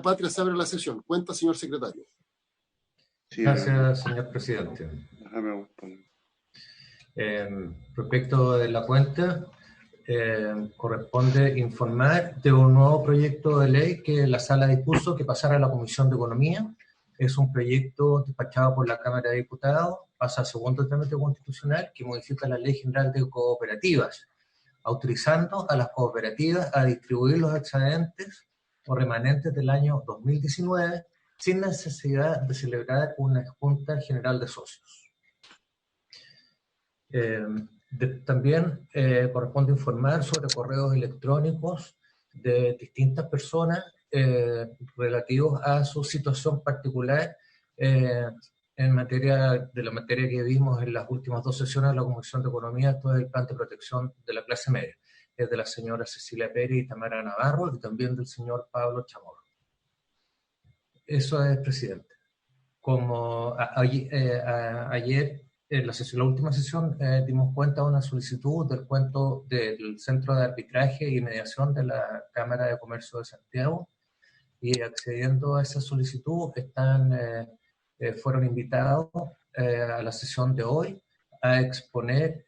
Patria se abre la sesión. Cuenta, señor secretario. Sí, gracias, señor presidente. Respecto de la cuenta, corresponde informar de un nuevo proyecto de ley que la sala dispuso que pasara a la Comisión de Economía. Es un proyecto despachado por la Cámara de Diputados, pasa al segundo trámite constitucional que modifica la Ley General de Cooperativas, autorizando a las cooperativas a distribuir los excedentes o remanentes del año 2019 sin necesidad de celebrar una Junta General de Socios. También corresponde informar sobre correos electrónicos de distintas personas relativos a su situación particular en materia de la materia que vimos en las últimas dos sesiones de la Comisión de Economía. Esto es el plan de protección de la clase media. Es de la señora Cecilia Pérez y Tamara Navarro, y también del señor Pablo Chamorro. Eso es, presidente. Como ayer, en la última sesión, dimos cuenta de una solicitud del Centro de Arbitraje y Mediación de la Cámara de Comercio de Santiago, y accediendo a esa solicitud fueron invitados a la sesión de hoy a exponer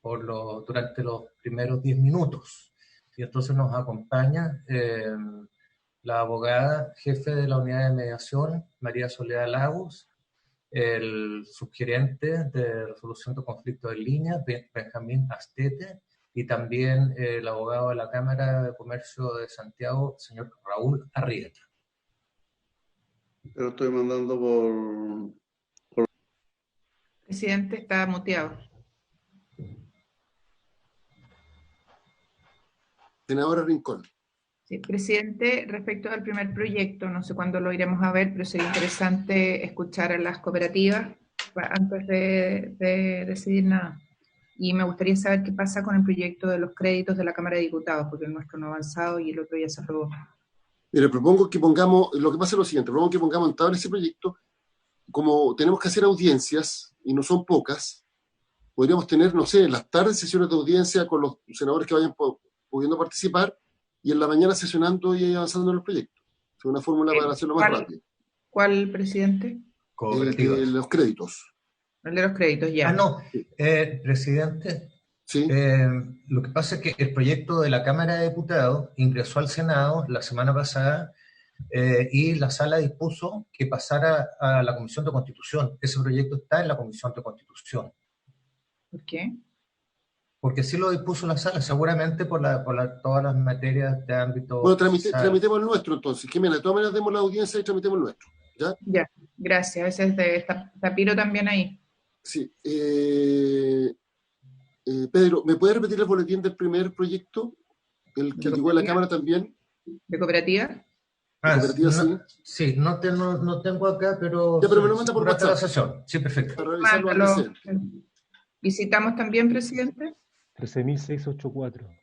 durante los primeros 10 minutos. Y entonces nos acompaña la abogada jefe de la unidad de mediación, María Soledad Lagos, el subgerente de resolución de conflictos en línea, Benjamín Astete, y también el abogado de la Cámara de Comercio de Santiago, señor Raúl Arrieta. Lo estoy mandando por... Presidente, está muteado. Senadora Rincón. Sí, presidente, respecto al primer proyecto, no sé cuándo lo iremos a ver, pero sería interesante escuchar a las cooperativas antes de decidir nada. Y me gustaría saber qué pasa con el proyecto de los créditos de la Cámara de Diputados, porque el nuestro no ha avanzado y el otro ya se aprobó. Mire, propongo que pongamos, lo que pasa es lo siguiente, propongo que pongamos en tabla ese proyecto. Como tenemos que hacer audiencias, y no son pocas, podríamos tener, no sé, en las tardes sesiones de audiencia con los senadores que vayan pudiendo participar, y en la mañana sesionando y avanzando en los proyectos. Es una fórmula para hacerlo más rápido. ¿Cuál, presidente? El de los créditos. El de los créditos, ya. No, presidente. Sí. Lo que pasa es que el proyecto de la Cámara de Diputados ingresó al Senado la semana pasada y la sala dispuso que pasara a la Comisión de Constitución. Ese proyecto está en la Comisión de Constitución. ¿Por qué? Porque así lo dispuso la sala, seguramente por todas las materias de ámbito... Bueno, tramitemos el nuestro entonces. Jimena, de todas maneras demos la audiencia y tramitemos el nuestro. ¿Ya? Ya, gracias. Ese es de Tapiro también ahí. Sí. Pedro, ¿me puede repetir el boletín del primer proyecto? El que llegó a la Cámara también. ¿De cooperativa? ¿Cooperativa, sí? Sí, no tengo acá, pero... Ya, pero me lo manda por WhatsApp. La sesión. Sí, perfecto. Para revisarlo al presidente. ¿Visitamos también, presidente? 13.684.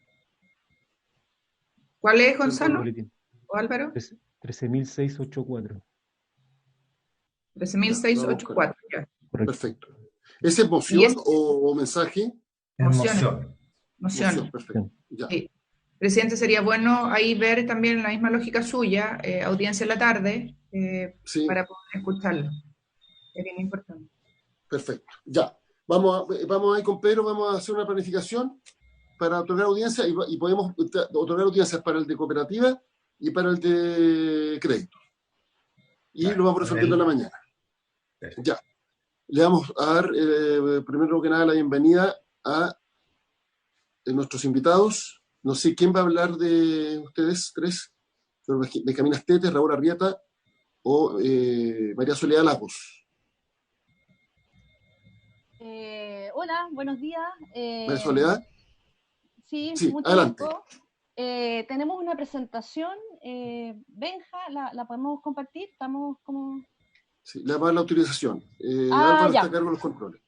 ¿Cuál es, Gonzalo? ¿O Álvaro? 13.684. 13.684, ya. Perfecto. ¿Es en moción o mensaje? Moción. Perfecto. Ya. Sí. Presidente, sería bueno ahí ver también la misma lógica suya, audiencia en la tarde, sí, para poder escucharlo. Es bien importante. Perfecto. Ya. Vamos ahí con Pedro, vamos a hacer una planificación para otorgar audiencia y podemos otorgar audiencias para el de cooperativa y para el de crédito. Y lo vamos resolviendo en la mañana. Ya. Le vamos a dar, primero que nada, la bienvenida a nuestros invitados. No sé quién va a hablar de ustedes tres. Benjamín Astete, Raúl Arrieta o María Soledad Lagos. Hola, buenos días. María Soledad. Sí, mucho adelante. gusto. Tenemos una presentación. Benja, ¿la podemos compartir? Estamos como... Sí, le va a dar la autorización. Álvaro está a cargo de los controles.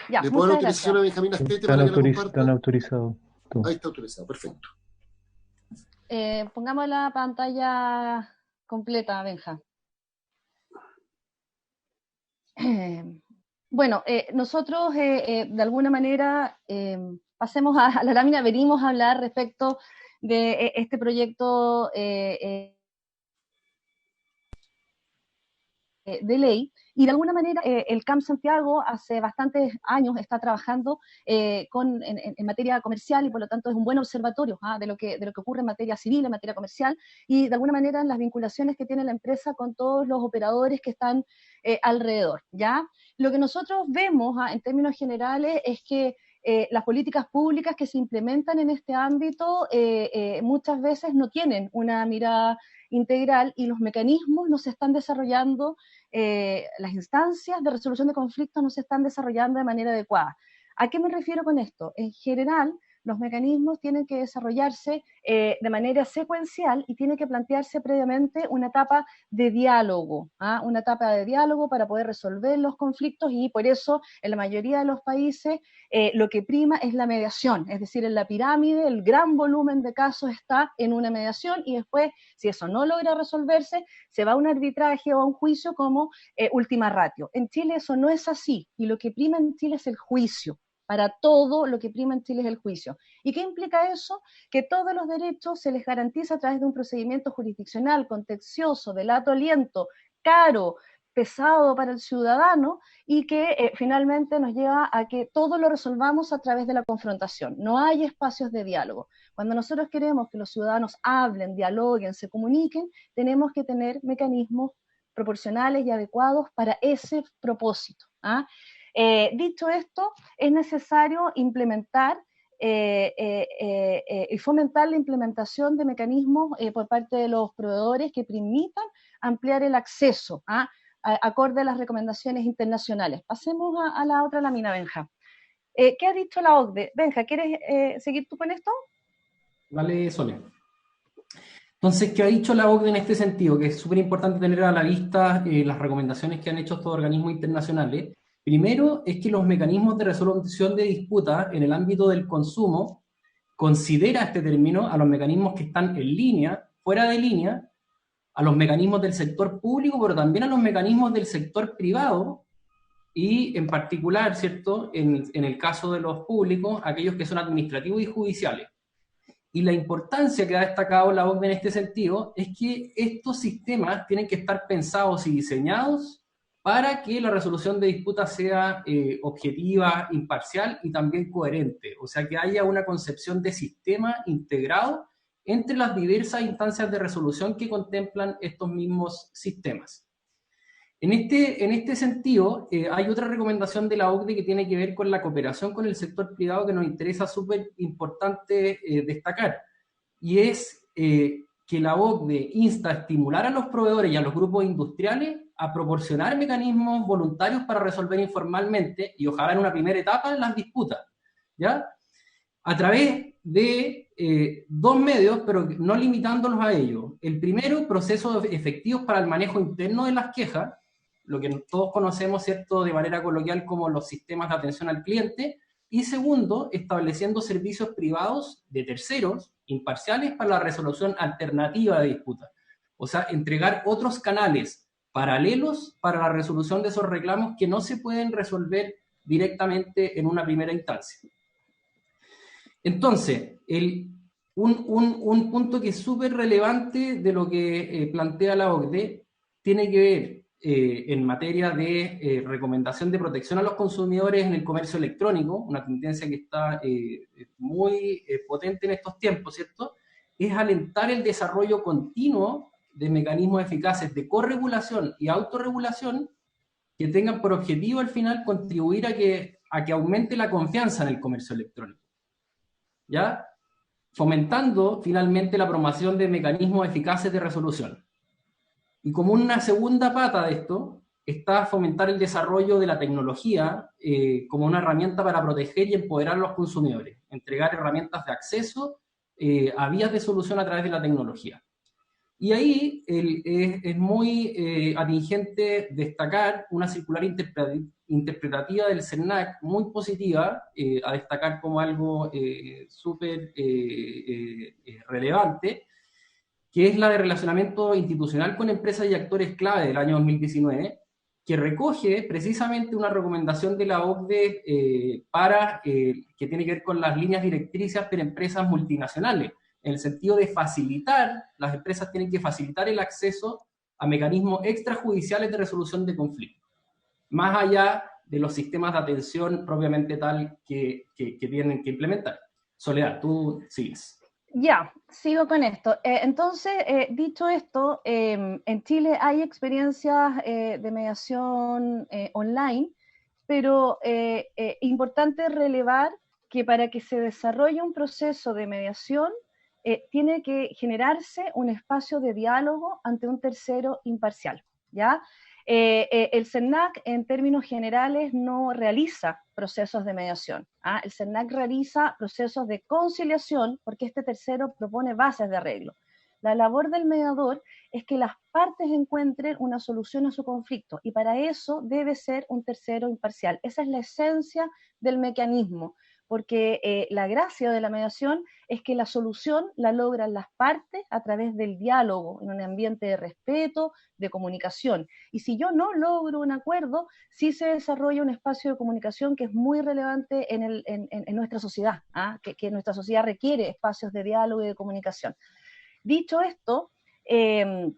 Ya, ¿Le puedo dar la autorización a Benjamín Astete para que la comparta? Están autorizados. Ahí está autorizado, perfecto. Pongamos la pantalla completa, Benja. Bueno, nosotros de alguna manera pasemos a la lámina, venimos a hablar respecto de este proyecto de ley, y de alguna manera el CAM Santiago hace bastantes años está trabajando en materia comercial, y por lo tanto es un buen observatorio de lo que ocurre en materia civil, en materia comercial, y de alguna manera en las vinculaciones que tiene la empresa con todos los operadores que están alrededor, ¿ya? Lo que nosotros vemos en términos generales es que las políticas públicas que se implementan en este ámbito muchas veces no tienen una mirada integral, y los mecanismos no se están desarrollando, las instancias de resolución de conflictos no se están desarrollando de manera adecuada. ¿A qué me refiero con esto? En general, los mecanismos tienen que desarrollarse de manera secuencial, y tiene que plantearse previamente una etapa de diálogo, una etapa de diálogo para poder resolver los conflictos, y por eso en la mayoría de los países lo que prima es la mediación, es decir, en la pirámide el gran volumen de casos está en una mediación, y después, si eso no logra resolverse, se va a un arbitraje o a un juicio como última ratio. En Chile eso no es así, y lo que prima en Chile es el juicio. Para todo lo que prima en Chile es el juicio. ¿Y qué implica eso? Que todos los derechos se les garantiza a través de un procedimiento jurisdiccional, contencioso, de lato aliento, caro, pesado para el ciudadano, y que finalmente nos lleva a que todo lo resolvamos a través de la confrontación. No hay espacios de diálogo. Cuando nosotros queremos que los ciudadanos hablen, dialoguen, se comuniquen, tenemos que tener mecanismos proporcionales y adecuados para ese propósito. Dicho esto, es necesario implementar y fomentar la implementación de mecanismos por parte de los proveedores que permitan ampliar el acceso acorde a las recomendaciones internacionales. Pasemos a la otra lámina, Benja. ¿Qué ha dicho la OCDE? Benja, ¿quieres seguir tú con esto? Vale, Sole. Entonces, ¿qué ha dicho la OCDE en este sentido? Que es súper importante tener a la vista las recomendaciones que han hecho estos organismos internacionales. Primero, es que los mecanismos de resolución de disputas en el ámbito del consumo considera este término a los mecanismos que están en línea, fuera de línea, a los mecanismos del sector público, pero también a los mecanismos del sector privado, y en particular, ¿cierto?, en el caso de los públicos, aquellos que son administrativos y judiciales. Y la importancia que ha destacado la OCDE en este sentido es que estos sistemas tienen que estar pensados y diseñados para que la resolución de disputas sea objetiva, imparcial y también coherente. O sea, que haya una concepción de sistema integrado entre las diversas instancias de resolución que contemplan estos mismos sistemas. En este sentido, hay otra recomendación de la OCDE que tiene que ver con la cooperación con el sector privado que nos interesa súper importante destacar, y es que la OCDE insta a estimular a los proveedores y a los grupos industriales a proporcionar mecanismos voluntarios para resolver informalmente, y ojalá en una primera etapa, las disputas, ¿ya? A través de dos medios, pero no limitándolos a ellos. El primero, procesos efectivos para el manejo interno de las quejas, lo que todos conocemos, ¿cierto?, de manera coloquial como los sistemas de atención al cliente. Y segundo, estableciendo servicios privados de terceros, imparciales, para la resolución alternativa de disputas. O sea, entregar otros canales paralelos para la resolución de esos reclamos que no se pueden resolver directamente en una primera instancia. Entonces, un punto que es súper relevante de lo que plantea la OCDE tiene que ver en materia de recomendación de protección a los consumidores en el comercio electrónico, una tendencia que está muy potente en estos tiempos, ¿cierto? Es alentar el desarrollo continuo de mecanismos eficaces de corregulación y autorregulación que tengan por objetivo al final contribuir a que aumente la confianza en el comercio electrónico, ¿ya? Fomentando finalmente la promoción de mecanismos eficaces de resolución. Y como una segunda pata de esto, está fomentar el desarrollo de la tecnología como una herramienta para proteger y empoderar a los consumidores, entregar herramientas de acceso a vías de solución a través de la tecnología. Y ahí es muy atingente destacar una circular interpretativa del CERNAC muy positiva, a destacar como algo súper relevante, que es la de relacionamiento institucional con empresas y actores clave del año 2019, que recoge precisamente una recomendación de la OCDE que tiene que ver con las líneas directrices para empresas multinacionales, en el sentido de facilitar, las empresas tienen que facilitar el acceso a mecanismos extrajudiciales de resolución de conflictos, más allá de los sistemas de atención propiamente tal que tienen que implementar. Soledad, tú sigues. Ya, sigo con esto. Entonces, dicho esto, en Chile hay experiencias de mediación online, pero importante relevar que para que se desarrolle un proceso de mediación, tiene que generarse un espacio de diálogo ante un tercero imparcial, ¿ya? El CERNAC, en términos generales, no realiza procesos de mediación. El CERNAC realiza procesos de conciliación porque este tercero propone bases de arreglo. La labor del mediador es que las partes encuentren una solución a su conflicto y para eso debe ser un tercero imparcial. Esa es la esencia del mecanismo, porque la gracia de la mediación es que la solución la logran las partes a través del diálogo, en un ambiente de respeto, de comunicación. Y si yo no logro un acuerdo, sí se desarrolla un espacio de comunicación que es muy relevante en nuestra sociedad, que nuestra sociedad requiere espacios de diálogo y de comunicación. Dicho esto, es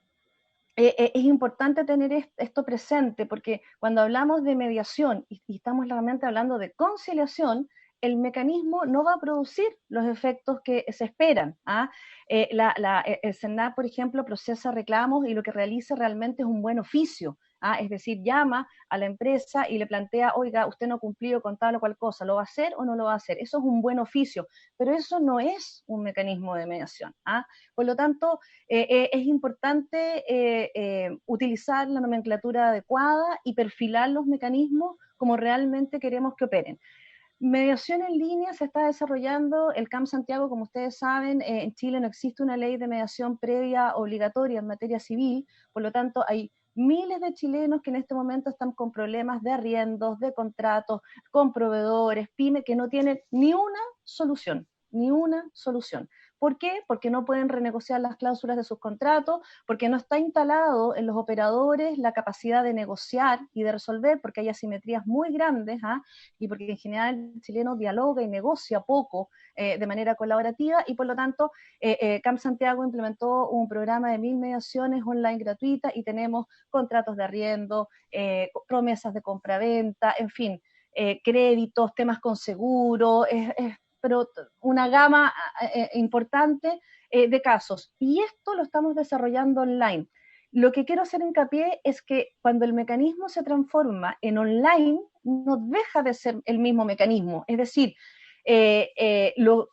importante tener esto presente, porque cuando hablamos de mediación y estamos realmente hablando de conciliación, el mecanismo no va a producir los efectos que se esperan. El CERNAC, por ejemplo, procesa reclamos y lo que realiza realmente es un buen oficio. Es decir, llama a la empresa y le plantea, oiga, usted no ha cumplido con tal o cual cosa, ¿lo va a hacer o no lo va a hacer? Eso es un buen oficio, pero eso no es un mecanismo de mediación. Por lo tanto, es importante utilizar la nomenclatura adecuada y perfilar los mecanismos como realmente queremos que operen. Mediación en línea se está desarrollando, el CAM Santiago, como ustedes saben, en Chile no existe una ley de mediación previa obligatoria en materia civil, por lo tanto hay miles de chilenos que en este momento están con problemas de arriendos, de contratos, con proveedores, pymes, que no tienen ni una solución, ni una solución. ¿Por qué? Porque no pueden renegociar las cláusulas de sus contratos, porque no está instalado en los operadores la capacidad de negociar y de resolver, porque hay asimetrías muy grandes, y porque en general el chileno dialoga y negocia poco de manera colaborativa, y por lo tanto CAM Santiago implementó un programa de 1000 mediaciones online gratuitas y tenemos contratos de arriendo, promesas de compraventa, en fin, créditos, temas con seguro, pero una gama importante de casos. Y esto lo estamos desarrollando online. Lo que quiero hacer hincapié es que cuando el mecanismo se transforma en online, no deja de ser el mismo mecanismo. Es decir, lo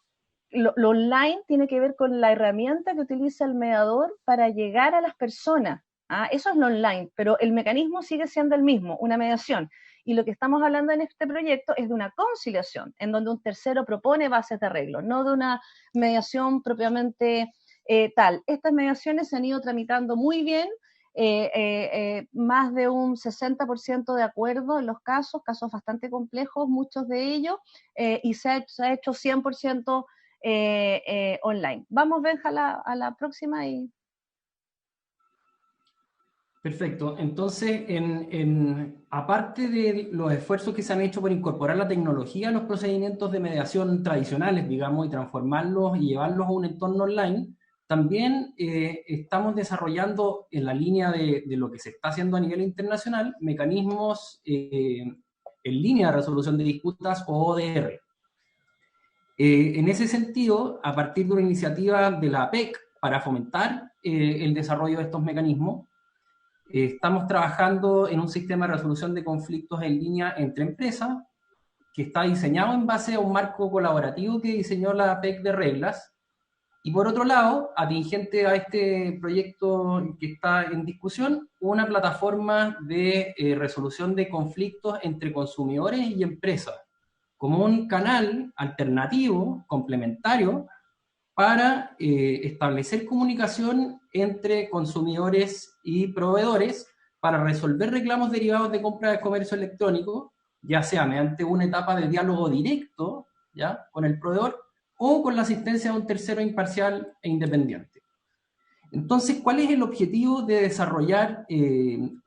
online tiene que ver con la herramienta que utiliza el mediador para llegar a las personas. Eso es lo online, pero el mecanismo sigue siendo el mismo, una mediación. Y lo que estamos hablando en este proyecto es de una conciliación, en donde un tercero propone bases de arreglo, no de una mediación propiamente tal. Estas mediaciones se han ido tramitando muy bien, más de un 60% de acuerdo en los casos bastante complejos, muchos de ellos, y se ha hecho 100% online. Vamos, Benja, a la próxima y... Perfecto. Entonces, aparte de los esfuerzos que se han hecho por incorporar la tecnología a los procedimientos de mediación tradicionales, digamos, y transformarlos y llevarlos a un entorno online, también estamos desarrollando en la línea de lo que se está haciendo a nivel internacional, mecanismos en línea de resolución de disputas o ODR. En ese sentido, a partir de una iniciativa de la APEC para fomentar el desarrollo de estos mecanismos, estamos trabajando en un sistema de resolución de conflictos en línea entre empresas que está diseñado en base a un marco colaborativo que diseñó la APEC de reglas. Y por otro lado, atingente a este proyecto que está en discusión, una plataforma de resolución de conflictos entre consumidores y empresas, como un canal alternativo, complementario, para establecer comunicación entre consumidores y proveedores para resolver reclamos derivados de compra de comercio electrónico, ya sea mediante una etapa de diálogo directo, ¿ya?, con el proveedor, o con la asistencia de un tercero imparcial e independiente. Entonces, ¿cuál es el objetivo de desarrollar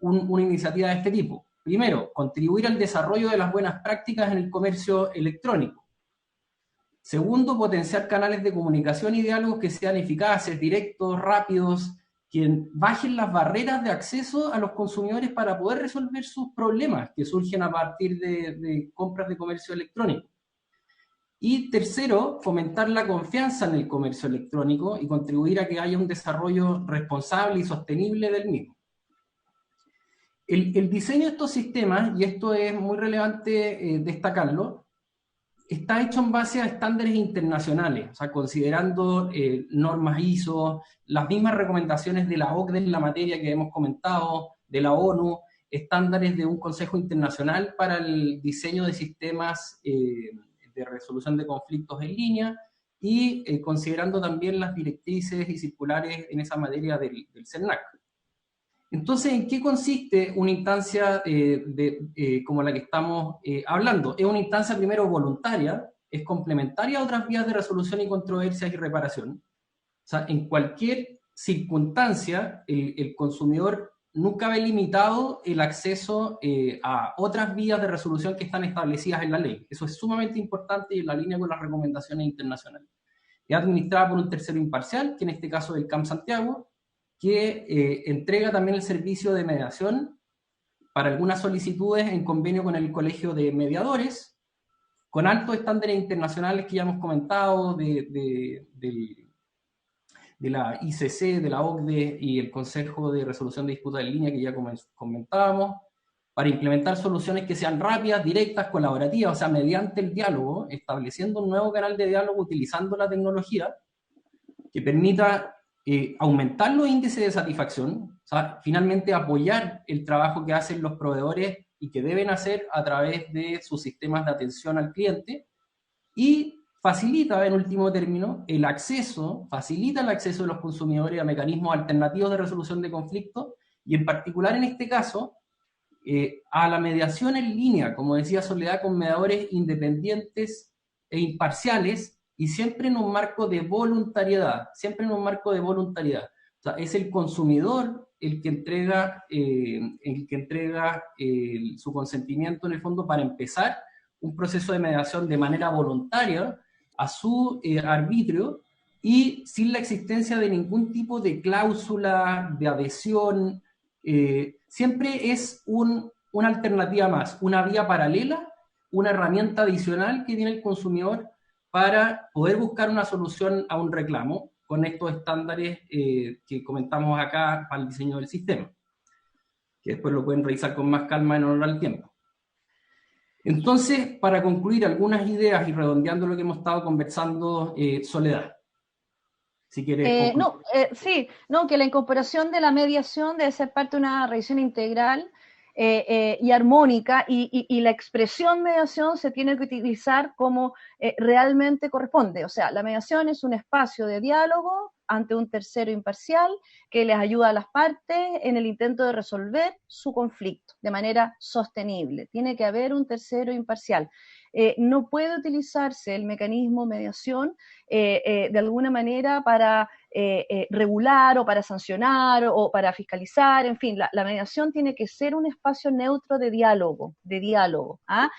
una iniciativa de este tipo? Primero, contribuir al desarrollo de las buenas prácticas en el comercio electrónico. Segundo, potenciar canales de comunicación y diálogos que sean eficaces, directos, rápidos que bajen las barreras de acceso a los consumidores para poder resolver sus problemas que surgen a partir de compras de comercio electrónico. Y tercero, fomentar la confianza en el comercio electrónico y contribuir a que haya un desarrollo responsable y sostenible del mismo. El diseño de estos sistemas, y esto es muy relevante destacarlo, está hecho en base a estándares internacionales, o sea, considerando normas ISO, las mismas recomendaciones de la OCDE en la materia que hemos comentado, de la ONU, estándares de un Consejo Internacional para el diseño de sistemas de resolución de conflictos en línea, y considerando también las directrices y circulares en esa materia del CERNAC. Entonces, ¿en qué consiste una instancia como la que estamos hablando? Es una instancia primero voluntaria, es complementaria a otras vías de resolución y controversias y reparación. O sea, en cualquier circunstancia, el consumidor nunca ve limitado el acceso a otras vías de resolución que están establecidas en la ley. Eso es sumamente importante y en la línea con las recomendaciones internacionales. Es administrada por un tercero imparcial, que en este caso es el CAM Santiago, que entrega también el servicio de mediación para algunas solicitudes en convenio con el Colegio de Mediadores, con altos estándares internacionales que ya hemos comentado, de la ICC, de la OCDE y el Consejo de Resolución de Disputas en Línea que ya comentábamos, para implementar soluciones que sean rápidas, directas, colaborativas, o sea, mediante el diálogo, estableciendo un nuevo canal de diálogo utilizando la tecnología que permita aumentar los índices de satisfacción, o sea, finalmente apoyar el trabajo que hacen los proveedores y que deben hacer a través de sus sistemas de atención al cliente, y facilita, en último término, facilita el acceso de los consumidores a mecanismos alternativos de resolución de conflictos, y en particular en este caso, a la mediación en línea, como decía Soledad, con mediadores independientes e imparciales, y siempre en un marco de voluntariedad, siempre en un marco de voluntariedad. O sea, es el consumidor el que entrega su consentimiento en el fondo para empezar un proceso de mediación de manera voluntaria a su arbitrio y sin la existencia de ningún tipo de cláusula de adhesión. Siempre es una alternativa más, una vía paralela, una herramienta adicional que tiene el consumidor para poder buscar una solución a un reclamo con estos estándares que comentamos acá para el diseño del sistema, que después lo pueden revisar con más calma en honor al tiempo. Entonces, para concluir algunas ideas y redondeando lo que hemos estado conversando, Soledad, si quieres. Que la incorporación de la mediación debe ser parte de una revisión integral y armónica, y la expresión mediación se tiene que utilizar como realmente corresponde. O sea, la mediación es un espacio de diálogo ante un tercero imparcial que les ayuda a las partes en el intento de resolver su conflicto de manera sostenible. Tiene que haber un tercero imparcial. No puede utilizarse el mecanismo mediación de alguna manera para regular o para sancionar o para fiscalizar. En fin, la mediación tiene que ser un espacio neutro de diálogo. ¿Ah?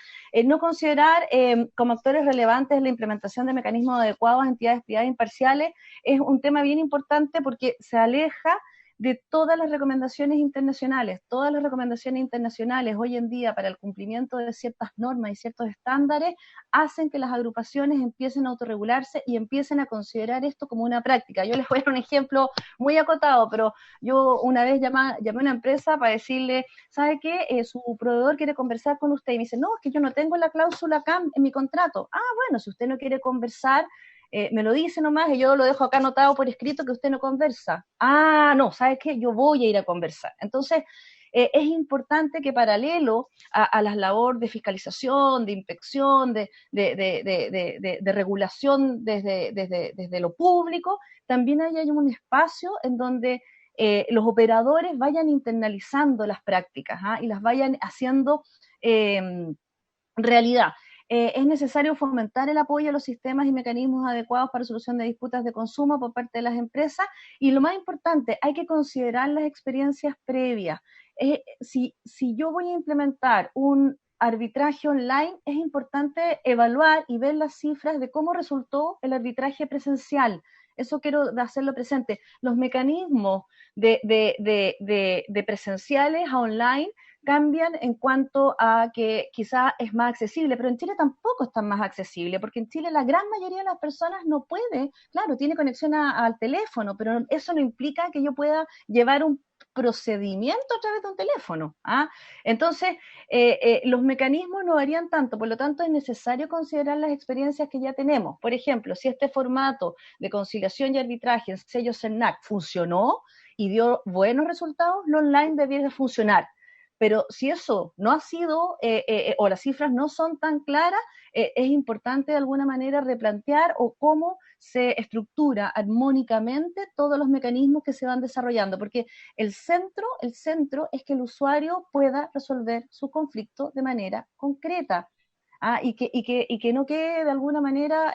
No considerar como actores relevantes la implementación de mecanismos adecuados a entidades privadas imparciales es un tema bien importante porque se aleja de todas las recomendaciones internacionales. Todas las recomendaciones internacionales hoy en día para el cumplimiento de ciertas normas y ciertos estándares hacen que las agrupaciones empiecen a autorregularse y empiecen a considerar esto como una práctica. Yo les voy a dar un ejemplo muy acotado, pero yo una vez llamé a una empresa para decirle, ¿sabe qué? Su proveedor quiere conversar con usted, y me dice, no, es que yo no tengo la cláusula CAM en mi contrato. Ah, bueno, si usted no quiere conversar, me lo dice nomás y yo lo dejo acá anotado por escrito que usted no conversa. Ah, no, ¿sabes qué? Yo voy a ir a conversar. Entonces, es importante que paralelo a las labores de fiscalización, de inspección, de regulación desde lo público, también haya un espacio en donde los operadores vayan internalizando las prácticas y las vayan haciendo realidad. Es necesario fomentar el apoyo a los sistemas y mecanismos adecuados para solución de disputas de consumo por parte de las empresas, y lo más importante, hay que considerar las experiencias previas. Si yo voy a implementar un arbitraje online, es importante evaluar y ver las cifras de cómo resultó el arbitraje presencial. eso quiero hacerlo presente. Los mecanismos de presenciales a online cambian en cuanto a que quizás es más accesible, pero en Chile tampoco es tan más accesible, porque en Chile la gran mayoría de las personas no puede, claro, tiene conexión al teléfono, pero eso no implica que yo pueda llevar un procedimiento a través de un teléfono. Entonces, los mecanismos no varían tanto, por lo tanto es necesario considerar las experiencias que ya tenemos. Por ejemplo, si este formato de conciliación y arbitraje en sello CERNAC funcionó y dio buenos resultados, lo online debiera funcionar. Pero si eso no ha sido, o las cifras no son tan claras, es importante de alguna manera replantear o cómo se estructura armónicamente todos los mecanismos que se van desarrollando, porque el centro es que el usuario pueda resolver su conflicto de manera concreta, y que no quede de alguna manera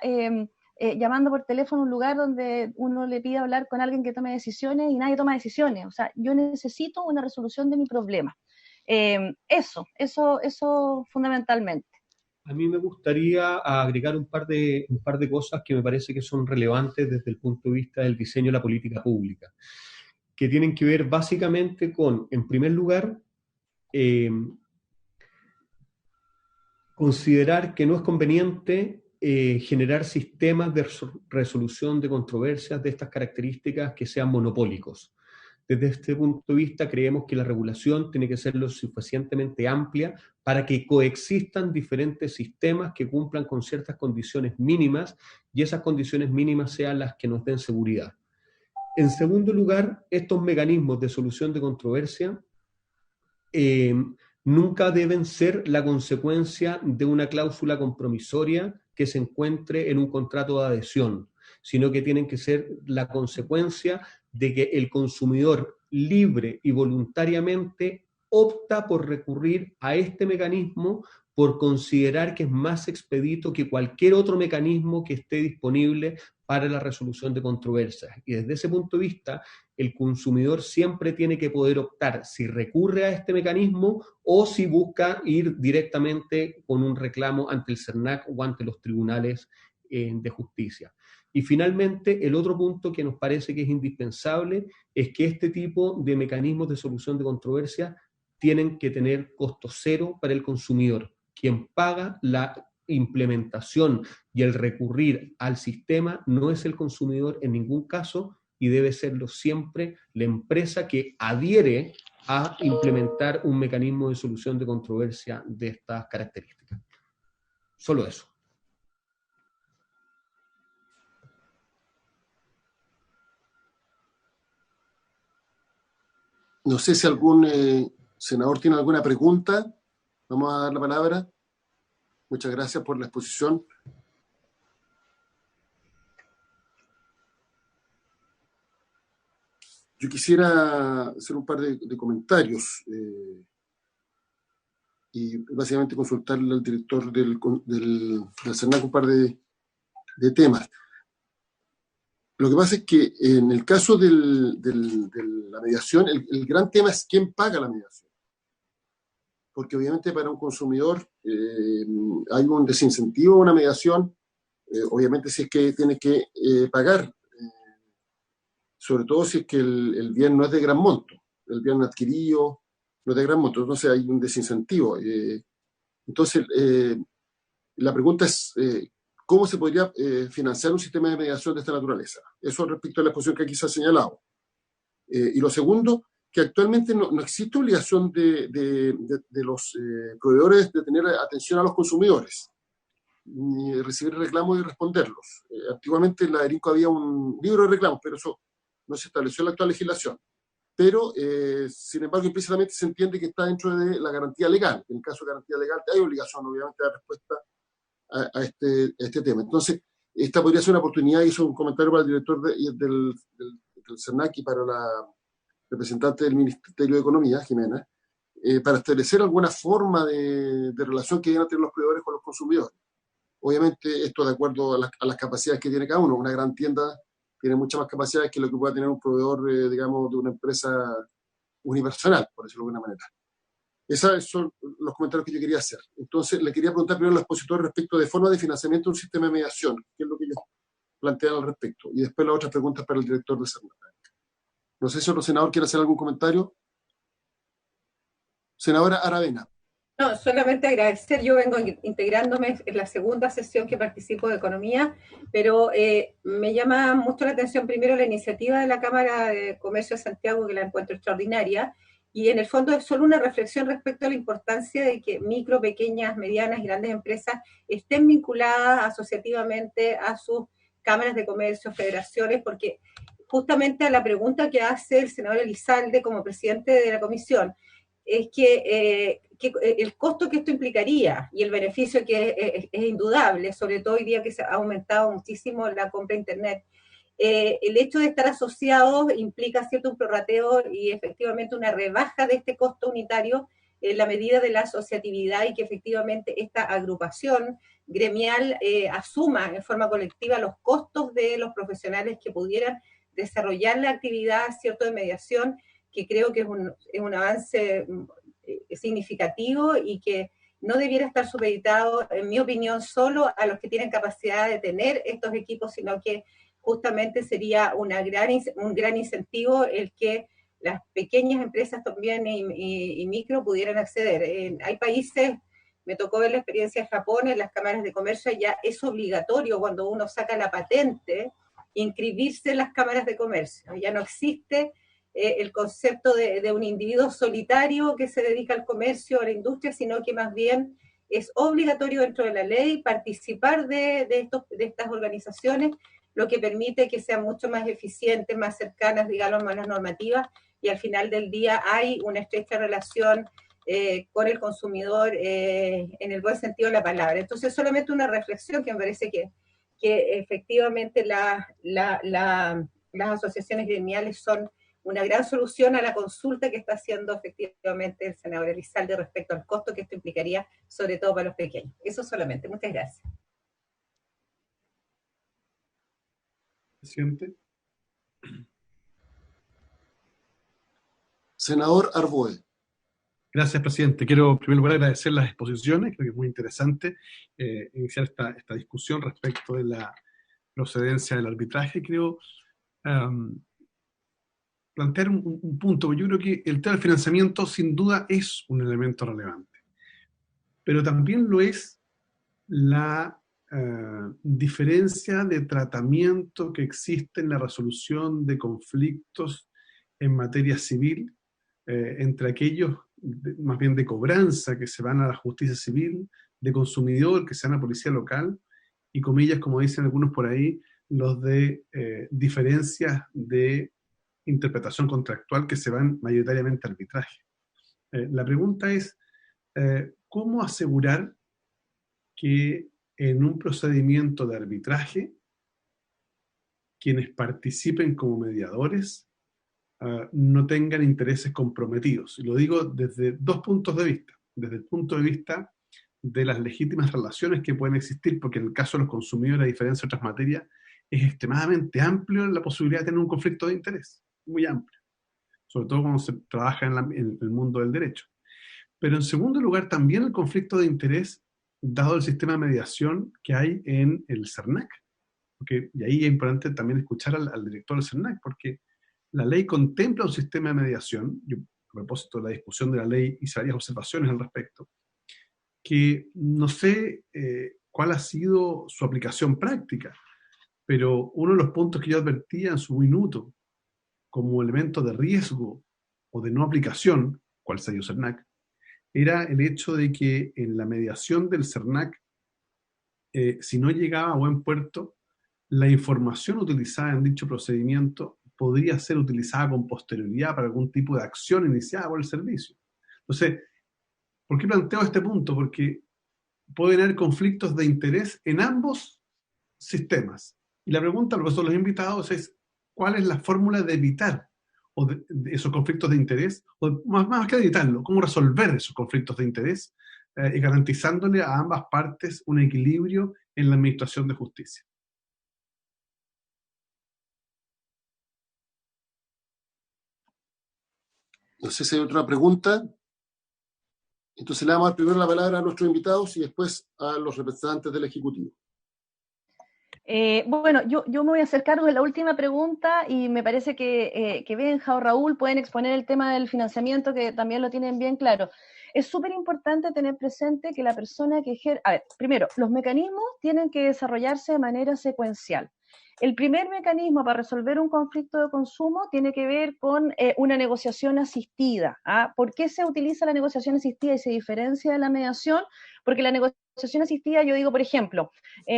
llamando por teléfono a un lugar donde uno le pide hablar con alguien que tome decisiones y nadie toma decisiones. O sea, yo necesito una resolución de mi problema. Eso fundamentalmente. A mí me gustaría agregar un par de cosas que me parece que son relevantes desde el punto de vista del diseño de la política pública, que tienen que ver básicamente con, en primer lugar, considerar que no es conveniente generar sistemas de resolución de controversias de estas características que sean monopólicos. Desde este punto de vista, creemos que la regulación tiene que ser lo suficientemente amplia para que coexistan diferentes sistemas que cumplan con ciertas condiciones mínimas y esas condiciones mínimas sean las que nos den seguridad. En segundo lugar, estos mecanismos de solución de controversia nunca deben ser la consecuencia de una cláusula compromisoria que se encuentre en un contrato de adhesión, sino que tienen que ser la consecuencia de que el consumidor libre y voluntariamente opta por recurrir a este mecanismo por considerar que es más expedito que cualquier otro mecanismo que esté disponible para la resolución de controversias. Y desde ese punto de vista, el consumidor siempre tiene que poder optar si recurre a este mecanismo o si busca ir directamente con un reclamo ante el CERNAC o ante los tribunales de justicia. Y finalmente, el otro punto que nos parece que es indispensable es que este tipo de mecanismos de solución de controversia tienen que tener costo cero para el consumidor. Quien paga la implementación y el recurrir al sistema no es el consumidor en ningún caso y debe serlo siempre la empresa que adhiere a implementar un mecanismo de solución de controversia de estas características. Solo eso. No sé si algún senador tiene alguna pregunta. Vamos a dar la palabra. Muchas gracias por la exposición. Yo quisiera hacer un par de comentarios y básicamente consultarle al director del CERNAC un par de temas. Lo que pasa es que en el caso de la mediación, el gran tema es quién paga la mediación. Porque obviamente para un consumidor hay un desincentivo a una mediación, obviamente si es que tiene que pagar, sobre todo si es que el bien no es de gran monto, el bien adquirido no es de gran monto, entonces hay un desincentivo. Entonces, la pregunta es, ¿cómo se podría financiar un sistema de mediación de esta naturaleza? Eso respecto a la exposición que aquí se ha señalado. Y lo segundo, que actualmente no existe obligación de los proveedores de tener atención a los consumidores, ni recibir reclamos y responderlos. Antiguamente en la ERINCO había un libro de reclamos, pero eso no se estableció en la actual legislación. Pero, sin embargo, implícitamente se entiende que está dentro de la garantía legal. En el caso de garantía legal hay obligación, obviamente, de dar respuesta a este tema. Entonces, esta podría ser una oportunidad, hizo un comentario para el director del CERNAC y para la representante del Ministerio de Economía, Jimena, para establecer alguna forma de relación que deben tener los proveedores con los consumidores. Obviamente, esto de acuerdo a las capacidades que tiene cada uno. Una gran tienda tiene muchas más capacidades que lo que pueda tener un proveedor, digamos, de una empresa unipersonal, por decirlo de alguna manera. Esos son los comentarios que yo quería hacer. Entonces, le quería preguntar primero al expositor respecto de forma de financiamiento de un sistema de mediación, que es lo plantean al respecto. Y después las otras preguntas para el director del CERNAC. No sé si otro senador quiere hacer algún comentario. Senadora Aravena. No, solamente agradecer, yo vengo integrándome en la segunda sesión que participo de Economía, pero me llama mucho la atención primero la iniciativa de la Cámara de Comercio de Santiago, que la encuentro extraordinaria, y en el fondo es solo una reflexión respecto a la importancia de que micro, pequeñas, medianas y grandes empresas estén vinculadas asociativamente a sus cámaras de comercio, federaciones, porque justamente a la pregunta que hace el senador Elizalde como presidente de la comisión, es que el costo que esto implicaría y el beneficio que es indudable, sobre todo hoy día que se ha aumentado muchísimo la compra de Internet, el hecho de estar asociados implica cierto prorrateo y efectivamente una rebaja de este costo unitario en la medida de la asociatividad y que efectivamente esta agrupación gremial asuma en forma colectiva los costos de los profesionales que pudieran desarrollar la actividad, cierto, de mediación, que creo que es un avance significativo y que no debiera estar supeditado, en mi opinión, solo a los que tienen capacidad de tener estos equipos, sino que justamente sería un gran incentivo el que las pequeñas empresas también y micro pudieran acceder. Hay países, me tocó ver la experiencia de Japón, en las cámaras de comercio ya es obligatorio cuando uno saca la patente, inscribirse en las cámaras de comercio. Ya no existe el concepto de un individuo solitario que se dedica al comercio o a la industria, sino que más bien es obligatorio dentro de la ley participar de estas organizaciones, lo que permite que sean mucho más eficientes, más cercanas, digamos, a las normativas, y al final del día hay una estrecha relación con el consumidor en el buen sentido de la palabra. Entonces, solamente una reflexión que me parece que efectivamente las asociaciones gremiales son una gran solución a la consulta que está haciendo efectivamente el senador Elizalde respecto al costo que esto implicaría, sobre todo para los pequeños. Eso solamente. Muchas gracias. Presidente. Senador Arboe. Gracias, presidente. Quiero en primer lugar agradecer las exposiciones. Creo que es muy interesante iniciar esta discusión respecto de la procedencia del arbitraje. Creo plantear un punto. Yo creo que el tema del financiamiento sin duda es un elemento relevante, pero también lo es la diferencia de tratamiento que existe en la resolución de conflictos en materia civil entre aquellos más bien de cobranza que se van a la justicia civil, de consumidor que se van a policía local, y comillas, como dicen algunos por ahí, los de diferencias de interpretación contractual que se van mayoritariamente a arbitraje. La pregunta es, ¿cómo asegurar que en un procedimiento de arbitraje quienes participen como mediadores no tengan intereses comprometidos? Y lo digo desde dos puntos de vista. Desde el punto de vista de las legítimas relaciones que pueden existir, porque en el caso de los consumidores, a diferencia de otras materias, es extremadamente amplio la posibilidad de tener un conflicto de interés, muy amplio, sobre todo cuando se trabaja en el mundo del derecho. Pero en segundo lugar, también el conflicto de interés, dado el sistema de mediación que hay en el CERNAC. Y ahí es importante también escuchar al director del CERNAC, porque la ley contempla un sistema de mediación. Yo, a propósito de la discusión de la ley, hice varias observaciones al respecto, que no sé cuál ha sido su aplicación práctica, pero uno de los puntos que yo advertía en su minuto como elemento de riesgo o de no aplicación, cual sello CERNAC, era el hecho de que en la mediación del CERNAC, si no llegaba a buen puerto, la información utilizada en dicho procedimiento podría ser utilizada con posterioridad para algún tipo de acción iniciada por el servicio. Entonces, ¿por qué planteo este punto? Porque pueden haber conflictos de interés en ambos sistemas. Y la pregunta, profesor, los invitados es, ¿cuál es la fórmula de evitar de esos conflictos de interés? O más que evitarlo, ¿cómo resolver esos conflictos de interés y garantizándole a ambas partes un equilibrio en la administración de justicia? No sé si hay otra pregunta. Entonces le damos a dar primero la palabra a nuestros invitados y después a los representantes del Ejecutivo. Bueno, yo me voy a hacer cargo de la última pregunta y me parece que Benja o Raúl pueden exponer el tema del financiamiento, que también lo tienen bien claro. Es súper importante tener presente que la persona que ejerce... A ver, primero, los mecanismos tienen que desarrollarse de manera secuencial. El primer mecanismo para resolver un conflicto de consumo tiene que ver con una negociación asistida. ¿Ah? ¿Por qué se utiliza la negociación asistida y se diferencia de la mediación? Porque la negociación asistida, yo digo, por ejemplo,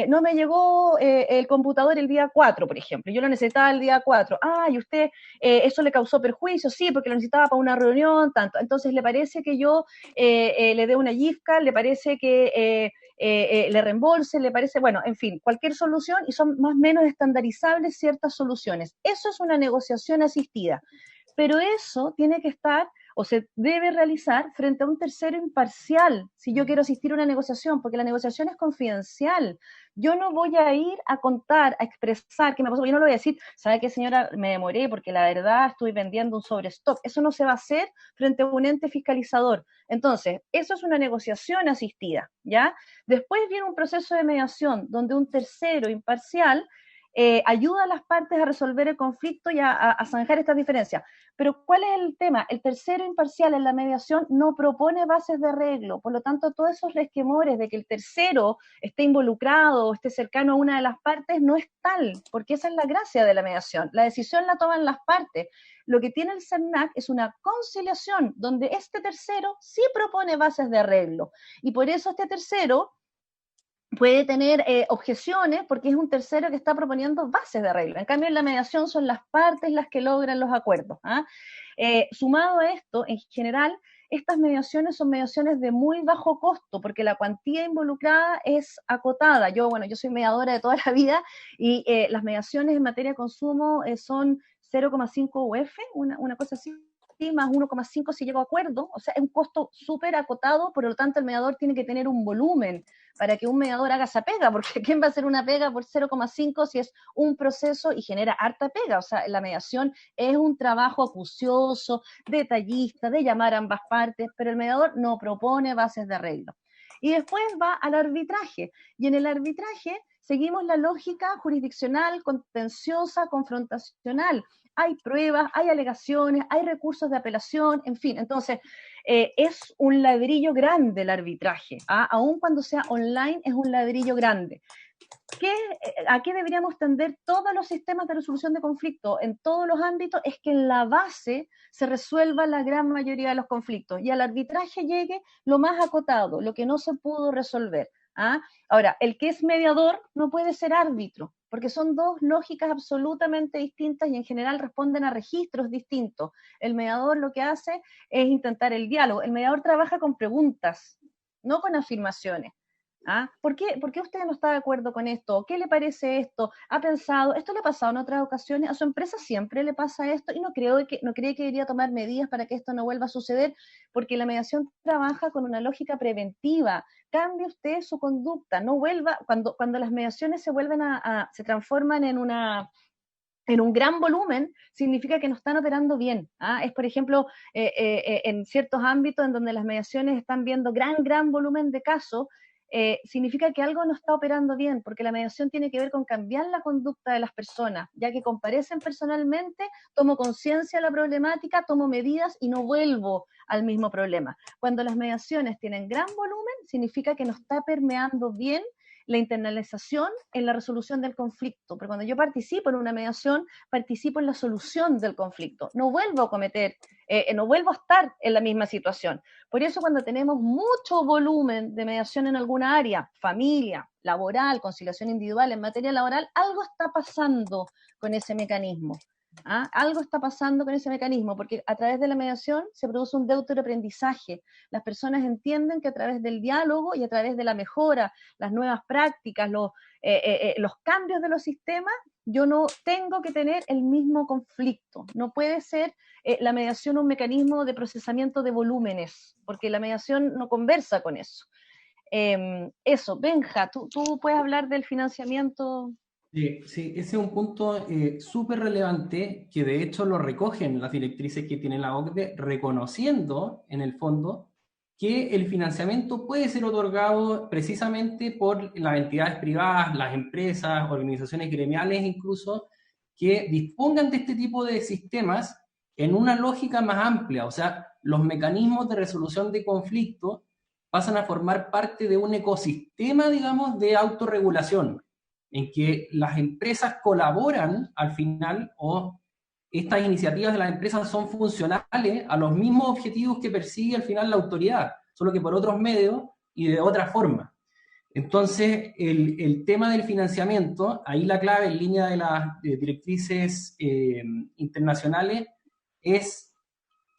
no me llegó el computador el día 4, por ejemplo, yo lo necesitaba el día 4. Ah, y usted, eso le causó perjuicio, sí, porque lo necesitaba para una reunión, tanto. Entonces, ¿le parece que yo le dé una GIFCA? ¿Le parece que le reembolse? ¿Le parece? Bueno, en fin, cualquier solución, y son más o menos estandarizables ciertas soluciones. Eso es una negociación asistida. Pero eso tiene que estar o se debe realizar frente a un tercero imparcial si yo quiero asistir a una negociación, porque la negociación es confidencial. Yo no voy a ir a contar, a expresar qué me pasó. Yo no le voy a decir, ¿sabe qué, señora? Me demoré porque la verdad estoy vendiendo un sobrestock. Eso no se va a hacer frente a un ente fiscalizador. Entonces, eso es una negociación asistida, ¿ya? Después viene un proceso de mediación donde un tercero imparcial ayuda a las partes a resolver el conflicto y a zanjar estas diferencias. Pero ¿cuál es el tema? El tercero imparcial en la mediación no propone bases de arreglo, por lo tanto todos esos resquemores de que el tercero esté involucrado o esté cercano a una de las partes no es tal, porque esa es la gracia de la mediación. La decisión la toman las partes. Lo que tiene el CERNAC es una conciliación donde este tercero sí propone bases de arreglo y por eso este tercero puede tener objeciones porque es un tercero que está proponiendo bases de arreglo. En cambio, en la mediación son las partes las que logran los acuerdos. ¿Ah? Sumado a esto, en general, estas mediaciones son mediaciones de muy bajo costo porque la cuantía involucrada es acotada. Yo soy mediadora de toda la vida y las mediaciones en materia de consumo son 0,5 UF, una cosa así, más 1,5 si llego a acuerdo, o sea, es un costo súper acotado, por lo tanto el mediador tiene que tener un volumen para que un mediador haga esa pega, porque ¿quién va a hacer una pega por 0,5 si es un proceso y genera harta pega? O sea, la mediación es un trabajo acucioso, detallista, de llamar a ambas partes, pero el mediador no propone bases de arreglo. Y después va al arbitraje, y en el arbitraje seguimos la lógica jurisdiccional, contenciosa, confrontacional. Hay pruebas, hay alegaciones, hay recursos de apelación, en fin. Entonces, es un ladrillo grande el arbitraje. Aun cuando sea online, es un ladrillo grande. ¿A qué deberíamos tender todos los sistemas de resolución de conflictos en todos los ámbitos? Es que en la base se resuelva la gran mayoría de los conflictos y al arbitraje llegue lo más acotado, lo que no se pudo resolver. Ahora, el que es mediador no puede ser árbitro, porque son dos lógicas absolutamente distintas y en general responden a registros distintos. El mediador lo que hace es intentar el diálogo. El mediador trabaja con preguntas, no con afirmaciones. ¿Por qué usted no está de acuerdo con esto? ¿Qué le parece esto? ¿Ha pensado? ¿Esto le ha pasado en otras ocasiones? ¿A su empresa siempre le pasa esto? Y no cree que debería tomar medidas para que esto no vuelva a suceder, porque la mediación trabaja con una lógica preventiva. Cambie usted su conducta, no vuelva, cuando las mediaciones se transforman en un gran volumen, significa que no están operando bien. Es, por ejemplo, en ciertos ámbitos en donde las mediaciones están viendo gran volumen de casos, significa que algo no está operando bien, porque la mediación tiene que ver con cambiar la conducta de las personas, ya que comparecen personalmente, tomo conciencia de la problemática, tomo medidas y no vuelvo al mismo problema. Cuando las mediaciones tienen gran volumen, significa que no está permeando bien la internalización en la resolución del conflicto, porque cuando yo participo en una mediación, participo en la solución del conflicto, no vuelvo a estar en la misma situación. Por eso cuando tenemos mucho volumen de mediación en alguna área, familia, laboral, conciliación individual, en materia laboral, algo está pasando con ese mecanismo. Algo está pasando con ese mecanismo, porque a través de la mediación se produce un deuteroaprendizaje. Las personas entienden que a través del diálogo y a través de la mejora, las nuevas prácticas, los cambios de los sistemas, yo no tengo que tener el mismo conflicto. No puede ser la mediación un mecanismo de procesamiento de volúmenes, porque la mediación no conversa con eso. Eso, Benja, tú puedes hablar del financiamiento. Sí, ese es un punto súper relevante que de hecho lo recogen las directrices que tiene la OCDE, reconociendo en el fondo que el financiamiento puede ser otorgado precisamente por las entidades privadas, las empresas, organizaciones gremiales incluso, que dispongan de este tipo de sistemas en una lógica más amplia. O sea, los mecanismos de resolución de conflictos pasan a formar parte de un ecosistema, digamos, de autorregulación, en que las empresas colaboran al final, o estas iniciativas de las empresas son funcionales a los mismos objetivos que persigue al final la autoridad, solo que por otros medios y de otra forma. Entonces, el tema del financiamiento, ahí la clave en línea de las directrices internacionales es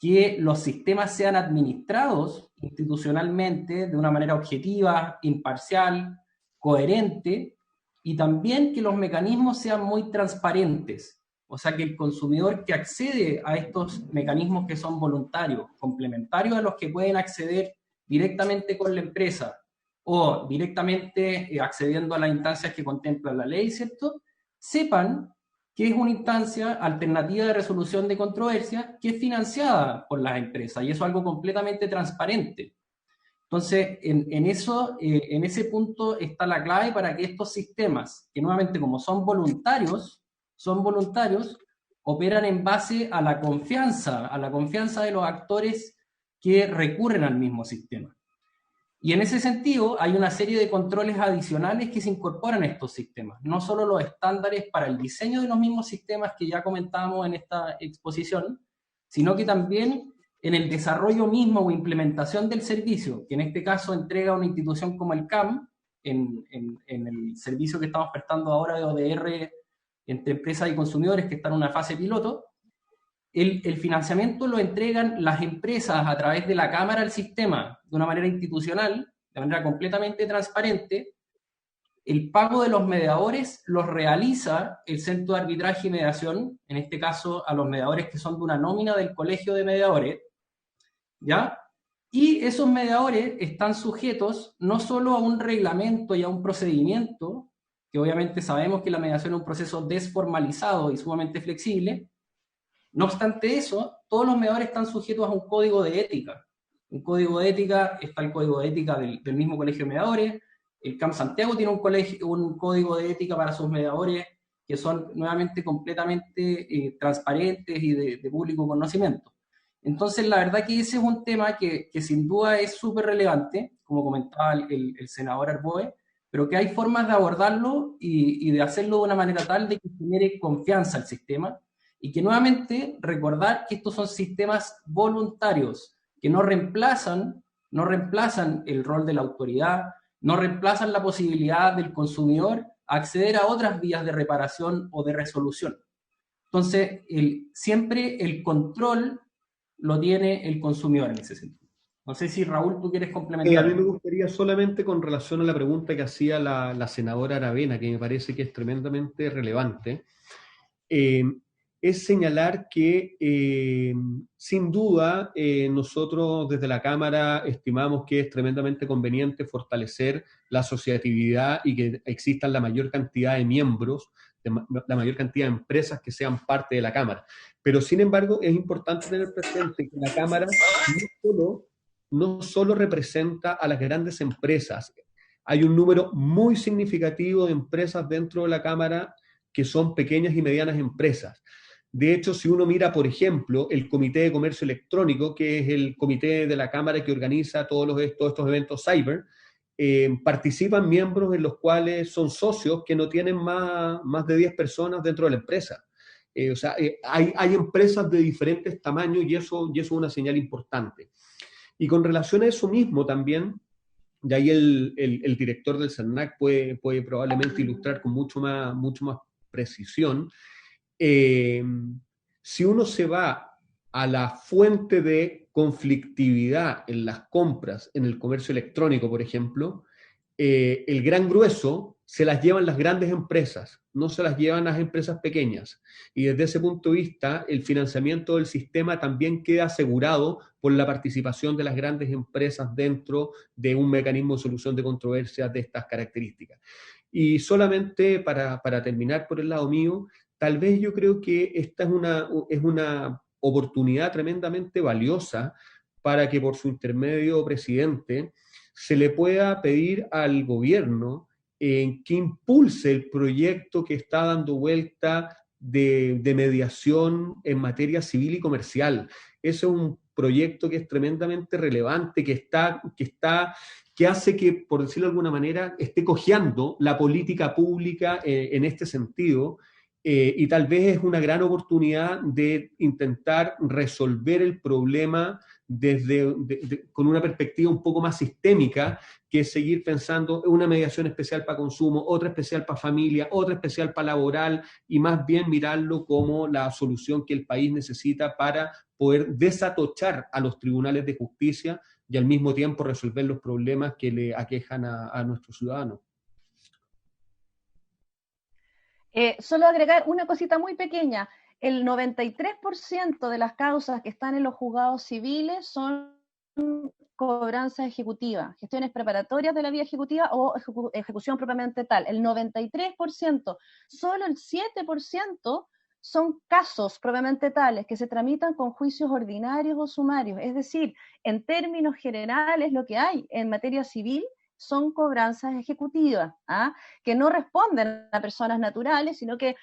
que los sistemas sean administrados institucionalmente de una manera objetiva, imparcial, coherente, y también que los mecanismos sean muy transparentes. O sea, que el consumidor que accede a estos mecanismos que son voluntarios, complementarios a los que pueden acceder directamente con la empresa o directamente accediendo a las instancias que contempla la ley, ¿cierto?, sepan que es una instancia alternativa de resolución de controversia que es financiada por las empresas, y eso es algo completamente transparente. Entonces, en ese punto está la clave para que estos sistemas, que nuevamente como son voluntarios, operan en base a la confianza de los actores que recurren al mismo sistema. Y en ese sentido hay una serie de controles adicionales que se incorporan a estos sistemas, no solo los estándares para el diseño de los mismos sistemas que ya comentábamos en esta exposición, sino que también en el desarrollo mismo o implementación del servicio, que en este caso entrega una institución como el CAM, en el servicio que estamos prestando ahora de ODR entre empresas y consumidores, que está en una fase piloto. El financiamiento lo entregan las empresas a través de la Cámara al sistema, de una manera institucional, de manera completamente transparente. El pago de los mediadores los realiza el Centro de Arbitraje y Mediación, en este caso a los mediadores que son de una nómina del Colegio de Mediadores, ¿ya? Y esos mediadores están sujetos no solo a un reglamento y a un procedimiento, que obviamente sabemos que la mediación es un proceso desformalizado y sumamente flexible. No obstante eso, todos los mediadores están sujetos a un código de ética. Un código de ética, está el código de ética del mismo Colegio de Mediadores. El CAM Santiago tiene un código de ética para sus mediadores que son nuevamente completamente transparentes y de público conocimiento. Entonces, la verdad que ese es un tema que sin duda es súper relevante, como comentaba el senador Arboe, pero que hay formas de abordarlo y de hacerlo de una manera tal de que genere confianza al sistema, y que nuevamente recordar que estos son sistemas voluntarios, que no reemplazan el rol de la autoridad, no reemplazan la posibilidad del consumidor a acceder a otras vías de reparación o de resolución. Entonces, siempre el control lo tiene el consumidor en ese sentido. No sé si, Raúl, tú quieres complementar. A mí me gustaría solamente con relación a la pregunta que hacía la senadora Aravena, que me parece que es tremendamente relevante, es señalar que sin duda nosotros desde la Cámara estimamos que es tremendamente conveniente fortalecer la asociatividad y que existan la mayor cantidad de miembros, la mayor cantidad de empresas que sean parte de la Cámara. Pero sin embargo es importante tener presente que la Cámara no solo representa a las grandes empresas. Hay un número muy significativo de empresas dentro de la Cámara que son pequeñas y medianas empresas. De hecho, si uno mira, por ejemplo, el Comité de Comercio Electrónico, que es el comité de la Cámara que organiza todos estos eventos cyber, participan miembros en los cuales son socios que no tienen más de 10 personas dentro de la empresa. Hay empresas de diferentes tamaños y eso es una señal importante. Y con relación a eso mismo también, de ahí el director del CERNAC puede probablemente ilustrar con mucho más precisión. Si uno se va a la fuente de conflictividad en las compras, en el comercio electrónico, por ejemplo, el gran grueso se las llevan las grandes empresas, no se las llevan las empresas pequeñas. Y desde ese punto de vista, el financiamiento del sistema también queda asegurado por la participación de las grandes empresas dentro de un mecanismo de solución de controversias de estas características. Y solamente para terminar por el lado mío, tal vez yo creo que esta es una oportunidad tremendamente valiosa para que por su intermedio, presidente, se le pueda pedir al gobierno que impulse el proyecto que está dando vuelta de mediación en materia civil y comercial. Ese es un proyecto que es tremendamente relevante, que hace que, por decirlo de alguna manera, esté cojeando la política pública en este sentido, y tal vez es una gran oportunidad de intentar resolver el problema con una perspectiva un poco más sistémica, que es seguir pensando en una mediación especial para consumo, otra especial para familia, otra especial para laboral, y más bien mirarlo como la solución que el país necesita para poder desatochar a los tribunales de justicia y al mismo tiempo resolver los problemas que le aquejan a nuestros ciudadanos. Solo agregar una cosita muy pequeña. El 93% de las causas que están en los juzgados civiles son cobranzas ejecutivas, gestiones preparatorias de la vía ejecutiva o ejecución propiamente tal. El 93%, solo el 7% son casos propiamente tales que se tramitan con juicios ordinarios o sumarios. Es decir, en términos generales, lo que hay en materia civil son cobranzas ejecutivas, que no responden a personas naturales, sino que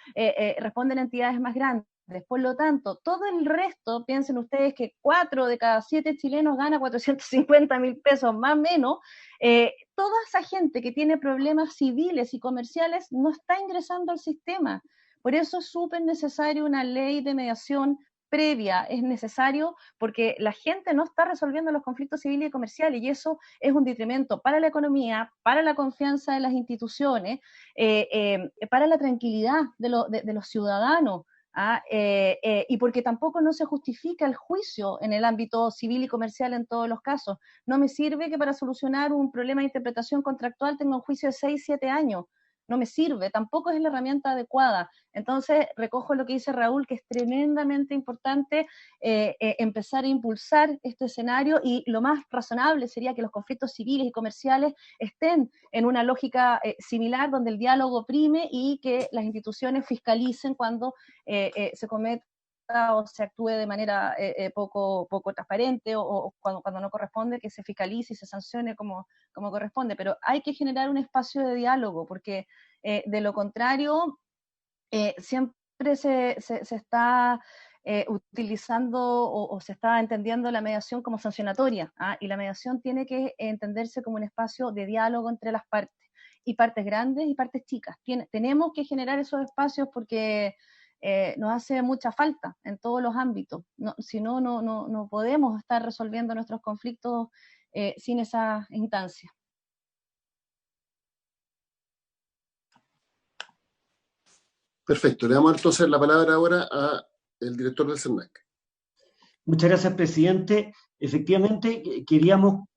responden a entidades más grandes. Por lo tanto, todo el resto, piensen ustedes que 4 de cada 7 chilenos gana 450.000 pesos, más o menos. Toda esa gente que tiene problemas civiles y comerciales no está ingresando al sistema. Por eso es súper necesario una ley de mediación previa, es necesario porque la gente no está resolviendo los conflictos civiles y comerciales, y eso es un detrimento para la economía, para la confianza de las instituciones, para la tranquilidad de los ciudadanos, y porque tampoco no se justifica el juicio en el ámbito civil y comercial en todos los casos. No me sirve que para solucionar un problema de interpretación contractual tenga un juicio de 6, 7 años. No me sirve, tampoco es la herramienta adecuada. Entonces, recojo lo que dice Raúl, que es tremendamente importante empezar a impulsar este escenario, y lo más razonable sería que los conflictos civiles y comerciales estén en una lógica similar, donde el diálogo prime y que las instituciones fiscalicen cuando se cometa o se actúe de manera poco transparente, o cuando no corresponde, que se fiscalice y se sancione como corresponde. Pero hay que generar un espacio de diálogo, porque de lo contrario siempre se está utilizando o se está entendiendo la mediación como sancionatoria, y la mediación tiene que entenderse como un espacio de diálogo entre las partes, y partes grandes y partes chicas. Tenemos que generar esos espacios porque nos hace mucha falta en todos los ámbitos. Si no podemos estar resolviendo nuestros conflictos sin esa instancia. Perfecto. Le damos entonces la palabra ahora al director del CERNAC. Muchas gracias, presidente. Efectivamente, queríamos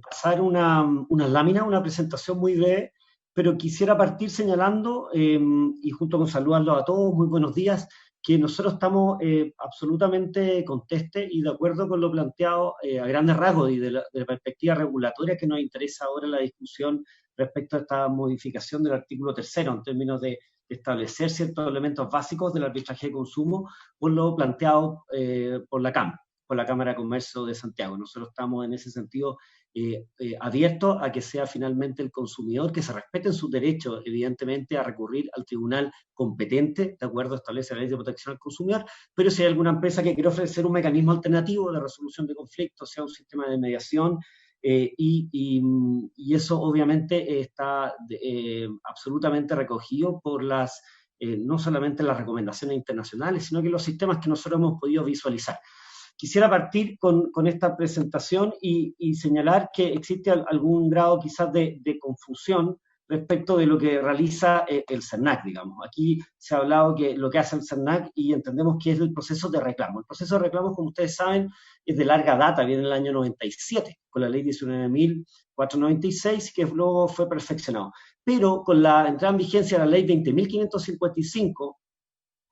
pasar una lámina, una presentación muy breve, pero quisiera partir señalando, y junto con saludarlos a todos, muy buenos días, que nosotros estamos absolutamente contestes y de acuerdo con lo planteado a grandes rasgos y de la perspectiva regulatoria que nos interesa ahora en la discusión respecto a esta modificación del artículo 3º en términos de establecer ciertos elementos básicos del arbitraje de consumo, por lo planteado por la CAM, por la Cámara de Comercio de Santiago. Nosotros estamos en ese sentido abiertos a que sea finalmente el consumidor, que se respeten sus derechos, evidentemente, a recurrir al tribunal competente, de acuerdo a establece la ley de protección al consumidor, pero si hay alguna empresa que quiere ofrecer un mecanismo alternativo de resolución de conflictos, sea un sistema de mediación, y eso obviamente está absolutamente recogido por no solamente las recomendaciones internacionales, sino que los sistemas que nosotros hemos podido visualizar. Quisiera partir con esta presentación y señalar que existe algún grado quizás de confusión respecto de lo que realiza el CERNAC, digamos. Aquí se ha hablado que lo que hace el CERNAC, y entendemos que es el proceso de reclamo. El proceso de reclamo, como ustedes saben, es de larga data, viene del año 97, con la ley 19.496, que luego fue perfeccionado. Pero con la entrada en vigencia de la ley 20.555,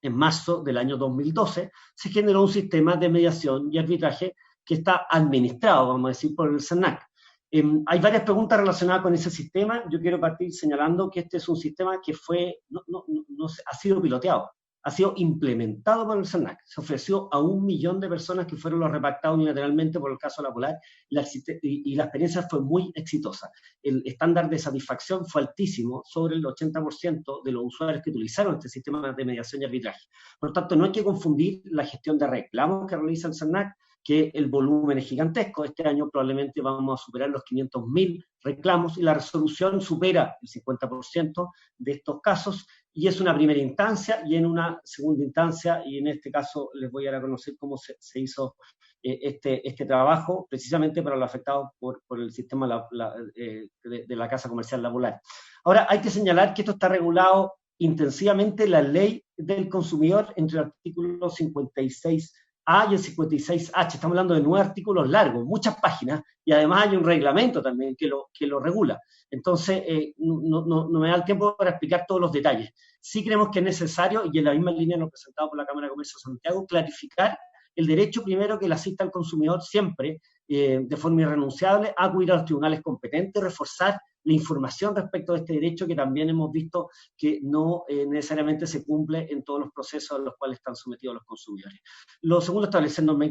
en marzo del año 2012, se generó un sistema de mediación y arbitraje que está administrado, vamos a decir, por el CERNAC. Hay varias preguntas relacionadas con ese sistema. Yo quiero partir señalando que este es un sistema que ha sido piloteado ha sido implementado por el CERNAC. Se ofreció a 1 millón de personas que fueron los repactados unilateralmente por el caso La Polar, y la experiencia fue muy exitosa. El estándar de satisfacción fue altísimo, sobre el 80% de los usuarios que utilizaron este sistema de mediación y arbitraje. Por lo tanto, no hay que confundir la gestión de reclamos que realiza el CERNAC, que el volumen es gigantesco. Este año probablemente vamos a superar los 500.000 reclamos y la resolución supera el 50% de estos casos, y es una primera instancia, y en una segunda instancia, y en este caso les voy a dar a conocer cómo se hizo este trabajo, precisamente para los afectados por el sistema de la Casa Comercial La Polar. Ahora, hay que señalar que esto está regulado intensivamente en la Ley del Consumidor entre el artículo 56A y el 56H. Estamos hablando de 9 artículos largos, muchas páginas, y además hay un reglamento también que lo regula. Entonces, no me da el tiempo para explicar todos los detalles. Sí creemos que es necesario, y en la misma línea lo presentado por la Cámara de Comercio de Santiago, clarificar el derecho primero que le asista al consumidor siempre, de forma irrenunciable, a acudir a los tribunales competentes, reforzar la información respecto de este derecho, que también hemos visto que no necesariamente se cumple en todos los procesos a los cuales están sometidos los consumidores. Lo segundo, establecer normas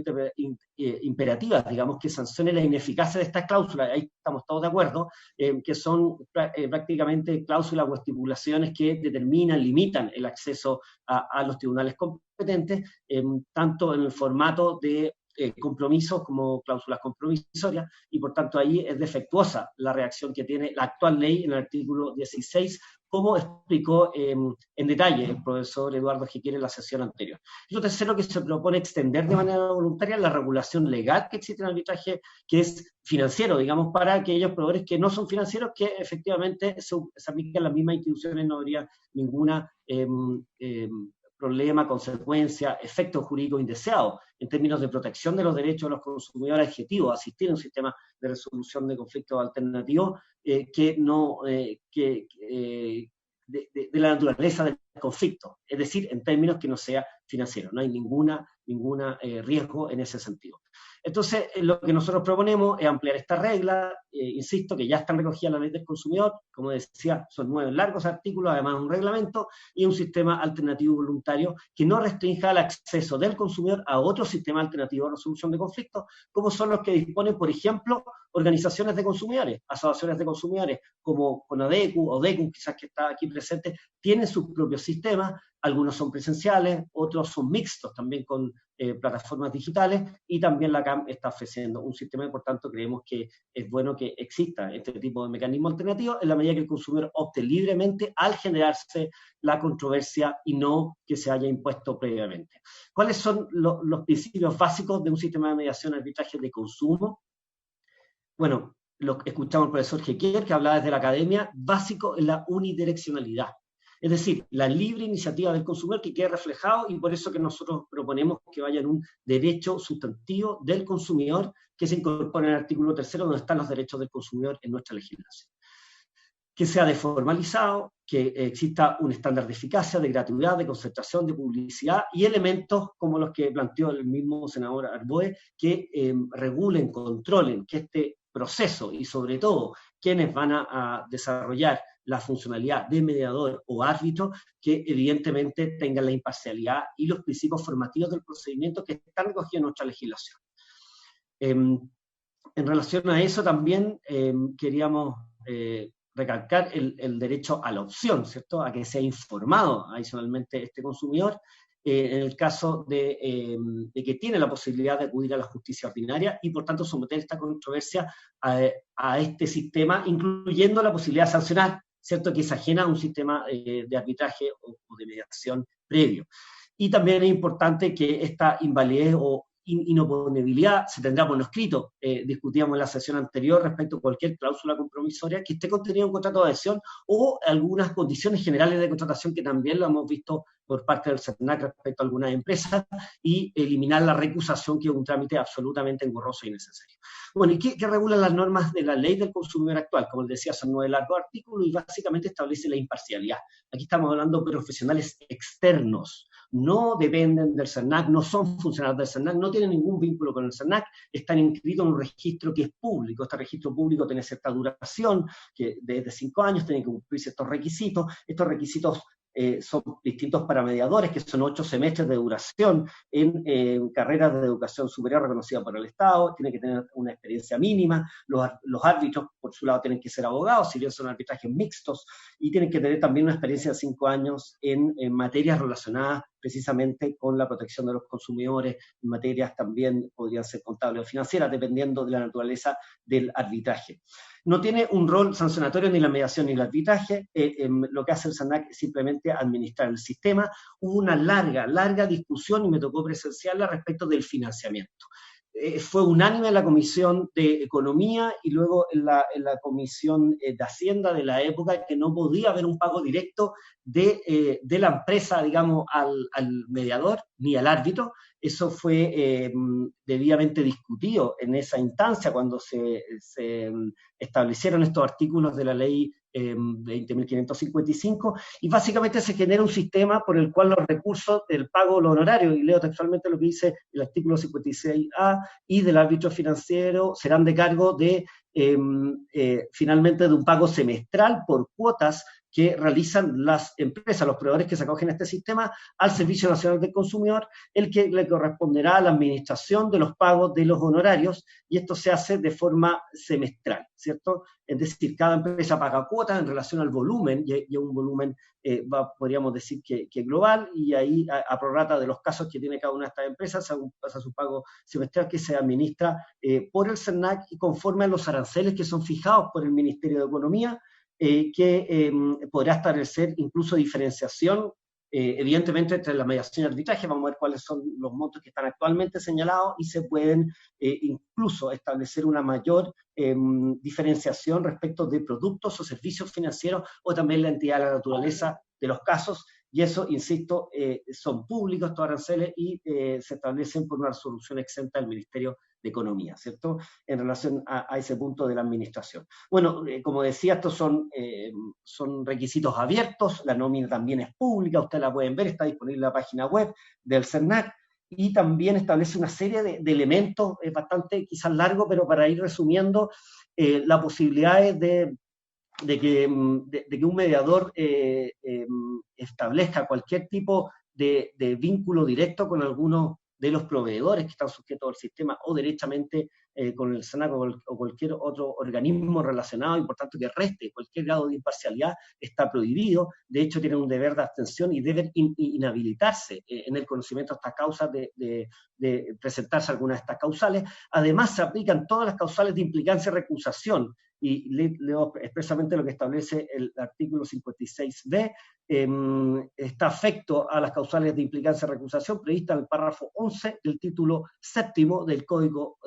imperativas, digamos, que sancionen la ineficacia de estas cláusulas, ahí estamos todos de acuerdo, que son prácticamente cláusulas o estipulaciones que determinan, limitan el acceso a los tribunales competentes, tanto en el formato de compromisos como cláusulas compromisorias, y por tanto ahí es defectuosa la reacción que tiene la actual ley en el artículo 16, como explicó en detalle el profesor Eduardo Jiquel en la sesión anterior. Y lo tercero, que se propone extender de manera voluntaria la regulación legal que existe en el arbitraje, que es financiero, digamos, para aquellos proveedores que no son financieros, que efectivamente se apliquen las mismas instituciones, no habría ninguna problema, consecuencia, efecto jurídico indeseado en términos de protección de los derechos de los consumidores objetivos, asistir a un sistema de resolución de conflictos alternativos de la naturaleza del conflicto, es decir, en términos que no sea financiero. No hay ningún riesgo en ese sentido. Entonces, lo que nosotros proponemos es ampliar esta regla, insisto, que ya están recogidas en la Ley del Consumidor, como decía, son 9 largos artículos, además un reglamento, y un sistema alternativo voluntario que no restrinja el acceso del consumidor a otro sistema alternativo de resolución de conflictos, como son los que disponen, por ejemplo, organizaciones de consumidores, asociaciones de consumidores, como CONADECU o DECU, quizás que está aquí presente, tienen sus propios sistemas. Algunos son presenciales, otros son mixtos también con plataformas digitales, y también la CAM está ofreciendo un sistema, y por tanto creemos que es bueno que exista este tipo de mecanismo alternativo en la medida que el consumidor opte libremente al generarse la controversia y no que se haya impuesto previamente. ¿Cuáles son los principios básicos de un sistema de mediación y arbitraje de consumo? Bueno, lo escuchamos al profesor Jequier, que hablaba desde la academia, básico es la unidireccionalidad. Es decir, la libre iniciativa del consumidor, que quede reflejado, y por eso que nosotros proponemos que vaya en un derecho sustantivo del consumidor, que se incorpora en el artículo 3, donde están los derechos del consumidor en nuestra legislación. Que sea desformalizado, que exista un estándar de eficacia, de gratuidad, de concentración, de publicidad, y elementos como los que planteó el mismo senador Arboe, que regulen, controlen que este proceso, y sobre todo quienes van a desarrollar la funcionalidad de mediador o árbitro, que evidentemente tengan la imparcialidad y los principios formativos del procedimiento que están recogidos en nuestra legislación. En relación a eso también queríamos recalcar el derecho a la opción, ¿cierto? A que sea informado adicionalmente este consumidor, en el caso de que tiene la posibilidad de acudir a la justicia ordinaria y por tanto someter esta controversia a este sistema, incluyendo la posibilidad de sancionar, ¿cierto?, que es ajena a un sistema de arbitraje o de mediación previo. Y también es importante que esta invalidez o inoponibilidad se tendrá por lo escrito. Discutíamos en la sesión anterior respecto a cualquier cláusula compromisoria que esté contenida en un contrato de adhesión o algunas condiciones generales de contratación, que también lo hemos visto por parte del CERNAC respecto a algunas empresas, y eliminar la recusación, que es un trámite absolutamente engorroso e innecesario. Bueno, ¿y qué regulan las normas de la Ley del Consumidor actual? Como les decía, son 9 largos artículos y básicamente establece la imparcialidad. Aquí estamos hablando de profesionales externos, no dependen del CERNAC, no son funcionarios del CERNAC, no tienen ningún vínculo con el CERNAC, están inscritos en un registro que es público. Este registro público tiene cierta duración, que desde 5 años tienen que cumplir ciertos requisitos. Estos requisitos son distintos para mediadores, que son 8 semestres de duración en carreras de educación superior reconocida por el Estado, tienen que tener una experiencia mínima, los árbitros, por su lado, tienen que ser abogados, si bien son arbitrajes mixtos, y tienen que tener también una experiencia de 5 años en materias relacionadas precisamente con la protección de los consumidores, en materias también podrían ser contables o financieras, dependiendo de la naturaleza del arbitraje. No tiene un rol sancionatorio ni la mediación ni el arbitraje, lo que hace el SERNAC es simplemente administrar el sistema. Hubo una larga discusión, y me tocó presenciarla, respecto del financiamiento. Fue unánime en la Comisión de Economía y luego en la Comisión de Hacienda de la época que no podía haber un pago directo de la empresa, digamos, al mediador ni al árbitro. Eso fue debidamente discutido en esa instancia cuando se establecieron estos artículos de la ley 20.555, y básicamente se genera un sistema por el cual los recursos del pago de los honorarios, y leo textualmente lo que dice el artículo 56A, y del árbitro financiero serán de cargo de finalmente de un pago semestral por cuotas que realizan las empresas, los proveedores que se acogen a este sistema, al Servicio Nacional del Consumidor, el que le corresponderá a la administración de los pagos de los honorarios, y esto se hace de forma semestral, ¿cierto? Es decir, cada empresa paga cuotas en relación al volumen, y un volumen, podríamos decir que global, y ahí a prorrata de los casos que tiene cada una de estas empresas, se pasa su pago semestral que se administra por el SERNAC y conforme a los aranceles que son fijados por el Ministerio de Economía, que podrá establecer incluso diferenciación, evidentemente, entre la mediación y el arbitraje. Vamos a ver cuáles son los montos que están actualmente señalados, y se pueden incluso establecer una mayor diferenciación respecto de productos o servicios financieros, o también la entidad de la naturaleza de los casos, y eso, insisto, son públicos estos aranceles y se establecen por una resolución exenta del Ministerio de Economía, ¿cierto?, en relación a ese punto de la administración. Bueno, como decía, estos son requisitos abiertos, la nómina también es pública, ustedes la pueden ver, está disponible en la página web del SERNAC, y también establece una serie de elementos, bastante quizás largo, pero para ir resumiendo, la posibilidad de que un mediador establezca cualquier tipo de vínculo directo con alguno de los proveedores que están sujetos al sistema, o derechamente con el SERNAC o cualquier otro organismo relacionado, y por tanto que reste cualquier grado de imparcialidad, está prohibido. De hecho, tiene un deber de abstención y debe inhabilitarse en el conocimiento de estas causas, de presentarse algunas de estas causales. Además, se aplican todas las causales de implicancia y recusación, y leo expresamente lo que establece el artículo 56b, está afecto a las causales de implicancia y recusación previstas en el párrafo 11 del título séptimo del Código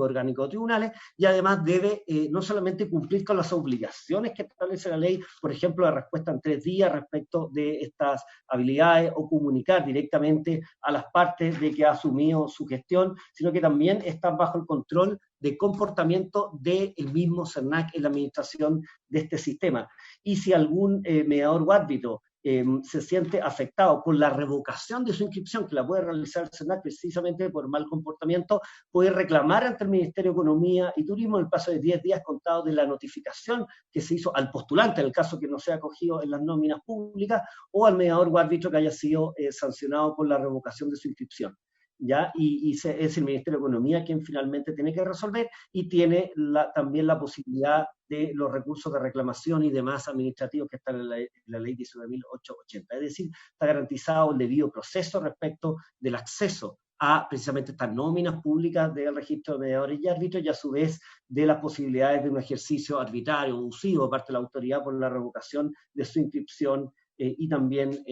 Orgánico de Tribunales, y además debe no solamente cumplir con las obligaciones que establece la ley, por ejemplo, la respuesta en 3 días respecto de estas habilidades, o comunicar directamente a las partes de que ha asumido su gestión, sino que también está bajo el control de comportamiento del mismo SERNAC en la administración de este sistema. Y si algún mediador o árbitro se siente afectado por la revocación de su inscripción, que la puede realizar el SERNAC precisamente por mal comportamiento, puede reclamar ante el Ministerio de Economía y Turismo en el plazo de 10 días contados de la notificación que se hizo al postulante, en el caso que no sea acogido en las nóminas públicas, o al mediador o árbitro que haya sido sancionado por la revocación de su inscripción. ¿Ya? Y es el Ministerio de Economía quien finalmente tiene que resolver, y tiene también la posibilidad de los recursos de reclamación y demás administrativos que están en la ley 19.880. Es decir, está garantizado el debido proceso respecto del acceso a precisamente estas nóminas públicas del registro de mediadores y árbitros, y a su vez de las posibilidades de un ejercicio arbitrario o abusivo de parte de la autoridad por la revocación de su inscripción, y también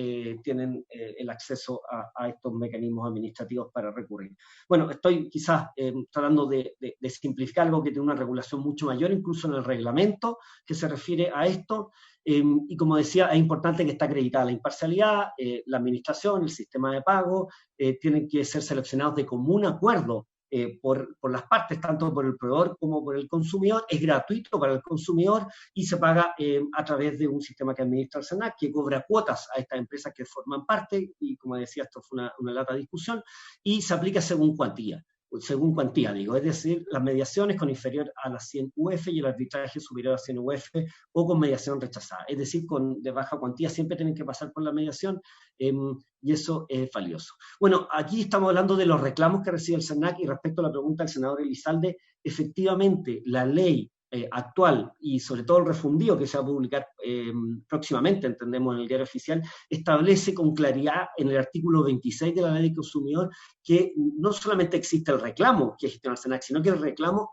tienen el acceso a estos mecanismos administrativos para recurrir. Bueno, estoy quizás tratando de simplificar algo que tiene una regulación mucho mayor, incluso en el reglamento que se refiere a esto, y como decía, es importante que esté acreditada la imparcialidad, la administración, el sistema de pago, tienen que ser seleccionados de común acuerdo por las partes, tanto por el proveedor como por el consumidor. Es gratuito para el consumidor y se paga a través de un sistema que administra el SERNAC, que cobra cuotas a estas empresas que forman parte, y como decía, esto fue una lata discusión, y se aplica según cuantía. según cuantía, digo, es decir, las mediaciones con inferior a las 100 UF y el arbitraje superior a 100 UF o con mediación rechazada. Es decir, de baja cuantía siempre tienen que pasar por la mediación y eso es valioso. Bueno, aquí estamos hablando de los reclamos que recibe el SERNAC y respecto a la pregunta del senador Elizalde, efectivamente la ley actual y sobre todo el refundido que se va a publicar próximamente, entendemos, en el diario oficial, establece con claridad en el artículo 26 de la Ley del Consumidor que no solamente existe el reclamo que gestiona el SERNAC, sino que el reclamo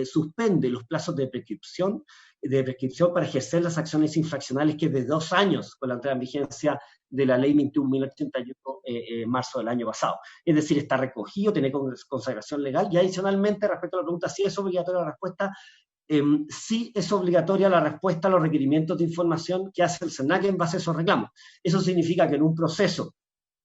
suspende los plazos de prescripción para ejercer las acciones infraccionales, que es de 2 años con la entrada en vigencia de la ley 21.081 marzo del año pasado. Es decir, está recogido, tiene consagración legal, y adicionalmente, respecto a la pregunta si es obligatoria la respuesta, sí es obligatoria la respuesta a los requerimientos de información que hace el SERNAC en base a esos reclamos. Eso significa que en un proceso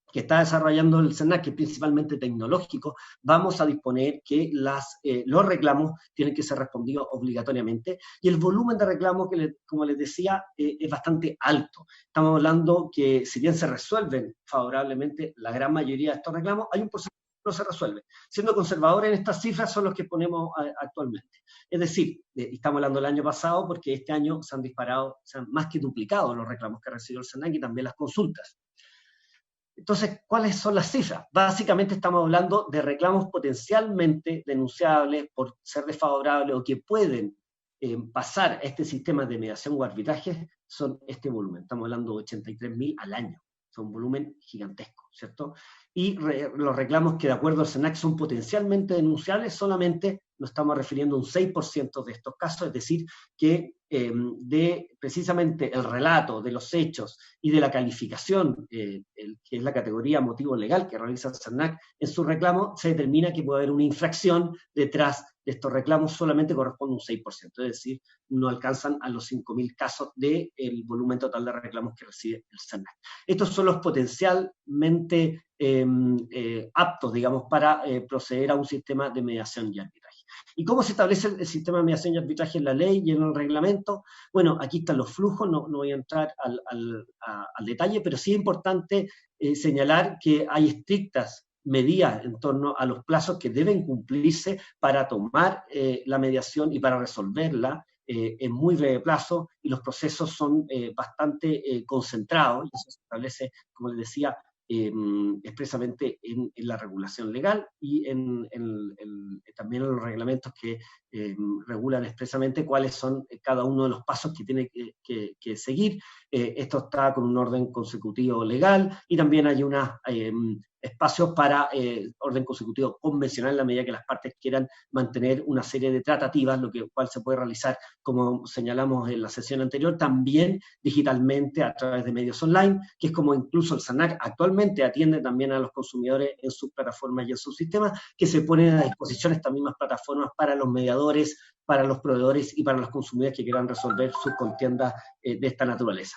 que está desarrollando el SERNAC, que es principalmente tecnológico, vamos a disponer que los reclamos tienen que ser respondidos obligatoriamente, y el volumen de reclamos, como les decía, es bastante alto. Estamos hablando que, si bien se resuelven favorablemente la gran mayoría de estos reclamos, hay un porcentaje que no se resuelve. Siendo conservadores en estas cifras son los que ponemos actualmente. Es decir, estamos hablando del año pasado, porque este año se han más que duplicado los reclamos que recibió el SERNAC y también las consultas. Entonces, ¿cuáles son las cifras? Básicamente estamos hablando de reclamos potencialmente denunciables por ser desfavorables o que pueden pasar a este sistema de mediación o arbitraje, son este volumen. Estamos hablando de 83.000 al año. Son un volumen gigantesco, ¿cierto? Y los reclamos que, de acuerdo al SERNAC, son potencialmente denunciables, solamente nos estamos refiriendo a un 6% de estos casos, es decir, que de precisamente el relato de los hechos y de la calificación, que es la categoría motivo legal que realiza el SERNAC en su reclamo, se determina que puede haber una infracción detrás de estos reclamos, solamente corresponde un 6%, es decir, no alcanzan a los 5.000 casos del volumen total de reclamos que recibe el SERNAC. Estos son los potencialmente aptos, digamos, para proceder a un sistema de mediación y arbitraje. ¿Y cómo se establece el sistema de mediación y arbitraje en la ley y en el reglamento? Bueno, aquí están los flujos, no voy a entrar al detalle, pero sí es importante señalar que hay estrictas medidas en torno a los plazos que deben cumplirse para tomar la mediación y para resolverla en muy breve plazo, y los procesos son bastante concentrados, y eso se establece, como les decía, expresamente en la regulación legal y también en los reglamentos que regulan expresamente cuáles son cada uno de los pasos que tiene que seguir. Esto está con un orden consecutivo legal, y también hay unos espacios para orden consecutivo convencional en la medida que las partes quieran mantener una serie de tratativas, cual se puede realizar, como señalamos en la sesión anterior, también digitalmente a través de medios online, que es como incluso el SERNAC actualmente atiende también a los consumidores en sus plataformas y en sus sistemas, que se ponen a disposición estas mismas plataformas para los mediadores, para los proveedores y para los consumidores que quieran resolver sus contiendas de esta naturaleza.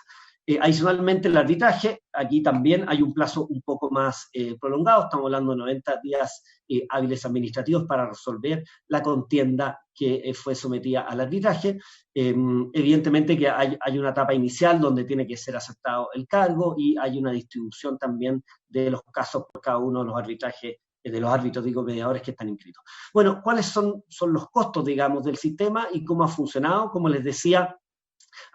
Adicionalmente, el arbitraje, aquí también hay un plazo un poco más prolongado, estamos hablando de 90 días hábiles administrativos para resolver la contienda que fue sometida al arbitraje. Evidentemente que hay una etapa inicial donde tiene que ser aceptado el cargo, y hay una distribución también de los casos por cada uno de los arbitrajes, de los árbitros, mediadores que están inscritos. Bueno, ¿cuáles son los costos, digamos, del sistema y cómo ha funcionado? Como les decía,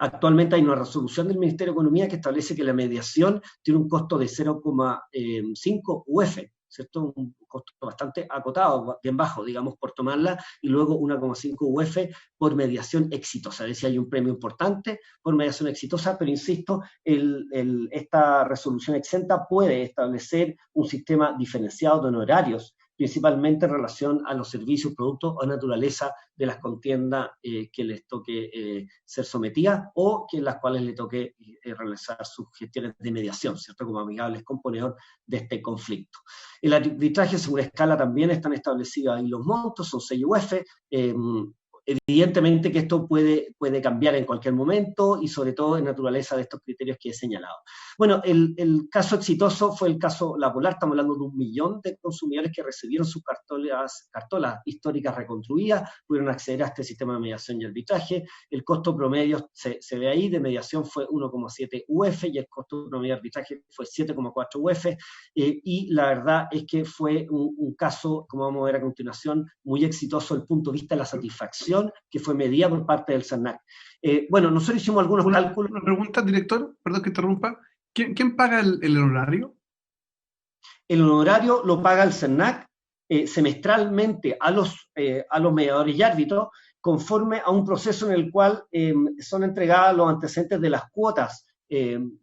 actualmente hay una resolución del Ministerio de Economía que establece que la mediación tiene un costo de 0,5 UF, ¿cierto? Un costo bastante acotado, bien bajo, digamos, por tomarla, y luego 1,5 UF por mediación exitosa. Es decir, hay un premio importante por mediación exitosa, pero insisto, esta resolución exenta puede establecer un sistema diferenciado de honorarios, principalmente en relación a los servicios, productos o naturaleza de las contiendas que les toque ser sometidas, o que en las cuales le toque realizar sus gestiones de mediación, ¿cierto? Como amigables componedor de este conflicto. El arbitraje según escala también están establecidos ahí los montos, son 6 UF, Evidentemente que esto puede cambiar en cualquier momento y sobre todo en naturaleza de estos criterios que he señalado. Bueno, el caso exitoso fue el caso La Polar. Estamos hablando de 1 millón de consumidores que recibieron sus cartolas históricas reconstruidas, pudieron acceder a este sistema de mediación y arbitraje. El costo promedio se ve ahí, de mediación fue 1,7 UF y el costo promedio de arbitraje fue 7,4 UF. Y la verdad es que fue un caso, como vamos a ver a continuación, muy exitoso desde el punto de vista de la satisfacción que fue medida por parte del CERNAC. Bueno, nosotros hicimos algunos cálculos. Una pregunta, director, perdón que interrumpa. ¿Quién paga el honorario? El honorario lo paga el CERNAC semestralmente a los mediadores y árbitros, conforme a un proceso en el cual son entregados los antecedentes de las cuotas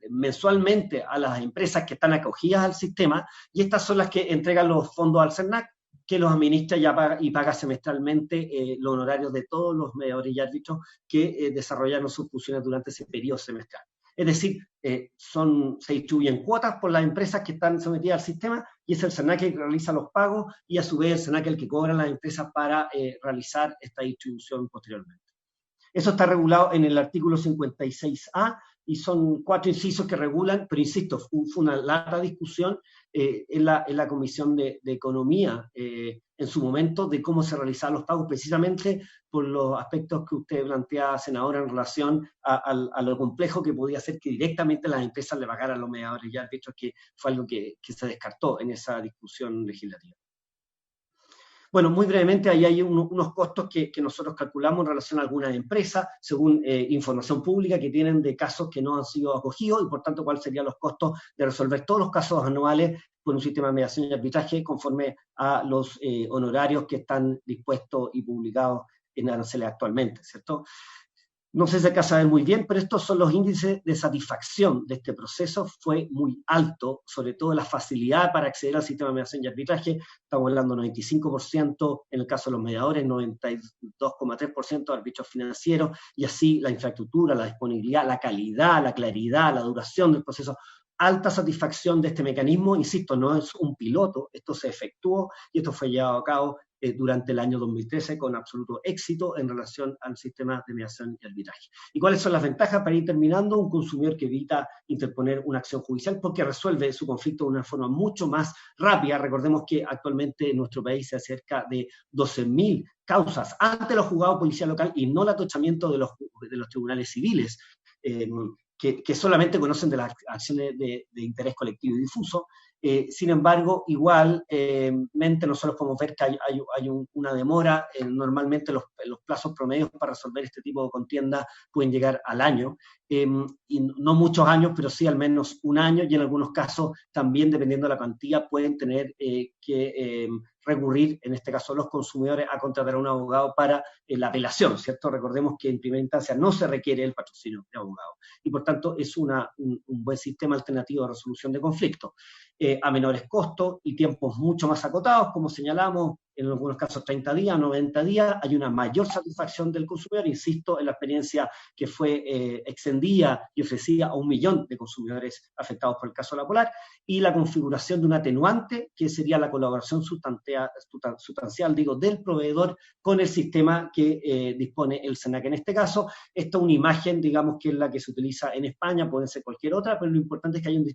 mensualmente a las empresas que están acogidas al sistema, y estas son las que entregan los fondos al CERNAC, que los administra y paga semestralmente los honorarios de todos los mediadores y árbitros que desarrollaron sus funciones durante ese periodo semestral. Es decir, se distribuyen cuotas por las empresas que están sometidas al sistema, y es el CERNAC el que realiza los pagos, y a su vez el CERNAC el que cobra a las empresas para realizar esta distribución posteriormente. Eso está regulado en el artículo 56A, y son 4 incisos que regulan, pero insisto, fue una larga discusión en la Comisión de Economía en su momento de cómo se realizaban los pagos, precisamente por los aspectos que usted planteaba, senadora, en relación a lo complejo que podía ser que directamente las empresas le pagaran a los mediadores y árbitros, que fue algo que se descartó en esa discusión legislativa. Bueno, muy brevemente, ahí hay unos costos que nosotros calculamos en relación a algunas empresas, según información pública que tienen de casos que no han sido acogidos, y por tanto, cuáles serían los costos de resolver todos los casos anuales con un sistema de mediación y arbitraje conforme a los honorarios que están dispuestos y publicados en aranceles actualmente, ¿cierto? No sé si acá saben muy bien, pero estos son los índices de satisfacción de este proceso. Fue muy alto, sobre todo la facilidad para acceder al sistema de mediación y arbitraje. Estamos hablando del 95% en el caso de los mediadores, 92,3% de árbitros financieros, y así la infraestructura, la disponibilidad, la calidad, la claridad, la duración del proceso. Alta satisfacción de este mecanismo. Insisto, no es un piloto, esto se efectuó y esto fue llevado a cabo durante el año 2013 con absoluto éxito en relación al sistema de mediación y arbitraje. ¿Y cuáles son las ventajas? Para ir terminando, un consumidor que evita interponer una acción judicial porque resuelve su conflicto de una forma mucho más rápida. Recordemos que actualmente en nuestro país hay cerca de 12.000 causas ante los juzgados de policía local y no el atochamiento de los tribunales civiles, que solamente conocen de las acciones de interés colectivo y difuso. Sin embargo, igualmente nosotros podemos ver que hay una demora. Normalmente los plazos promedios para resolver este tipo de contiendas pueden llegar al año, y no muchos años, pero sí al menos un año, y en algunos casos también, dependiendo de la cuantía, pueden tener que recurrir, en este caso los consumidores, a contratar a un abogado para la apelación, ¿cierto? Recordemos que en primera instancia no se requiere el patrocinio de abogado, y por tanto es un buen sistema alternativo de resolución de conflictos, a menores costos y tiempos mucho más acotados, como señalamos, en algunos casos 30 días, 90 días, hay una mayor satisfacción del consumidor, insisto, en la experiencia que fue extendida y ofrecida a 1 millón de consumidores afectados por el caso de La Polar, y la configuración de un atenuante, que sería la colaboración sustancial, del proveedor con el sistema que dispone el CERNAC en este caso. Esta es una imagen, digamos, que es la que se utiliza en España, puede ser cualquier otra, pero lo importante es que haya un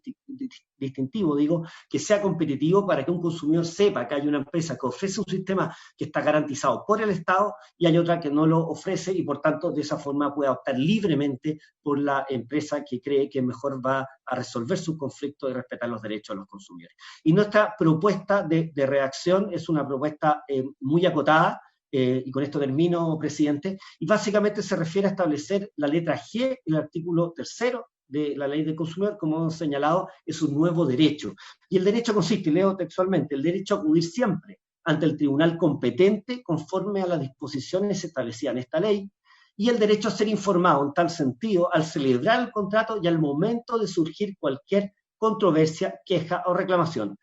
distintivo, que sea competitivo para que un consumidor sepa que hay una empresa que ofrece un sistema que está garantizado por el Estado y hay otra que no lo ofrece, y por tanto de esa forma puede optar libremente por la empresa que cree que mejor va a resolver su conflicto y respetar los derechos de los consumidores. Y nuestra propuesta de reacción es una propuesta muy acotada, y con esto termino, presidente, y básicamente se refiere a establecer la letra G, el artículo 3 de la Ley del Consumidor, como hemos señalado, es un nuevo derecho. Y el derecho consiste, y leo textualmente, el derecho a acudir siempre ante el tribunal competente conforme a las disposiciones establecidas en esta ley, y el derecho a ser informado en tal sentido al celebrar el contrato y al momento de surgir cualquier controversia, queja o reclamación.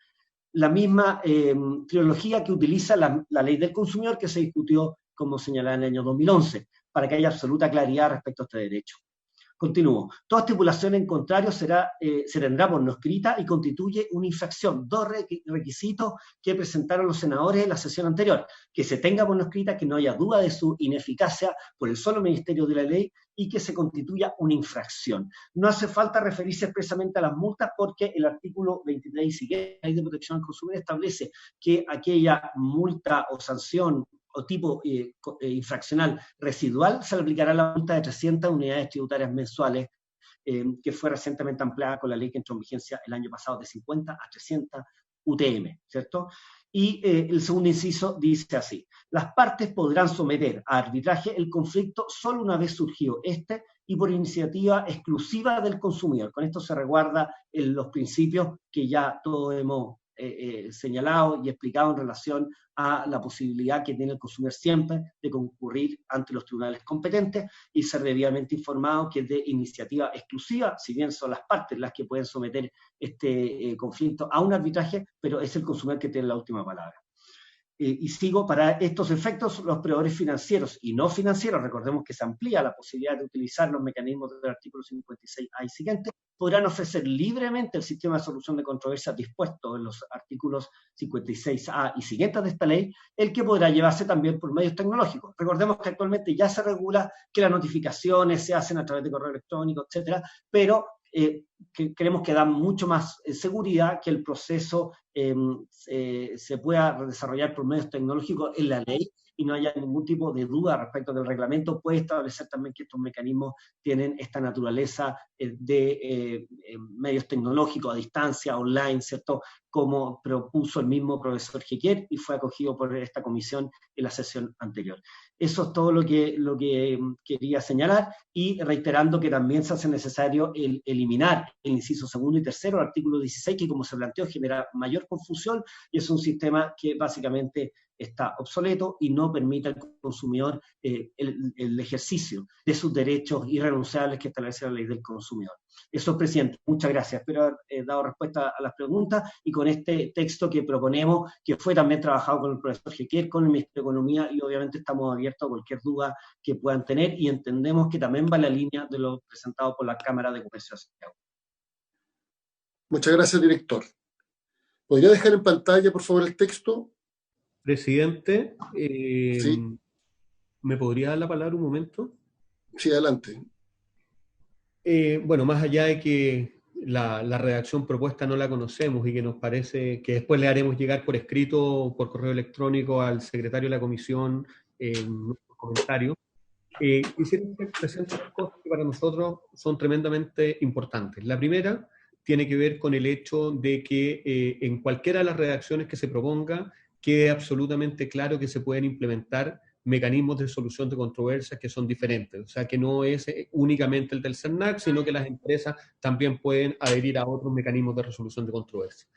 La misma trilogía que utiliza la Ley del Consumidor, que se discutió, como señalaba, en el año 2011, para que haya absoluta claridad respecto a este derecho. Continúo. Toda estipulación en contrario se tendrá por no escrita y constituye una infracción. Dos requisitos que presentaron los senadores en la sesión anterior. Que se tenga por no escrita, que no haya duda de su ineficacia por el solo Ministerio de la Ley y que se constituya una infracción. No hace falta referirse expresamente a las multas porque el artículo 23 y siguiente, la Ley de Protección al Consumidor, establece que aquella multa o sanción o tipo infraccional residual, se le aplicará la multa de 300 unidades tributarias mensuales, que fue recientemente ampliada con la ley que entró en vigencia el año pasado de 50 a 300 UTM, ¿cierto? Y el segundo inciso dice así: las partes podrán someter a arbitraje el conflicto solo una vez surgido y por iniciativa exclusiva del consumidor. Con esto se resguarda los principios que ya todos hemos señalado y explicado en relación a la posibilidad que tiene el consumidor siempre de concurrir ante los tribunales competentes y ser debidamente informado que es de iniciativa exclusiva, si bien son las partes las que pueden someter este conflicto a un arbitraje, pero es el consumidor que tiene la última palabra. Y sigo, para estos efectos, los proveedores financieros y no financieros, recordemos que se amplía la posibilidad de utilizar los mecanismos del artículo 56A y siguiente, podrán ofrecer libremente el sistema de solución de controversias dispuesto en los artículos 56A y siguientes de esta ley, el que podrá llevarse también por medios tecnológicos. Recordemos que actualmente ya se regula que las notificaciones se hacen a través de correo electrónico, etcétera, pero que creemos que da mucho más seguridad que el proceso se pueda desarrollar por medios tecnológicos en la ley y no haya ningún tipo de duda respecto del reglamento. Puede establecer también que estos mecanismos tienen esta naturaleza de medios tecnológicos a distancia, online, ¿cierto?, como propuso el mismo profesor Jequier y fue acogido por esta comisión en la sesión anterior. Eso es todo lo que quería señalar, y reiterando que también se hace necesario eliminar el inciso segundo y tercero del artículo 16, que como se planteó genera mayor confusión y es un sistema que básicamente está obsoleto y no permite al consumidor el ejercicio de sus derechos irrenunciables que establece la ley del consumidor. Eso, presidente. Muchas gracias. Espero haber dado respuesta a las preguntas y con este texto que proponemos, que fue también trabajado con el profesor Jequier, con el Ministerio de Economía, y obviamente estamos abiertos a cualquier duda que puedan tener y entendemos que también va en la línea de lo presentado por la Cámara de Comercio de Santiago. Muchas gracias, director. ¿Podría dejar en pantalla, por favor, el texto? Presidente, Sí. ¿me podría dar la palabra un momento? Sí, adelante. Bueno, más allá de que la redacción propuesta no la conocemos y que nos parece que después le haremos llegar por escrito, por correo electrónico al secretario de la comisión nuestro comentario, quisiera presentar dos cosas que para nosotros son tremendamente importantes. La primera tiene que ver con el hecho de que en cualquiera de las redacciones que se proponga quede absolutamente claro que se pueden implementar mecanismos de solución de controversias que son diferentes, o sea, que no es únicamente el del CERNAC, sino que las empresas también pueden adherir a otros mecanismos de resolución de controversias.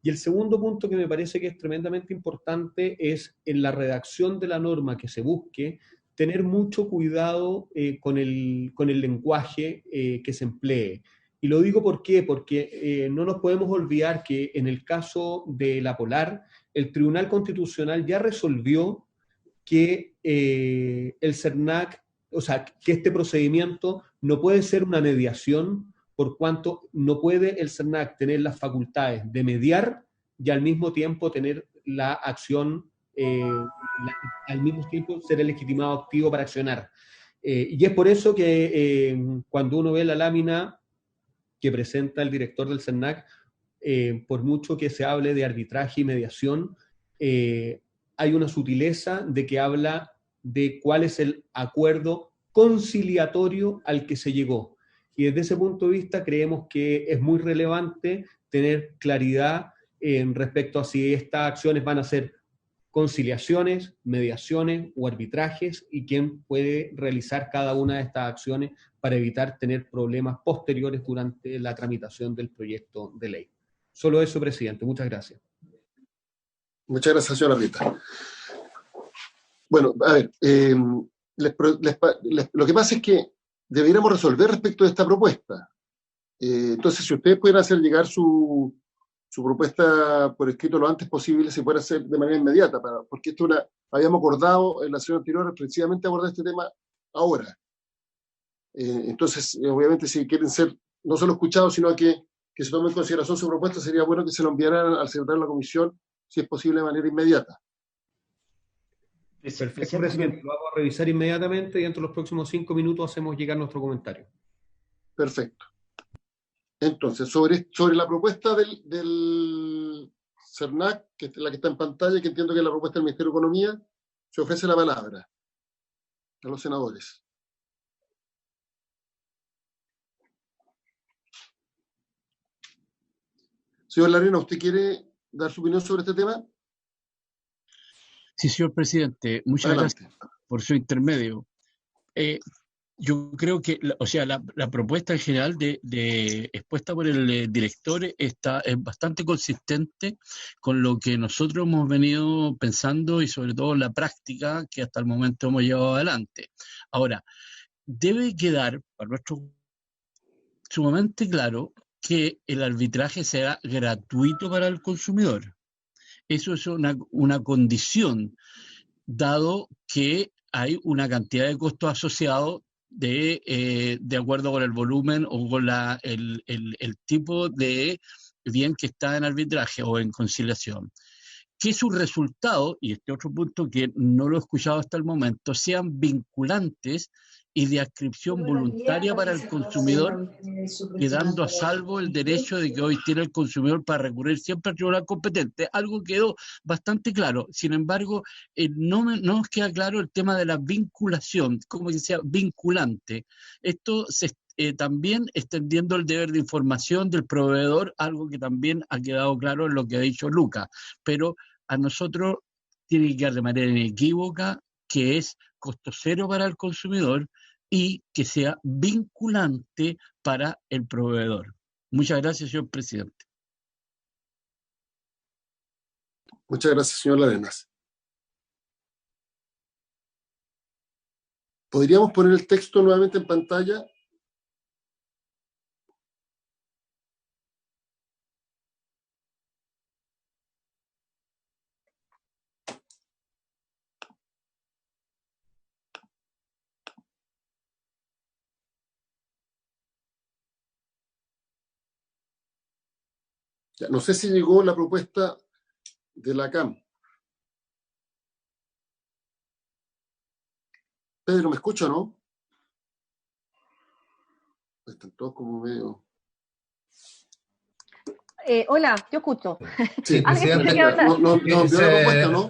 Y el segundo punto que me parece que es tremendamente importante es en la redacción de la norma que se busque tener mucho cuidado con el lenguaje que se emplee. Y lo digo ¿por qué? Porque no nos podemos olvidar que en el caso de la Polar, el Tribunal Constitucional ya resolvió que el CERNAC, o sea, que este procedimiento no puede ser una mediación, por cuanto no puede el CERNAC tener las facultades de mediar y al mismo tiempo tener la acción, al mismo tiempo ser el legitimado activo para accionar. Y es por eso que cuando uno ve la lámina que presenta el director del CERNAC, por mucho que se hable de arbitraje y mediación, hay una sutileza de que habla de cuál es el acuerdo conciliatorio al que se llegó. Y desde ese punto de vista creemos que es muy relevante tener claridad respecto a si estas acciones van a ser conciliaciones, mediaciones o arbitrajes, y quién puede realizar cada una de estas acciones para evitar tener problemas posteriores durante la tramitación del proyecto de ley. Solo eso, presidente. Muchas gracias. Muchas gracias, señora Rita. Bueno, a ver, lo que pasa es que deberíamos resolver respecto de esta propuesta. Entonces, si ustedes pueden hacer llegar su propuesta por escrito lo antes posible, se puede hacer de manera inmediata, porque esto habíamos acordado en la sesión anterior precisamente abordar este tema ahora. Entonces, obviamente, si quieren ser no solo escuchados, sino que se tome en consideración su propuesta, sería bueno que se lo enviaran al secretario de la comisión, si es posible, de manera inmediata. Perfecto, presidente. Lo vamos a revisar inmediatamente y dentro de los próximos 5 minutos hacemos llegar nuestro comentario. Perfecto. Entonces, sobre la propuesta del CERNAC, que es la que está en pantalla, que entiendo que es la propuesta del Ministerio de Economía, se ofrece la palabra a los senadores. Señor Larena, ¿usted quiere dar su opinión sobre este tema? Sí, señor presidente, muchas gracias por su intermedio. Yo creo que, la propuesta en general expuesta por el director es bastante consistente con lo que nosotros hemos venido pensando y sobre todo la práctica que hasta el momento hemos llevado adelante. Ahora, debe quedar para nosotros sumamente claro que el arbitraje sea gratuito para el consumidor. Eso es una condición, dado que hay una cantidad de costos asociados de acuerdo con el volumen o con el tipo de bien que está en arbitraje o en conciliación. Que sus resultados, y este otro punto que no lo he escuchado hasta el momento, sean vinculantes y de adscripción voluntaria para el consumidor, quedando a salvo el derecho de que hoy tiene el consumidor para recurrir siempre al tribunal competente. Algo quedó bastante claro. Sin embargo, no nos queda claro el tema de la vinculación, como que sea vinculante. Esto también extendiendo el deber de información del proveedor, algo que también ha quedado claro en lo que ha dicho Luca. Pero a nosotros tiene que quedar de manera inequívoca que es costo cero para el consumidor y que sea vinculante para el proveedor. Muchas gracias, señor presidente. Muchas gracias, señor Larenas. ¿Podríamos poner el texto nuevamente en pantalla? Ya, no sé si llegó la propuesta de la CAM. Pedro, ¿me escucha o no? Están todos como medio... Hola, yo escucho. Sí, presidente,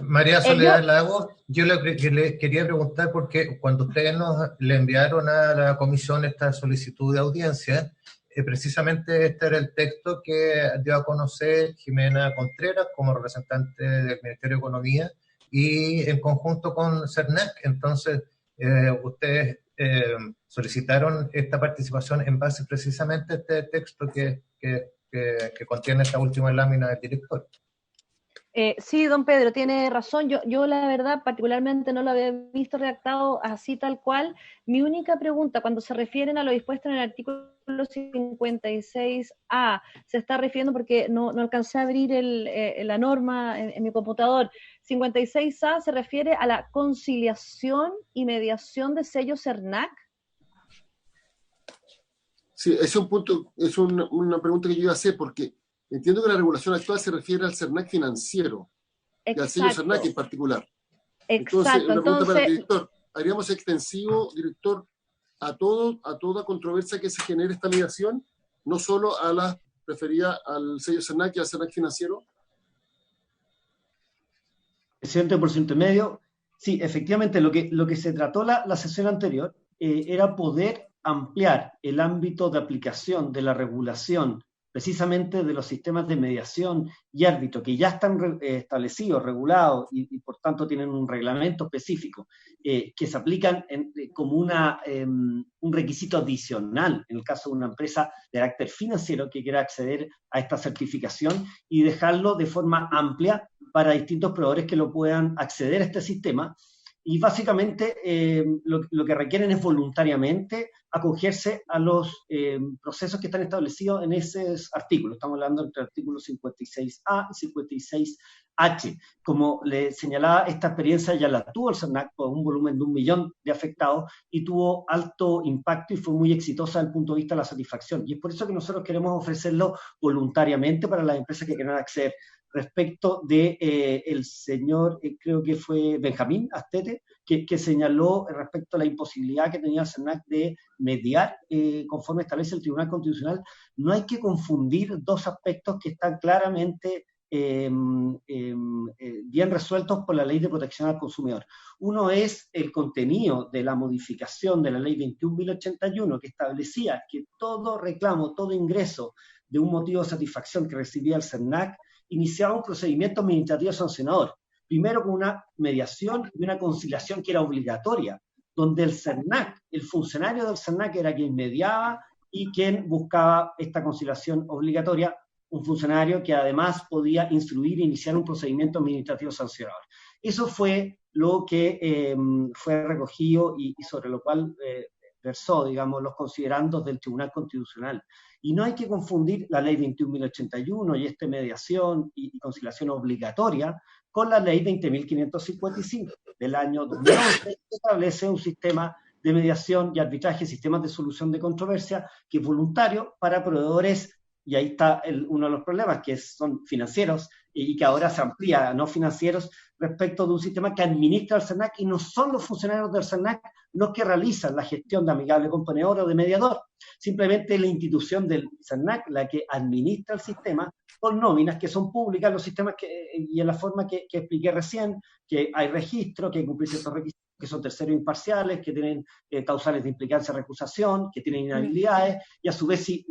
María Soledad Lago, yo le quería preguntar porque cuando ustedes le enviaron a la comisión esta solicitud de audiencia, precisamente este era el texto que dio a conocer Jimena Contreras como representante del Ministerio de Economía y en conjunto con CERNAC. Entonces, ustedes solicitaron esta participación en base precisamente a este texto que contiene esta última lámina del director. Sí, don Pedro, tiene razón. Yo la verdad particularmente no lo había visto redactado así tal cual. Mi única pregunta, cuando se refieren a lo dispuesto en el artículo 56A, se está refiriendo porque no alcancé a abrir la norma en mi computador. 56A se refiere a la conciliación y mediación de sellos CERNAC. Sí, ese es un punto, es una pregunta que yo iba a hacer, porque entiendo que la regulación actual se refiere al CERNAC financiero. Exacto. Y al sello CERNAC en particular. Exacto. Entonces, una pregunta para el director. ¿Haríamos extensivo, director, a toda controversia que se genere esta mediación? No solo a la referida al sello CERNAC y al CERNAC financiero. Presidente, por su intermedio. Sí, efectivamente, lo que se trató la sesión anterior era poder ampliar el ámbito de aplicación de la regulación precisamente de los sistemas de mediación y árbitro que ya están establecidos, regulados y por tanto tienen un reglamento específico que se aplican como un requisito adicional en el caso de una empresa de carácter financiero que quiera acceder a esta certificación y dejarlo de forma amplia para distintos proveedores que lo puedan acceder a este sistema. Y básicamente lo que requieren es voluntariamente acogerse a los procesos que están establecidos en esos artículos. Estamos hablando entre el artículo 56A y H. Como le señalaba, esta experiencia ya la tuvo el CERNAC con un volumen de 1 millón de afectados y tuvo alto impacto y fue muy exitosa desde el punto de vista de la satisfacción. Y es por eso que nosotros queremos ofrecerlo voluntariamente para las empresas que quieran acceder. Respecto de el señor, creo que fue Benjamín Astete, que señaló respecto a la imposibilidad que tenía el CERNAC de mediar conforme establece el Tribunal Constitucional, no hay que confundir dos aspectos que están claramente bien resueltos por la Ley de Protección al Consumidor. Uno es el contenido de la modificación de la Ley 21.081, que establecía que todo reclamo, todo ingreso de un motivo de satisfacción que recibía el CERNAC iniciaba un procedimiento administrativo sancionador, primero con una mediación y una conciliación que era obligatoria, donde el CERNAC, el funcionario del CERNAC era quien mediaba y quien buscaba esta conciliación obligatoria, un funcionario que además podía instruir e iniciar un procedimiento administrativo sancionador. Eso fue lo que fue recogido y sobre lo cual versó, digamos, los considerandos del Tribunal Constitucional. Y no hay que confundir la Ley 21.081 y esta mediación y conciliación obligatoria con la Ley 20.555 del año 2011, que establece un sistema de mediación y arbitraje, sistemas de solución de controversia, que es voluntario para proveedores, y ahí está uno de los problemas, que son financieros, y que ahora se amplía a no financieros, respecto de un sistema que administra el CERNAC, y no son los funcionarios del CERNAC los que realizan la gestión de amigable componedor o de mediador, simplemente la institución del CERNAC la que administra el sistema con nóminas que son públicas, los sistemas y en la forma que expliqué recién, que hay registro, que hay que cumplir ciertos requisitos, que son terceros imparciales, que tienen causales de implicancia de recusación, que tienen inhabilidades, y a su vez si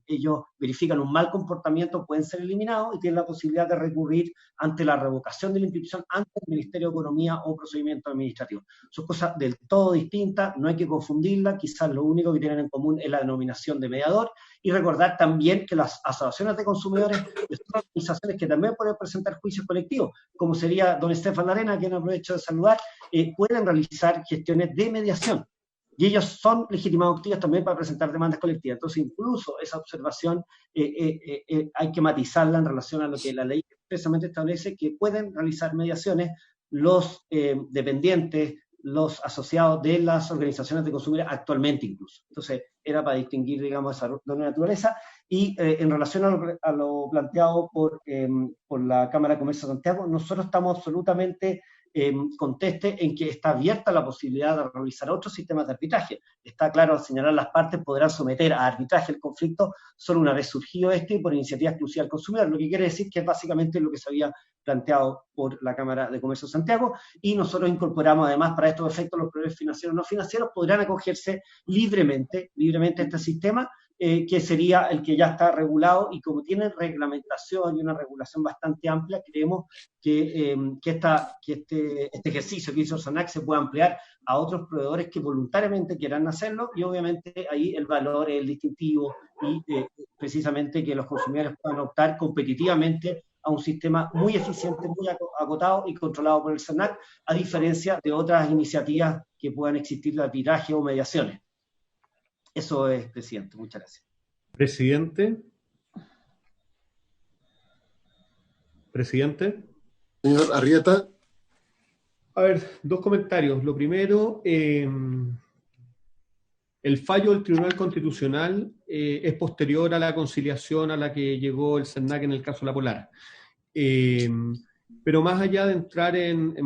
ellos verifican un mal comportamiento pueden ser eliminados y tienen la posibilidad de recurrir ante la revocación de la inscripción ante el Ministerio de Economía o procedimiento administrativo. Son cosas del todo distintas, no hay que confundirlas, quizás lo único que tienen en común es la denominación de mediador, y recordar también que las asociaciones de consumidores son organizaciones que también pueden presentar juicios colectivos, como sería don Estefan Larena, a quien aprovecho de saludar, pueden realizar gestiones de mediación. Y ellos son legitimados activos también para presentar demandas colectivas. Entonces, incluso esa observación hay que matizarla en relación a lo que la ley expresamente establece, que pueden realizar mediaciones los dependientes, los asociados de las organizaciones de consumidores actualmente incluso. Entonces, era para distinguir, digamos, esa doble naturaleza. Y en relación a lo planteado por la Cámara de Comercio de Santiago, nosotros estamos absolutamente conteste en que está abierta la posibilidad de realizar otros sistemas de arbitraje. Está claro, al señalar las partes podrán someter a arbitraje el conflicto solo una vez surgido y por iniciativa exclusiva del consumidor, lo que quiere decir que es básicamente lo que se había planteado por la Cámara de Comercio de Santiago, y nosotros incorporamos además para estos efectos los proveedores financieros no financieros podrán acogerse libremente a este sistema, que sería el que ya está regulado, y como tiene reglamentación y una regulación bastante amplia, creemos que este ejercicio que hizo el CERNAC se puede ampliar a otros proveedores que voluntariamente quieran hacerlo, y obviamente ahí el valor es el distintivo, y precisamente que los consumidores puedan optar competitivamente a un sistema muy eficiente, muy acotado y controlado por el CERNAC, a diferencia de otras iniciativas que puedan existir de arbitraje o mediaciones. Eso es, presidente. Muchas gracias. Presidente. Presidente. Señor Arrieta. A ver, dos comentarios. Lo primero, el fallo del Tribunal Constitucional es posterior a la conciliación a la que llegó el CERNAC en el caso La Polar. Pero más allá de entrar en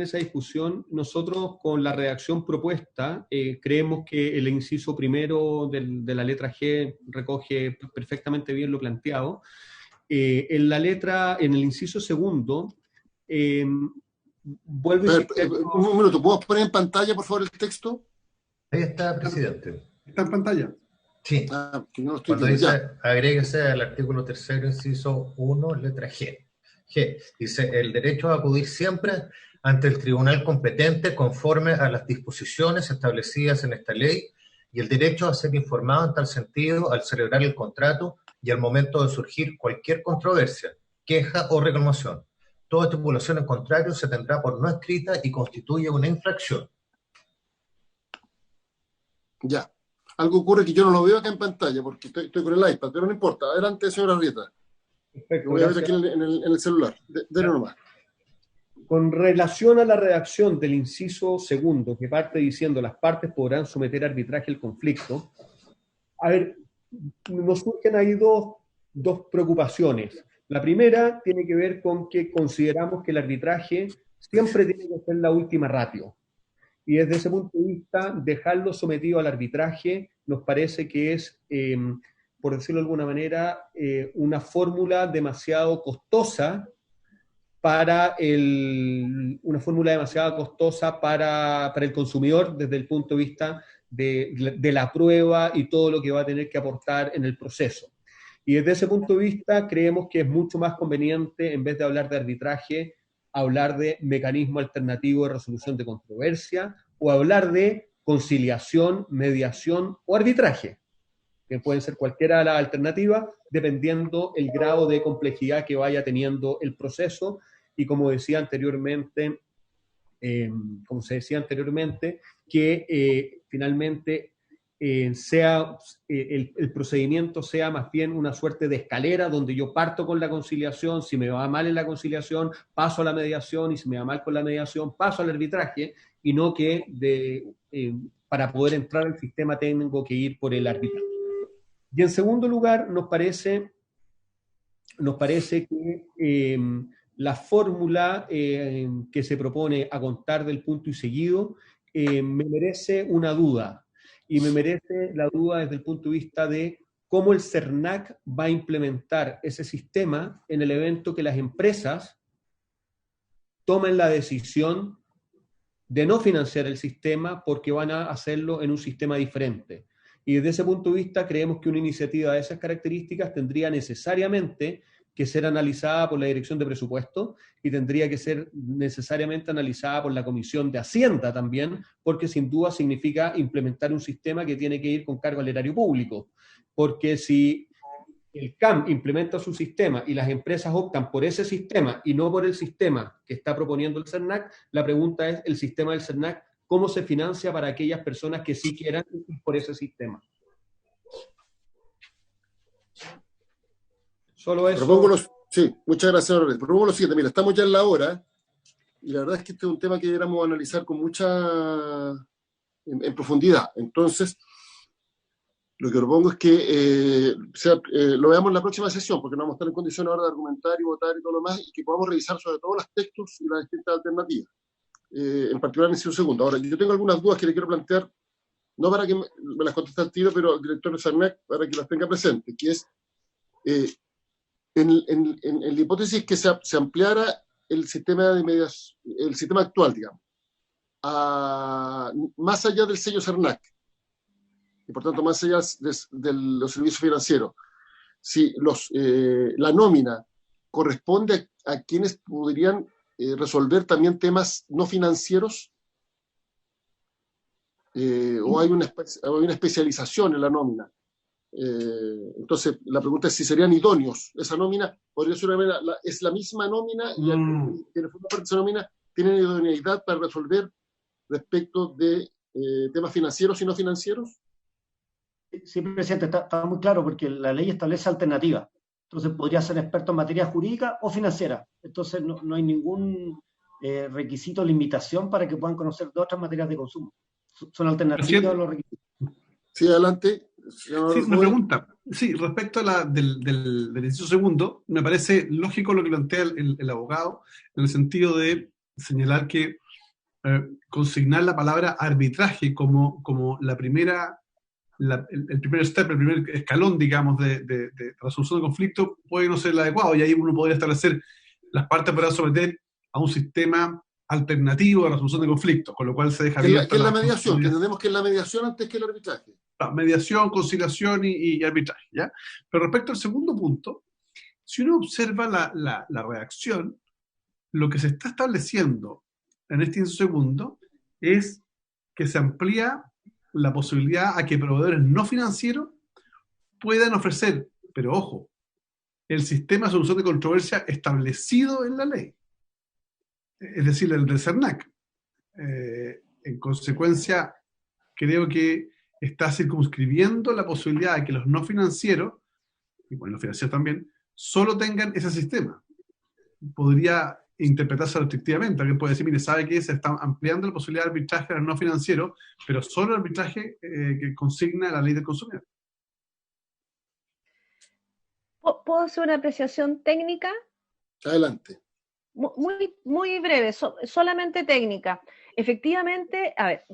esa discusión, nosotros con la redacción propuesta creemos que el inciso primero de la letra G recoge perfectamente bien lo planteado. En el inciso segundo, vuelve a decir... Un minuto, ¿puedo poner en pantalla, por favor, el texto? Ahí está, presidente. ¿Está en pantalla? Sí. No estoy Cuando dice, agréguese al artículo 3º, inciso 1, letra G. Dice, el derecho a acudir siempre ante el tribunal competente conforme a las disposiciones establecidas en esta ley, y el derecho a ser informado en tal sentido al celebrar el contrato y al momento de surgir cualquier controversia, queja o reclamación. Toda estipulación en contrario se tendrá por no escrita y constituye una infracción. Ya. Algo ocurre que yo no lo veo acá en pantalla porque estoy con el iPad, pero no importa. Adelante, señora Arrieta. Perfecto, Lo voy a ver gracias. aquí en el celular. Dele nomás. Con relación a la redacción del inciso segundo, que parte diciendo las partes podrán someter a arbitraje el conflicto, a ver, nos surgen ahí dos preocupaciones. La primera tiene que ver con que consideramos que el arbitraje siempre tiene que ser la última ratio. Y desde ese punto de vista, dejarlo sometido al arbitraje nos parece que es, por decirlo de alguna manera, una fórmula demasiado costosa para el consumidor desde el punto de vista de la prueba y todo lo que va a tener que aportar en el proceso. Y desde ese punto de vista creemos que es mucho más conveniente, en vez de hablar de arbitraje, hablar de mecanismo alternativo de resolución de controversia o hablar de conciliación, mediación o arbitraje, que pueden ser cualquiera de las alternativas, dependiendo el grado de complejidad que vaya teniendo el proceso. Y como se decía anteriormente, que finalmente el procedimiento sea más bien una suerte de escalera donde yo parto con la conciliación, si me va mal en la conciliación, paso a la mediación, y si me va mal con la mediación, paso al arbitraje, y no que para poder entrar al sistema tengo que ir por el arbitraje. Y en segundo lugar, nos parece que la fórmula que se propone a contar del punto y seguido me merece una duda, y me merece la duda desde el punto de vista de cómo el CERNAC va a implementar ese sistema en el evento que las empresas tomen la decisión de no financiar el sistema porque van a hacerlo en un sistema diferente. Y desde ese punto de vista creemos que una iniciativa de esas características tendría necesariamente que ser analizada por la Dirección de Presupuesto y tendría que ser necesariamente analizada por la Comisión de Hacienda también, porque sin duda significa implementar un sistema que tiene que ir con cargo al erario público. Porque si el CAM implementa su sistema y las empresas optan por ese sistema y no por el sistema que está proponiendo el CERNAC, la pregunta es, ¿el sistema del CERNAC cómo se financia para aquellas personas que sí quieran ir por ese sistema? Solo eso. Sí, muchas gracias, Lorenzo. Propongo lo siguiente. Mira, estamos ya en la hora y la verdad es que este es un tema que deberíamos analizar con en profundidad. Entonces, lo que propongo es que lo veamos en la próxima sesión, porque no vamos a estar en condiciones ahora de argumentar y votar y todo lo más, y que podamos revisar sobre todo los textos y las distintas alternativas, en particular en el segundo. Ahora, yo tengo algunas dudas que le quiero plantear, no para que me las conteste al tiro, pero al director de CERNAC para que las tenga presentes, que es, en la hipótesis que se ampliara el sistema de medias, el sistema actual, digamos, más allá del sello CERNAC, y por tanto más allá de los servicios financieros, si la nómina corresponde a quienes podrían resolver también temas no financieros, o hay una especialización en la nómina. Entonces, la pregunta es si serían idóneos. Esa nómina podría ser es la misma nómina y quienes forman parte de esa nómina tienen idoneidad para resolver respecto de temas financieros y no financieros. Sí, presidente, está muy claro porque la ley establece alternativas. Entonces podría ser experto en materia jurídica o financiera. Entonces no hay ningún requisito o limitación para que puedan conocer de otras materias de consumo. Son alternativas a los requisitos. Sí, adelante. Sí, una pregunta. Sí, respecto a del inciso segundo, me parece lógico lo que plantea el abogado, en el sentido de señalar que consignar la palabra arbitraje como el primer step, el primer escalón, digamos, de resolución de conflicto puede no ser el adecuado, y ahí uno podría establecer las partes para someter a un sistema alternativo de resolución de conflictos, con lo cual se deja abierta. ¿Qué es la mediación? Que entendemos que es la mediación antes que el arbitraje. Mediación, conciliación y arbitraje, ¿ya? Pero respecto al segundo punto, si uno observa la redacción, lo que se está estableciendo en este inciso segundo es que se amplía la posibilidad a que proveedores no financieros puedan ofrecer, pero ojo, el sistema de solución de controversia establecido en la ley, es decir, el del CERNAC. En consecuencia, creo que está circunscribiendo la posibilidad de que los no financieros, y bueno, los financieros también, solo tengan ese sistema. Podría interpretarse restrictivamente. Alguien puede decir, mire, sabe que se está ampliando la posibilidad de arbitraje al no financiero, pero solo el arbitraje que consigna la ley del consumidor. ¿Puedo hacer una apreciación técnica? Adelante. Muy breve, solamente técnica. Efectivamente, a ver,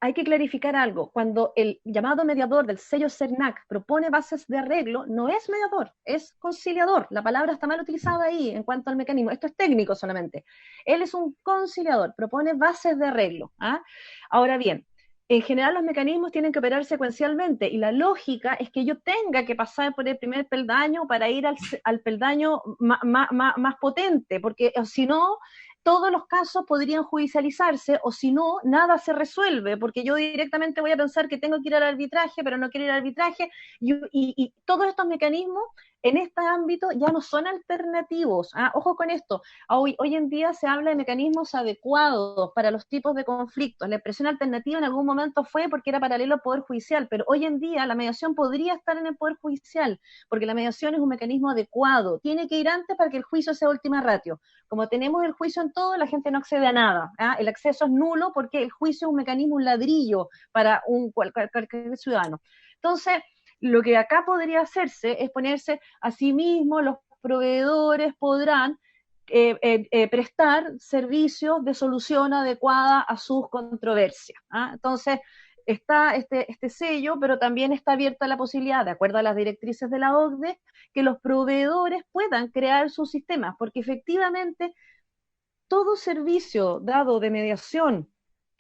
hay que clarificar algo. Cuando el llamado mediador del sello CERNAC propone bases de arreglo, no es mediador, es conciliador. La palabra está mal utilizada ahí en cuanto al mecanismo. Esto es técnico solamente. Él es un conciliador, propone bases de arreglo. ¿Ah? Ahora bien, en general los mecanismos tienen que operar secuencialmente y la lógica es que yo tenga que pasar por el primer peldaño para ir al peldaño más potente, porque si no, todos los casos podrían judicializarse, o si no, nada se resuelve, porque yo directamente voy a pensar que tengo que ir al arbitraje, pero no quiero ir al arbitraje, y todos estos mecanismos en este ámbito ya no son alternativos. Ojo con esto, hoy en día se habla de mecanismos adecuados para los tipos de conflictos. La expresión alternativa en algún momento fue porque era paralelo al Poder Judicial, pero hoy en día la mediación podría estar en el Poder Judicial, porque la mediación es un mecanismo adecuado, tiene que ir antes para que el juicio sea última ratio. Como tenemos el juicio en todo, la gente no accede a nada. El acceso es nulo porque el juicio es un mecanismo, un ladrillo para cualquier ciudadano. Entonces, lo que acá podría hacerse es ponerse a sí mismo, los proveedores podrán prestar servicios de solución adecuada a sus controversias. Entonces, está este sello, pero también está abierta la posibilidad, de acuerdo a las directrices de la OCDE, que los proveedores puedan crear sus sistemas, porque efectivamente todo servicio dado de mediación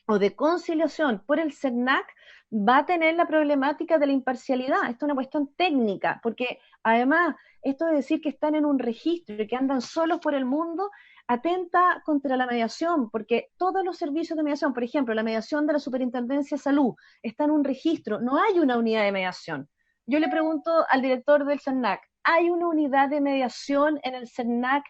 o de conciliación por el CERNAC va a tener la problemática de la imparcialidad. Esto es una cuestión técnica, porque además esto de decir que están en un registro y que andan solos por el mundo atenta contra la mediación, porque todos los servicios de mediación, por ejemplo, la mediación de la Superintendencia de Salud, está en un registro, no hay una unidad de mediación. Yo le pregunto al director del CERNAC, ¿hay una unidad de mediación en el CERNAC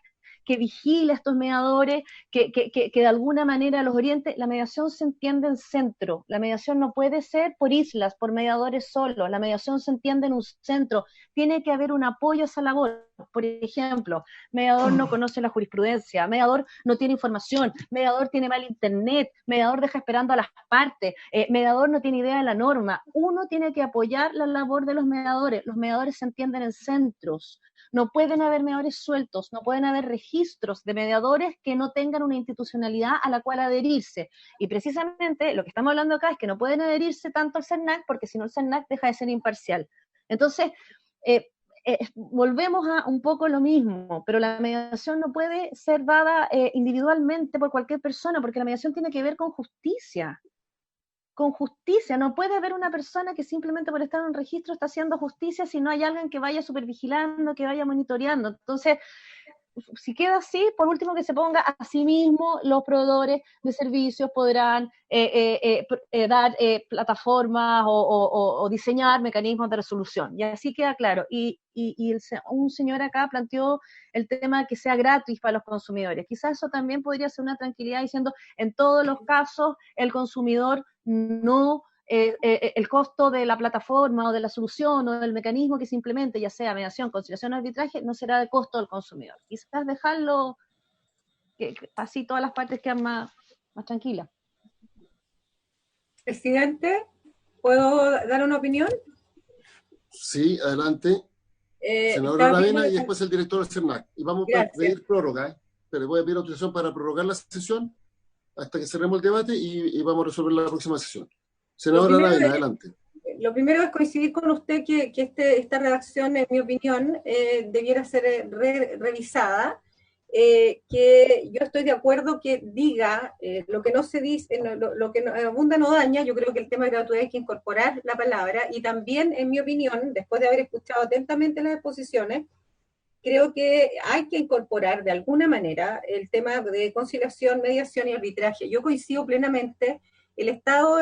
que vigile a estos mediadores, que de alguna manera los oriente? La mediación se entiende en centro, la mediación no puede ser por islas, por mediadores solos, la mediación se entiende en un centro, tiene que haber un apoyo a esa labor. Por ejemplo, mediador no conoce la jurisprudencia, mediador no tiene información, mediador tiene mal internet, mediador deja esperando a las partes, mediador no tiene idea de la norma. Uno tiene que apoyar la labor de los mediadores se entienden en centros. No pueden haber mediadores sueltos, no pueden haber registros de mediadores que no tengan una institucionalidad a la cual adherirse. Y precisamente lo que estamos hablando acá es que no pueden adherirse tanto al CERNAC, porque si no el CERNAC deja de ser imparcial. Entonces, volvemos a un poco lo mismo, pero la mediación no puede ser dada individualmente por cualquier persona, porque la mediación tiene que ver con justicia. Con justicia, no puede haber una persona que simplemente por estar en un registro está haciendo justicia si no hay alguien que vaya supervigilando, que vaya monitoreando. Entonces, si queda así, por último que se ponga a sí mismo, los proveedores de servicios podrán dar plataformas o diseñar mecanismos de resolución, y así queda claro. Un señor acá planteó el tema de que sea gratis para los consumidores. Quizás eso también podría ser una tranquilidad diciendo, en todos los casos, el consumidor no, el costo de la plataforma o de la solución o del mecanismo que se implemente, ya sea mediación, conciliación o arbitraje, no será de costo del consumidor. Quizás dejarlo, que así todas las partes quedan más tranquilas. Presidente, ¿puedo dar una opinión? Sí, adelante. Senador Aravena y después el director del CERNAC. Y vamos a pedir prórroga, pero voy a pedir autorización para prorrogar la sesión hasta que cerremos el debate y vamos a resolver la próxima sesión. Senador Aravena, adelante. Lo primero es coincidir con usted que esta redacción, en mi opinión, debiera ser revisada, que yo estoy de acuerdo que diga lo que no se dice, lo que abunda no daña. Yo creo que el tema de gratuidad hay que incorporar la palabra, y también, en mi opinión, después de haber escuchado atentamente las exposiciones, creo que hay que incorporar de alguna manera el tema de conciliación, mediación y arbitraje. Yo coincido plenamente. El Estado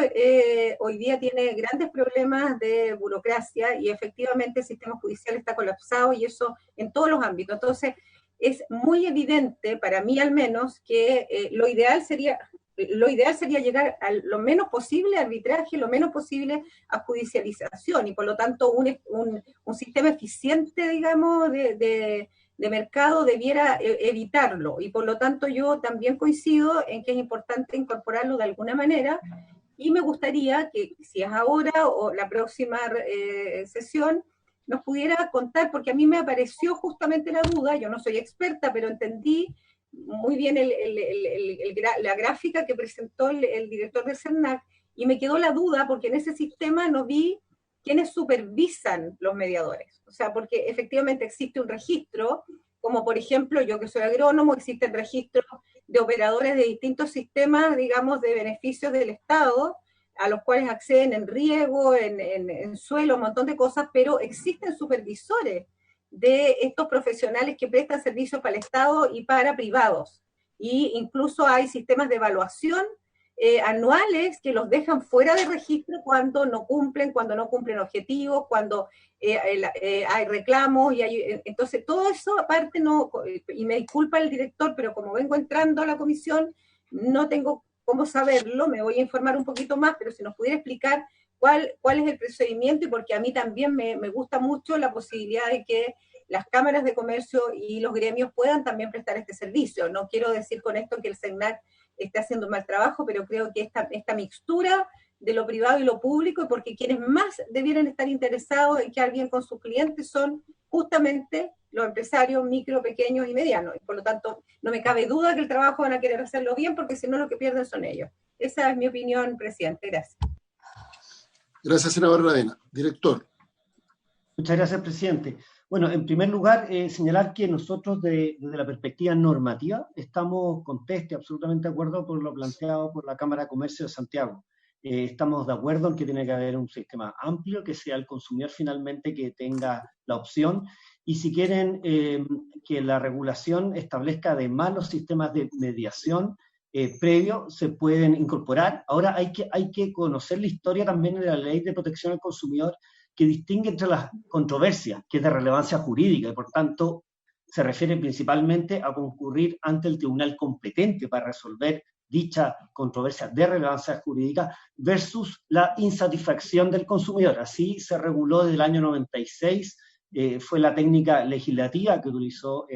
hoy día tiene grandes problemas de burocracia y efectivamente el sistema judicial está colapsado, y eso en todos los ámbitos. Entonces, es muy evidente, para mí al menos, que lo ideal sería lo ideal sería llegar a lo menos posible a arbitraje, lo menos posible a judicialización, y por lo tanto un sistema eficiente, digamos, de mercado debiera evitarlo, y por lo tanto yo también coincido en que es importante incorporarlo de alguna manera, y me gustaría que, si es ahora o la próxima sesión, nos pudiera contar, porque a mí me apareció justamente la duda, yo no soy experta, pero entendí muy bien la gráfica que presentó el director del CERNAC, y me quedó la duda porque en ese sistema no vi quiénes supervisan los mediadores. O sea, porque efectivamente existe un registro, como por ejemplo, yo que soy agrónomo, existen registros de operadores de distintos sistemas, digamos, de beneficios del Estado, a los cuales acceden en riego, en suelo, un montón de cosas, pero existen supervisores de estos profesionales que prestan servicios para el Estado y para privados. Y incluso hay sistemas de evaluación anuales que los dejan fuera de registro cuando no cumplen objetivos, cuando hay reclamos, entonces todo eso aparte no, y me disculpa el director, pero como vengo entrando a la comisión, no tengo cómo saberlo, me voy a informar un poquito más, pero si nos pudiera explicar cuál es el procedimiento, y porque a mí también me gusta mucho la posibilidad de que las cámaras de comercio y los gremios puedan también prestar este servicio. No quiero decir con esto que el CERNAC esté haciendo un mal trabajo, pero creo que esta mixtura de lo privado y lo público, porque quienes más debieran estar interesados en quedar bien con sus clientes son justamente los empresarios micro, pequeños y medianos, y por lo tanto no me cabe duda que el trabajo van a querer hacerlo bien, porque si no lo que pierden son ellos. Esa es mi opinión, presidente. Gracias. Gracias, senadora Aravena. Director. Muchas gracias, presidente. Bueno, en primer lugar, señalar que nosotros desde la perspectiva normativa estamos contentos y absolutamente de acuerdo por lo planteado por la Cámara de Comercio de Santiago. Estamos de acuerdo en que tiene que haber un sistema amplio, que sea el consumidor finalmente que tenga la opción, y si quieren que la regulación establezca además los sistemas de mediación previo, se pueden incorporar. Ahora hay que conocer la historia también de la Ley de Protección al Consumidor, que distingue entre las controversias, que es de relevancia jurídica, y por tanto se refiere principalmente a concurrir ante el tribunal competente para resolver dicha controversia de relevancia jurídica, versus la insatisfacción del consumidor. Así se reguló desde el año 96, fue la técnica legislativa que utilizó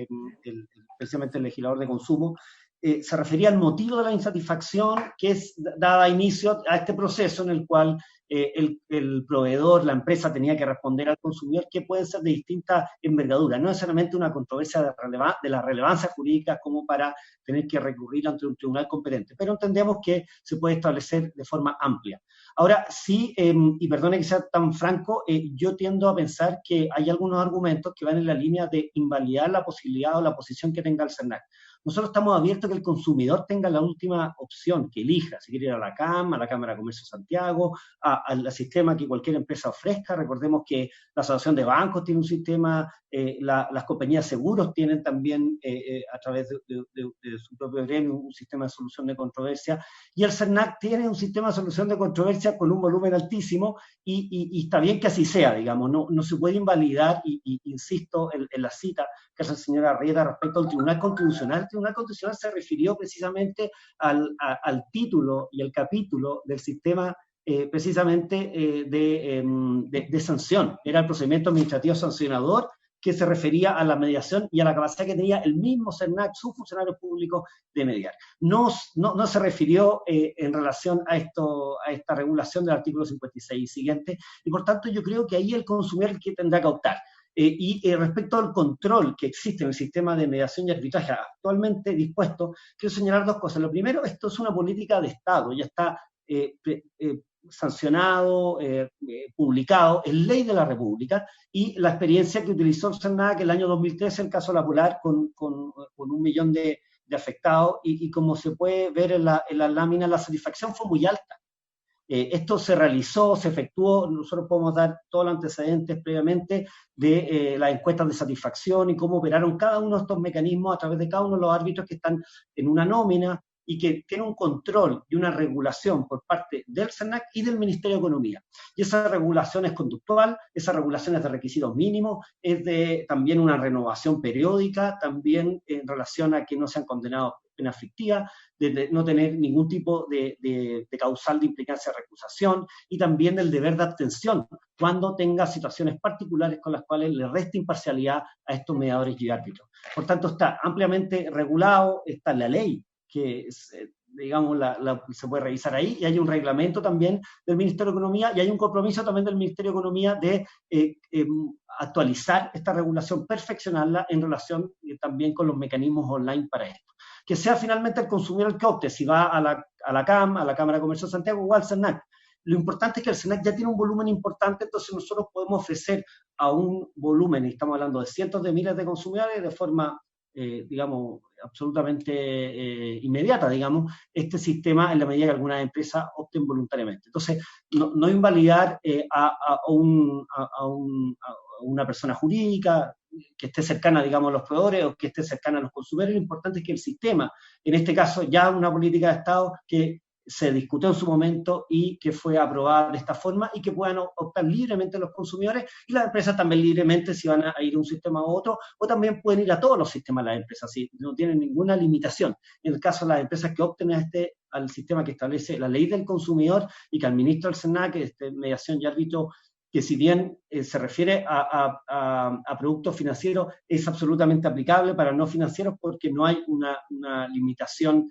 precisamente el legislador de consumo. Se refería al motivo de la insatisfacción, que es daba inicio a este proceso en el cual el proveedor, la empresa, tenía que responder al consumidor, que pueden ser de distinta envergadura, no necesariamente una controversia de la relevancia jurídica como para tener que recurrir ante un tribunal competente, pero entendemos que se puede establecer de forma amplia. Ahora, sí, y perdone que sea tan franco, yo tiendo a pensar que hay algunos argumentos que van en la línea de invalidar la posibilidad o la posición que tenga el CERNAC. Nosotros estamos abiertos a que el consumidor tenga la última opción, que elija, si quiere ir a la CAM, a la Cámara de Comercio de Santiago, al sistema que cualquier empresa ofrezca. Recordemos que la Asociación de Bancos tiene un sistema, las compañías de seguros tienen también, a través de su propio gremio, un sistema de solución de controversia, y el CERNAC tiene un sistema de solución de controversia con un volumen altísimo, y está bien que así sea, digamos, no se puede invalidar, y insisto en la cita que hace la señora Rieta respecto al Tribunal Constitucional. El Tribunal Constitucional se refirió precisamente al título y al capítulo del sistema precisamente de sanción. Era el procedimiento administrativo sancionador, que se refería a la mediación y a la capacidad que tenía el mismo CERNAC, sus funcionarios públicos, de mediar. No se refirió en relación a esta regulación del artículo 56 y siguiente, y por tanto yo creo que ahí el consumidor que tendrá que optar. Y respecto al control que existe en el sistema de mediación y arbitraje actualmente dispuesto, quiero señalar dos cosas. Lo primero, esto es una política de Estado, ya está sancionado, publicado, es ley de la República, y la experiencia que utilizó el CERNAC el año 2013, el caso La Polar, con 1 millón de afectados, y como se puede ver en la lámina, la satisfacción fue muy alta. Esto se realizó, se efectuó, nosotros podemos dar todos los antecedentes previamente de las encuestas de satisfacción y cómo operaron cada uno de estos mecanismos a través de cada uno de los árbitros que están en una nómina y que tienen un control y una regulación por parte del CERNAC y del Ministerio de Economía. Y esa regulación es conductual, esa regulación es de requisitos mínimos, es de también una renovación periódica, también en relación a que no sean condenados pena aflictiva, de no tener ningún tipo de causal de implicancia de recusación, y también del deber de abstención cuando tenga situaciones particulares con las cuales le resta imparcialidad a estos mediadores y árbitros. Por tanto, está ampliamente regulado, está la ley que digamos, se puede revisar ahí, y hay un reglamento también del Ministerio de Economía, y hay un compromiso también del Ministerio de Economía de actualizar esta regulación, perfeccionarla en relación también con los mecanismos online para esto. Que sea finalmente el consumidor el que opte, si va a la CAM, a la Cámara de Comercio de Santiago o al SENAC. Lo importante es que el SENAC ya tiene un volumen importante, entonces nosotros podemos ofrecer a un volumen, y estamos hablando de cientos de miles de consumidores, de forma digamos, absolutamente inmediata, digamos, este sistema en la medida que algunas empresas opten voluntariamente. Entonces, no invalidar a una persona jurídica que esté cercana, digamos, a los proveedores o que esté cercana a los consumidores. Lo importante es que el sistema, en este caso ya una política de Estado que se discutió en su momento y que fue aprobada de esta forma, y que puedan optar libremente los consumidores, y las empresas también libremente si van a ir a un sistema u otro, o también pueden ir a todos los sistemas las empresas, ¿sí? No tienen ninguna limitación. En el caso de las empresas que opten al sistema que establece la ley del consumidor y que administra el SENAC, mediación y árbitro, que si bien se refiere a productos financieros, es absolutamente aplicable para no financieros porque no hay una limitación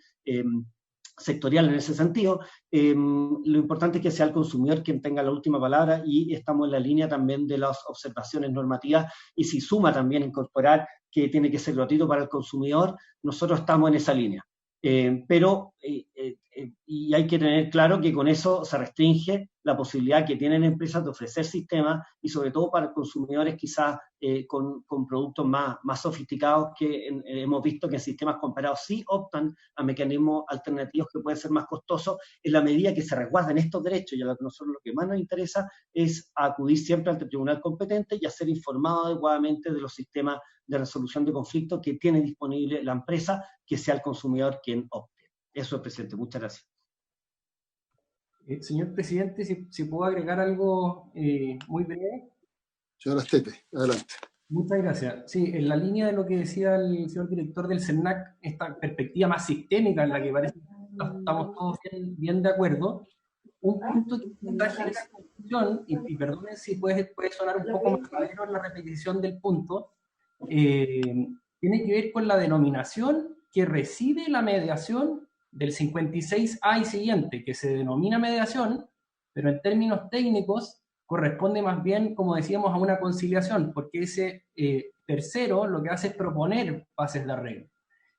sectorial en ese sentido. Lo importante es que sea el consumidor quien tenga la última palabra, y estamos en la línea también de las observaciones normativas, y si suma también incorporar que tiene que ser gratuito para el consumidor, nosotros estamos en esa línea. Y hay que tener claro que con eso se restringe la posibilidad que tienen empresas de ofrecer sistemas, y sobre todo para consumidores quizás con productos más sofisticados, que hemos visto que en sistemas comparados sí optan a mecanismos alternativos que pueden ser más costosos, en la medida que se resguarden estos derechos. Y a nosotros lo que más nos interesa es acudir siempre ante el tribunal competente y a ser informados adecuadamente de los sistemas de resolución de conflictos que tiene disponible la empresa, que sea el consumidor quien opte. Eso es, presidente. Muchas gracias. Señor presidente, si puedo agregar algo muy breve. Señor Astete, adelante. Muchas gracias. Sí, en la línea de lo que decía el señor director del SENAC, esta perspectiva más sistémica en la que parece que estamos todos bien de acuerdo, un punto que traje en esa discusión, y perdonen si puede sonar un poco más claro en la repetición del punto, tiene que ver con la denominación que recibe la mediación del 56A y siguiente, que se denomina mediación, pero en términos técnicos corresponde más bien, como decíamos, a una conciliación, porque ese tercero lo que hace es proponer bases de arreglo.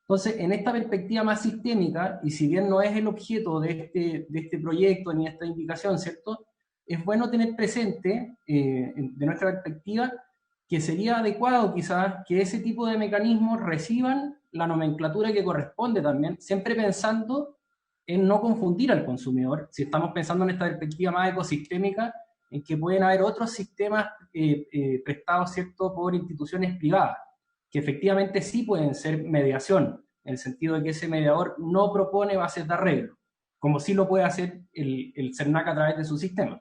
Entonces, en esta perspectiva más sistémica, y si bien no es el objeto de este proyecto ni esta indicación, ¿cierto?, es bueno tener presente, de nuestra perspectiva, que sería adecuado quizás que ese tipo de mecanismos reciban la nomenclatura que corresponde también, siempre pensando en no confundir al consumidor, si estamos pensando en esta perspectiva más ecosistémica, en que pueden haber otros sistemas prestados, ¿cierto?, por instituciones privadas, que efectivamente sí pueden ser mediación, en el sentido de que ese mediador no propone bases de arreglo, como sí lo puede hacer el SENAC a través de su sistema.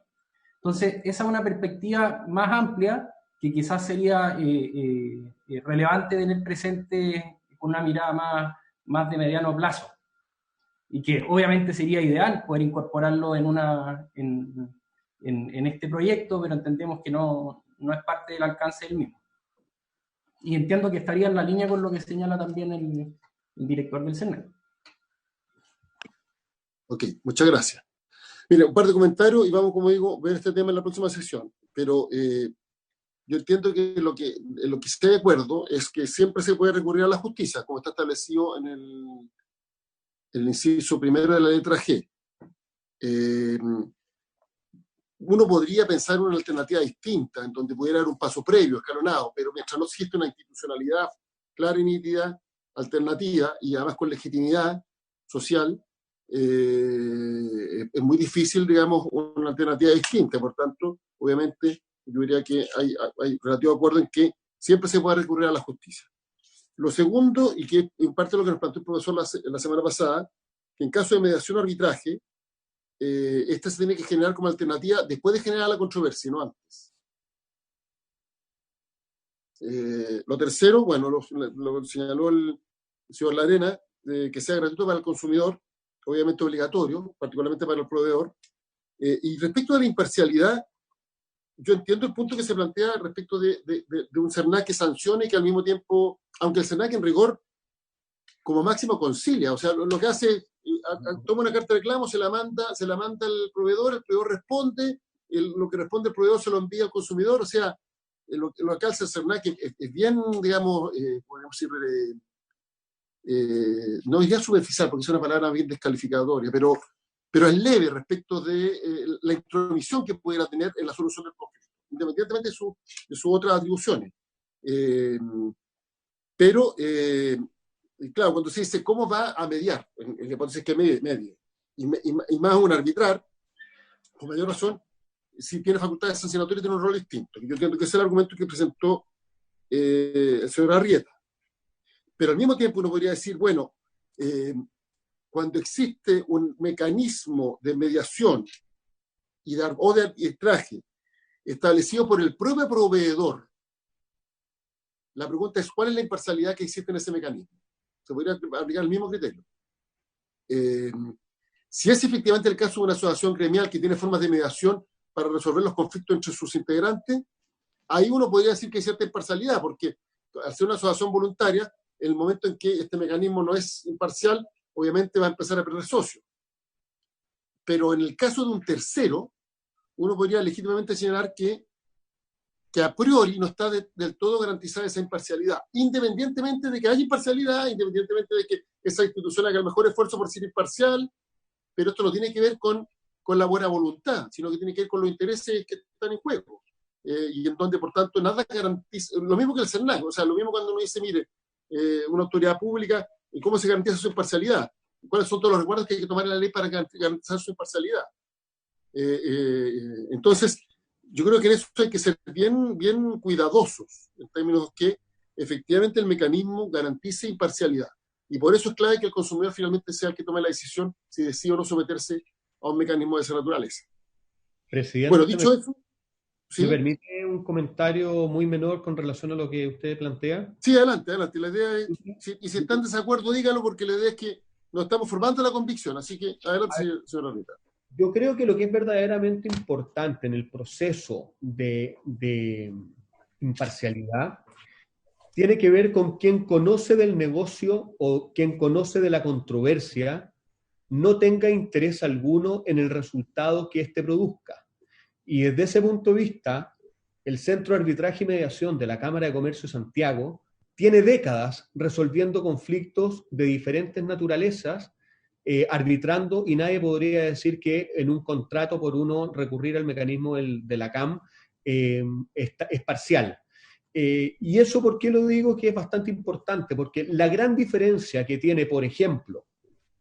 Entonces, esa es una perspectiva más amplia que quizás sería relevante tener presente con una mirada más de mediano plazo, y que obviamente sería ideal poder incorporarlo en este proyecto, pero entendemos que no es parte del alcance del mismo. Y entiendo que estaría en la línea con lo que señala también el director del SENAC. Ok, muchas gracias. Mire, un par de comentarios y vamos, como digo, a ver este tema en la próxima sesión. Pero yo entiendo que lo que estoy de acuerdo es que siempre se puede recurrir a la justicia, como está establecido en el inciso primero de la letra G. Uno podría pensar en una alternativa distinta, en donde pudiera haber un paso previo, escalonado, pero mientras no existe una institucionalidad clara y nítida, alternativa, y además con legitimidad social, es muy difícil, digamos, una alternativa distinta. Por tanto, obviamente, yo diría que hay relativo acuerdo en que siempre se puede recurrir a la justicia. Lo segundo, y que en parte lo que nos planteó el profesor la semana pasada, que en caso de mediación o arbitraje, esta se tiene que generar como alternativa después de generar la controversia, no antes. Lo tercero, bueno, lo señaló el señor Larena, que sea gratuito para el consumidor, obviamente obligatorio, particularmente para el proveedor. Y respecto a la imparcialidad, yo entiendo el punto que se plantea respecto de un CERNAC que sancione y que al mismo tiempo, aunque el CERNAC en rigor como máximo concilia, o sea, lo que hace, toma una carta de reclamo, se la manda al proveedor, el proveedor responde, lo que responde el proveedor se lo envía al consumidor, o sea, lo que hace el CERNAC es bien, digamos, podemos decir, no diría superficial, porque es una palabra bien descalificatoria, pero es leve respecto de la intromisión que pudiera tener en la solución del conflicto, independientemente de sus otras atribuciones. Pero, claro, cuando se dice cómo va a mediar, en la hipótesis que medie, y más aún arbitrar, con mayor razón, si tiene facultades sancionatorias, tiene un rol distinto. Yo entiendo que ese es el argumento que presentó el señor Arrieta. Pero al mismo tiempo uno podría decir, bueno, cuando existe un mecanismo de mediación o de arbitraje establecido por el propio proveedor, la pregunta es, ¿cuál es la imparcialidad que existe en ese mecanismo? Se podría aplicar el mismo criterio. Si es efectivamente el caso de una asociación gremial que tiene formas de mediación para resolver los conflictos entre sus integrantes, ahí uno podría decir que hay cierta imparcialidad, porque al ser una asociación voluntaria, en el momento en que este mecanismo no es imparcial, obviamente va a empezar a perder socios. Pero en el caso de un tercero, uno podría legítimamente señalar que a priori no está del todo garantizada esa imparcialidad, independientemente de que haya imparcialidad, independientemente de que esa institución haga el mejor esfuerzo por ser imparcial, pero esto no tiene que ver con la buena voluntad, sino que tiene que ver con los intereses que están en juego. Y en donde, por tanto, nada garantiza, lo mismo que el CERNAC, o sea, lo mismo cuando uno dice, mire, una autoridad pública, ¿cómo se garantiza su imparcialidad? ¿Cuáles son todos los recuerdos que hay que tomar en la ley para garantizar su imparcialidad? Entonces, yo creo que en eso hay que ser bien, bien cuidadosos, en términos que efectivamente el mecanismo garantice imparcialidad. Y por eso es clave que el consumidor finalmente sea el que tome la decisión si decide o no someterse a un mecanismo de esa naturaleza. Presidente, bueno, dicho eso... ¿Sí? ¿Me permite un comentario muy menor con relación a lo que usted plantea? Sí, adelante. La idea es, y si están en desacuerdo, dígalo, porque la idea es que nos estamos formando la convicción. Así que, adelante, señor Arrieta. Yo creo que lo que es verdaderamente importante en el proceso de imparcialidad tiene que ver con quien conoce del negocio o quien conoce de la controversia no tenga interés alguno en el resultado que éste produzca. Y desde ese punto de vista, el Centro de Arbitraje y Mediación de la Cámara de Comercio de Santiago tiene décadas resolviendo conflictos de diferentes naturalezas, arbitrando, y nadie podría decir que en un contrato por uno recurrir al mecanismo de la CAM es parcial. Y eso, ¿por qué lo digo? Que es bastante importante, porque la gran diferencia que tiene, por ejemplo,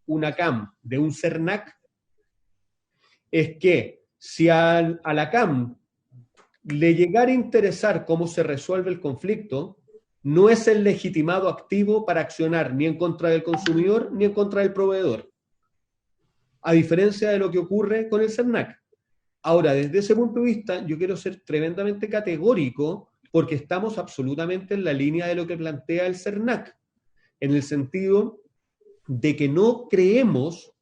una CAM de un CERNAC es que si a la CAM le llegara a interesar cómo se resuelve el conflicto, no es el legitimado activo para accionar ni en contra del consumidor ni en contra del proveedor, a diferencia de lo que ocurre con el CERNAC. Ahora, desde ese punto de vista, yo quiero ser tremendamente categórico porque estamos absolutamente en la línea de lo que plantea el CERNAC, en el sentido de que no creemos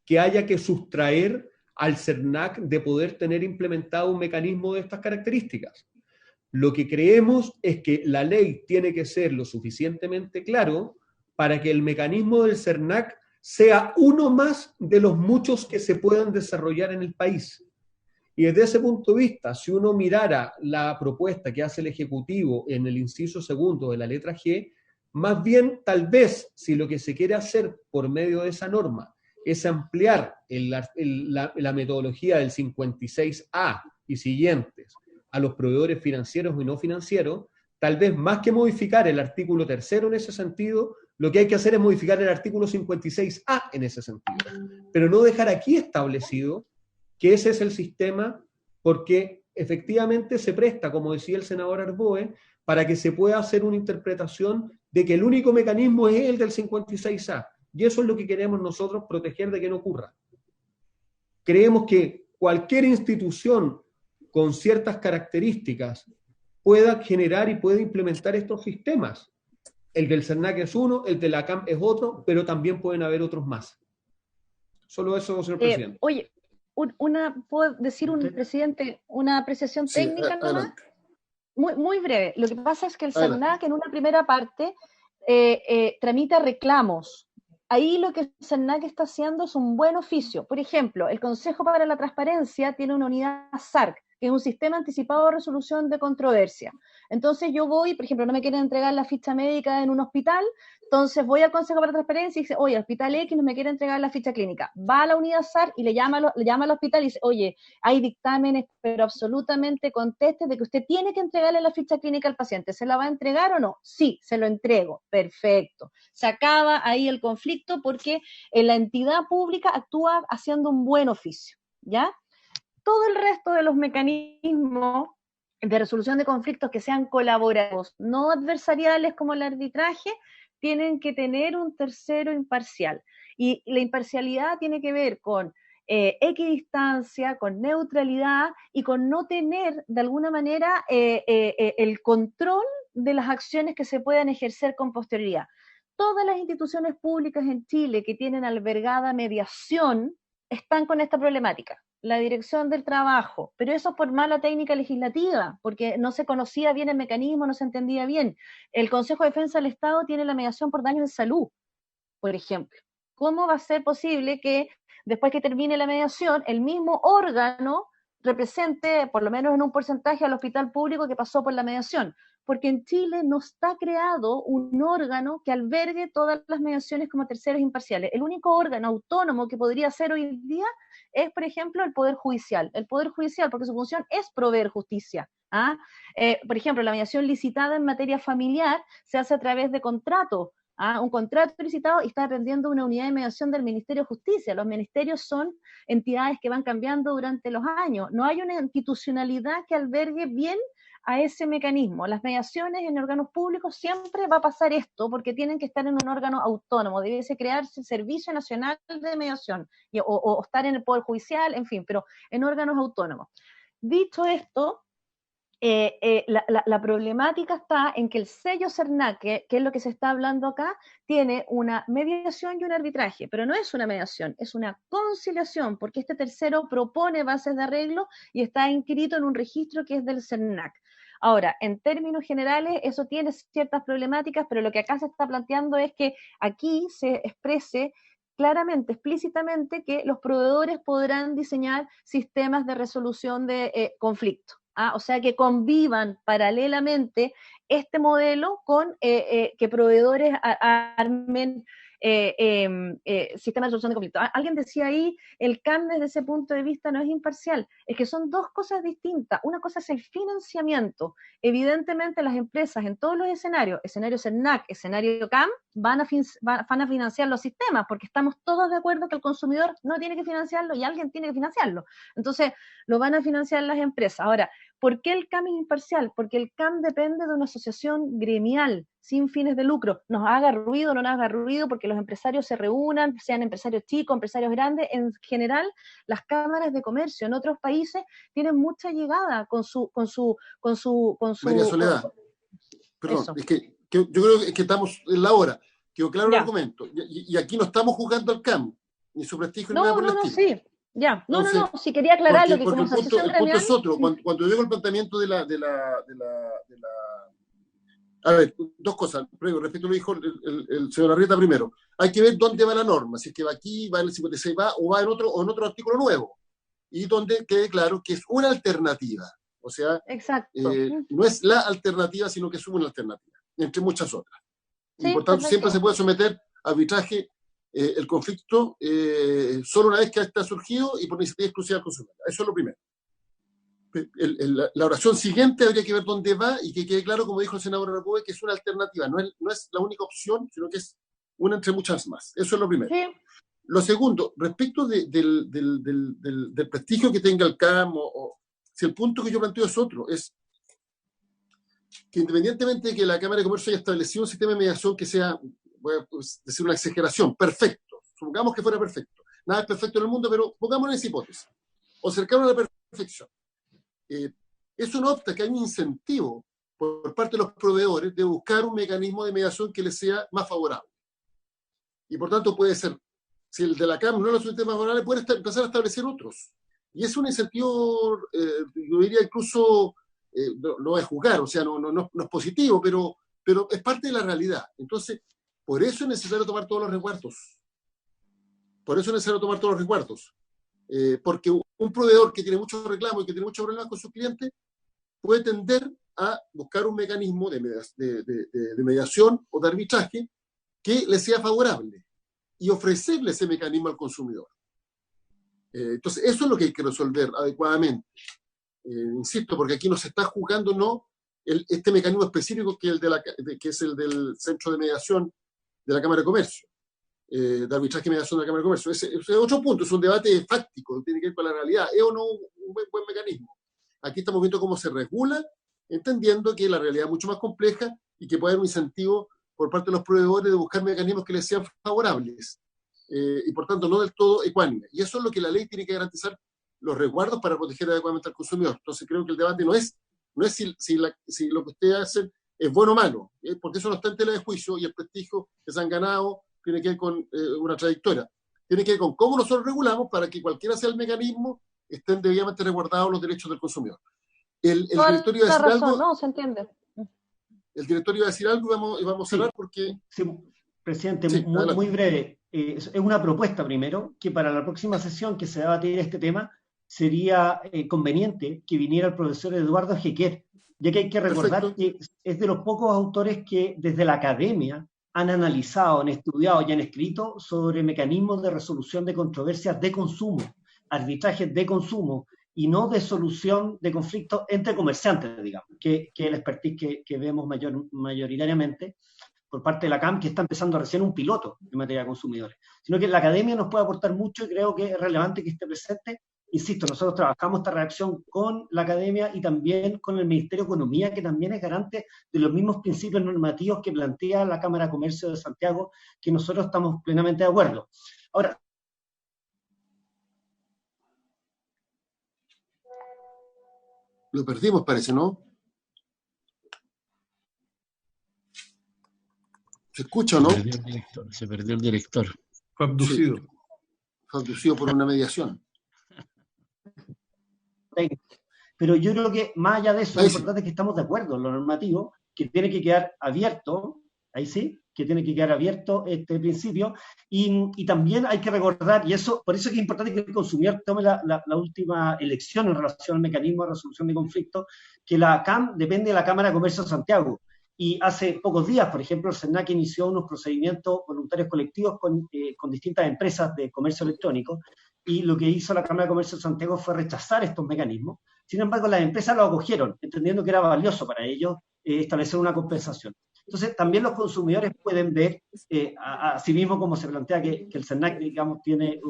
que haya que sustraer al CERNAC de poder tener implementado un mecanismo de estas características. Lo que creemos es que la ley tiene que ser lo suficientemente claro para que el mecanismo del CERNAC sea uno más de los muchos que se puedan desarrollar en el país. Y desde ese punto de vista, si uno mirara la propuesta que hace el Ejecutivo en el inciso segundo de la letra G, más bien, tal vez, si lo que se quiere hacer por medio de esa norma es ampliar la metodología del 56A y siguientes a los proveedores financieros y no financieros, tal vez más que modificar el artículo 3º en ese sentido, lo que hay que hacer es modificar el artículo 56A en ese sentido. Pero no dejar aquí establecido que ese es el sistema, porque efectivamente se presta, como decía el senador Arboe, para que se pueda hacer una interpretación de que el único mecanismo es el del 56A. Y eso es lo que queremos nosotros proteger de que no ocurra. Creemos que cualquier institución con ciertas características pueda generar y pueda implementar estos sistemas. El del CERNAC es uno, el de la CAM es otro, pero también pueden haber otros más. Solo eso, señor presidente. Oye, ¿puedo decir, presidente, una apreciación técnica nomás? Adelante. Muy breve. Lo que pasa es que el Adelante. CERNAC en una primera parte tramita reclamos. Ahí lo que el CERNAC está haciendo es un buen oficio. Por ejemplo, el Consejo para la Transparencia tiene una unidad SARC, que es un sistema anticipado de resolución de controversia. Entonces yo voy, por ejemplo, no me quieren entregar la ficha médica en un hospital, entonces voy al Consejo para la Transparencia y dice, oye, el hospital X no me quiere entregar la ficha clínica. Va a la unidad SARC y le llama al hospital y dice, oye, hay dictámenes, pero absolutamente contestes de que usted tiene que entregarle la ficha clínica al paciente. ¿Se la va a entregar o no? Sí, se lo entrego. Perfecto. Se acaba ahí el conflicto porque la entidad pública actúa haciendo un buen oficio, ¿ya? Todo el resto de los mecanismos de resolución de conflictos que sean colaborativos, no adversariales como el arbitraje, tienen que tener un tercero imparcial. Y la imparcialidad tiene que ver con equidistancia, con neutralidad y con no tener, de alguna manera, el control de las acciones que se puedan ejercer con posterioridad. Todas las instituciones públicas en Chile que tienen albergada mediación están con esta problemática. La Dirección del Trabajo, pero eso por mala técnica legislativa, porque no se conocía bien el mecanismo, no se entendía bien. El Consejo de Defensa del Estado tiene la mediación por daños de salud, por ejemplo. ¿Cómo va a ser posible que después que termine la mediación, el mismo órgano represente, por lo menos en un porcentaje, al hospital público que pasó por la mediación? Porque en Chile no está creado un órgano que albergue todas las mediaciones como terceros imparciales. El único órgano autónomo que podría ser hoy día es, por ejemplo, el Poder Judicial. El Poder Judicial, porque su función es proveer justicia. Por ejemplo, la mediación licitada en materia familiar se hace a través de contratos. Un contrato licitado y está dependiendo de una unidad de mediación del Ministerio de Justicia. Los ministerios son entidades que van cambiando durante los años. No hay una institucionalidad que albergue bien a ese mecanismo. Las mediaciones en órganos públicos siempre va a pasar esto, porque tienen que estar en un órgano autónomo, debiese crearse el Servicio Nacional de Mediación, o estar en el Poder Judicial, en fin, pero en órganos autónomos. Dicho esto, la problemática está en que el sello CERNAC, que es lo que se está hablando acá, tiene una mediación y un arbitraje, pero no es una mediación, es una conciliación, porque este tercero propone bases de arreglo y está inscrito en un registro que es del CERNAC. Ahora, en términos generales, eso tiene ciertas problemáticas, pero lo que acá se está planteando es que aquí se exprese claramente, explícitamente, que los proveedores podrán diseñar sistemas de resolución de conflictos. O sea, que convivan paralelamente este modelo con que proveedores armen sistemas de resolución de conflictos. Alguien decía ahí, el CAM desde ese punto de vista no es imparcial. Es que son dos cosas distintas. Una cosa es el financiamiento. Evidentemente las empresas en todos los escenario CERNAC, escenario CAM, van a financiar los sistemas, porque estamos todos de acuerdo que el consumidor no tiene que financiarlo y alguien tiene que financiarlo. Entonces, lo van a financiar las empresas. Ahora, ¿por qué el CAM es imparcial? Porque el CAM depende de una asociación gremial, sin fines de lucro. Nos haga ruido o no nos haga ruido, porque los empresarios se reúnan, sean empresarios chicos, empresarios grandes. En general, las cámaras de comercio en otros países tienen mucha llegada con su María Soledad, perdón, es que yo creo que estamos en la hora. Quedó claro el argumento. Y aquí no estamos jugando al CAM, ni su prestigio, ni nada por el estilo. Sí. Ya, entonces, si quería aclararlo, que como asociación gremial... El punto es otro. Cuando yo digo el planteamiento a ver, dos cosas. Respecto a lo que dijo el señor Arrieta primero. Hay que ver dónde va la norma. Si es que va aquí, va en el 56, o va en otro artículo nuevo. Y donde quede claro que es una alternativa. O sea, no es la alternativa, sino que es una alternativa, entre muchas otras. Sí, y por tanto, siempre se puede someter a arbitraje el conflicto solo una vez que está surgido y por iniciativa exclusiva del consumidor. Eso es lo primero. La oración siguiente habría que ver dónde va y que quede claro, como dijo el senador Aracoe, que es una alternativa, no es la única opción, sino que es una entre muchas más. Eso es lo primero. Sí. Lo segundo, respecto del prestigio que tenga el CAM, si el punto que yo planteo es otro, es que independientemente de que la Cámara de Comercio haya establecido un sistema de mediación que sea, voy a decir una exageración, perfecto, supongamos que fuera perfecto, nada es perfecto en el mundo, pero pongámonos en esa hipótesis, o cercano a la perfección. Eso no obsta que hay un incentivo por parte de los proveedores de buscar un mecanismo de mediación que les sea más favorable. Y por tanto puede ser, si el de la CAM no es lo suficientemente más favorable, puede empezar a establecer otros. Y es un incentivo, yo diría incluso, no voy a juzgar, o sea, no es positivo, pero es parte de la realidad. Entonces, por eso es necesario tomar todos los resguardos. Porque un proveedor que tiene muchos reclamos y que tiene muchos problemas con sus clientes puede tender a buscar un mecanismo de mediación o de arbitraje que le sea favorable y ofrecerle ese mecanismo al consumidor. Entonces, eso es lo que hay que resolver adecuadamente. Insisto, porque aquí no se está juzgando este mecanismo específico que es el del Centro de Mediación de la Cámara de Comercio, de arbitraje y mediación de la Cámara de Comercio. Ese es otro punto, es un debate fáctico, tiene que ver con la realidad. ¿Es o no un buen mecanismo? Aquí estamos viendo cómo se regula, entendiendo que la realidad es mucho más compleja y que puede haber un incentivo por parte de los proveedores de buscar mecanismos que les sean favorables y por tanto no del todo ecuánimes. Y eso es lo que la ley tiene que garantizar, los resguardos para proteger adecuadamente al consumidor. Entonces creo que el debate no es si lo que ustedes hacen es bueno o malo, porque eso no está en tela de juicio y el prestigio que se han ganado tiene que ver con una trayectoria. Tiene que ver con cómo nosotros regulamos para que cualquiera sea el mecanismo estén debidamente resguardados los derechos del consumidor. El directorio iba a decir algo. No, se entiende. El directorio iba a decir algo y vamos a cerrar porque... Sí, presidente, Sí, muy breve. Es una propuesta primero, que para la próxima sesión que se va a debatir este tema, sería conveniente que viniera el profesor Eduardo Jequer, ya que hay que recordar Perfecto. que es de los pocos autores que desde la academia han analizado, han estudiado y han escrito sobre mecanismos de resolución de controversias de consumo, arbitrajes de consumo, y no de solución de conflictos entre comerciantes, digamos, que es el expertise que vemos mayoritariamente por parte de la CAM, que está empezando recién un piloto en materia de consumidores, sino que la academia nos puede aportar mucho y creo que es relevante que esté presente. Insisto, nosotros trabajamos esta reacción con la academia y también con el Ministerio de Economía, que también es garante de los mismos principios normativos que plantea la Cámara de Comercio de Santiago, que nosotros estamos plenamente de acuerdo. Ahora, Lo perdimos, parece, ¿no? ¿Se escucha o no? Se perdió el director. Fue abducido. Sí. Fue abducido por una mediación. pero yo creo que más allá de eso, Ahí lo sí. importante es que estamos de acuerdo en lo normativo, que tiene que quedar abierto, ahí sí, que tiene que quedar abierto este principio, y también hay que recordar, y eso, por eso es que es importante que el consumidor tome la última elección en relación al mecanismo de resolución de conflictos, que la CAM depende de la Cámara de Comercio de Santiago, y hace pocos días, por ejemplo, el SENAC inició unos procedimientos voluntarios colectivos con distintas empresas de comercio electrónico, y lo que hizo la Cámara de Comercio de Santiago fue rechazar estos mecanismos. Sin embargo, las empresas lo acogieron, entendiendo que era valioso para ellos establecer una compensación. Entonces, también los consumidores pueden ver, a sí mismo, como se plantea que el SENAC, digamos, tiene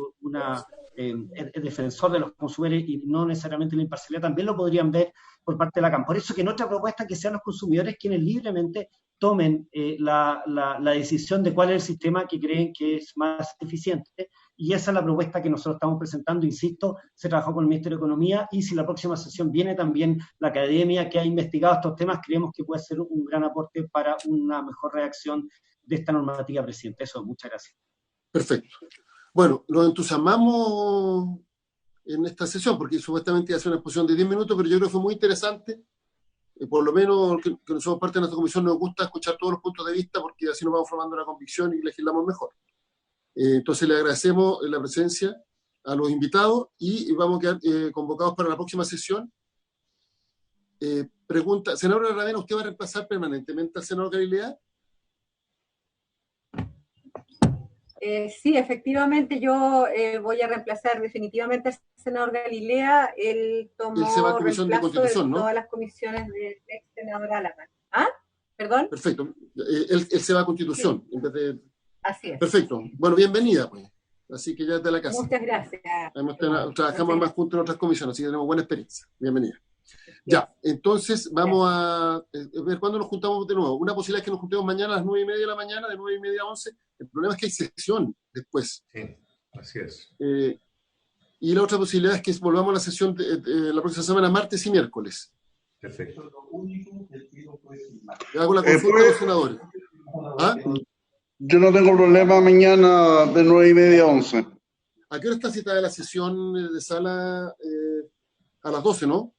es defensor de los consumidores y no necesariamente la imparcialidad, también lo podrían ver por parte de la CAM. Por eso que nuestra propuesta es que sean los consumidores quienes libremente tomen la decisión de cuál es el sistema que creen que es más eficiente, y esa es la propuesta que nosotros estamos presentando. Insisto, se trabajó con el Ministerio de Economía, y si la próxima sesión viene también la academia que ha investigado estos temas, creemos que puede ser un gran aporte para una mejor reacción de esta normativa, presidente. Eso, muchas gracias. Perfecto. Bueno, nos entusiasmamos en esta sesión, porque supuestamente iba a ser una exposición de 10 minutos, pero yo creo que fue muy interesante. Por lo menos que nosotros parte de nuestra comisión nos gusta escuchar todos los puntos de vista, porque así nos vamos formando una convicción y legislamos mejor. Entonces le agradecemos la presencia a los invitados y vamos a quedar convocados para la próxima sesión. Pregunta, senador Aravena, ¿usted va a reemplazar permanentemente al senador Galilea? Sí, efectivamente, yo voy a reemplazar definitivamente al senador Galilea. Él tomó se va a Comisión de Constitución, ¿no? todas las comisiones del ex senador Alamán. ¿Ah? ¿Perdón? Perfecto. Él se va a Constitución. Sí. En vez de... Así es. Perfecto. Bueno, bienvenida, pues. Así que ya es de la casa. Muchas gracias. Trabajamos más juntos en otras comisiones, así que tenemos buena experiencia. Bienvenida. Ya, entonces vamos a ver cuándo nos juntamos de nuevo. Una posibilidad es que nos juntemos mañana a las 9:30 de la mañana, de 9:30 a 11. El problema es que hay sesión después. Sí, así es. Y la otra posibilidad es que volvamos a la sesión la próxima semana, martes y miércoles. Perfecto. Lo único que pido Le hago la consulta a los senadores. ¿Ah? Yo no tengo problema mañana de 9:30 a 11. ¿A qué hora está citada la sesión de sala? A las 12, ¿no?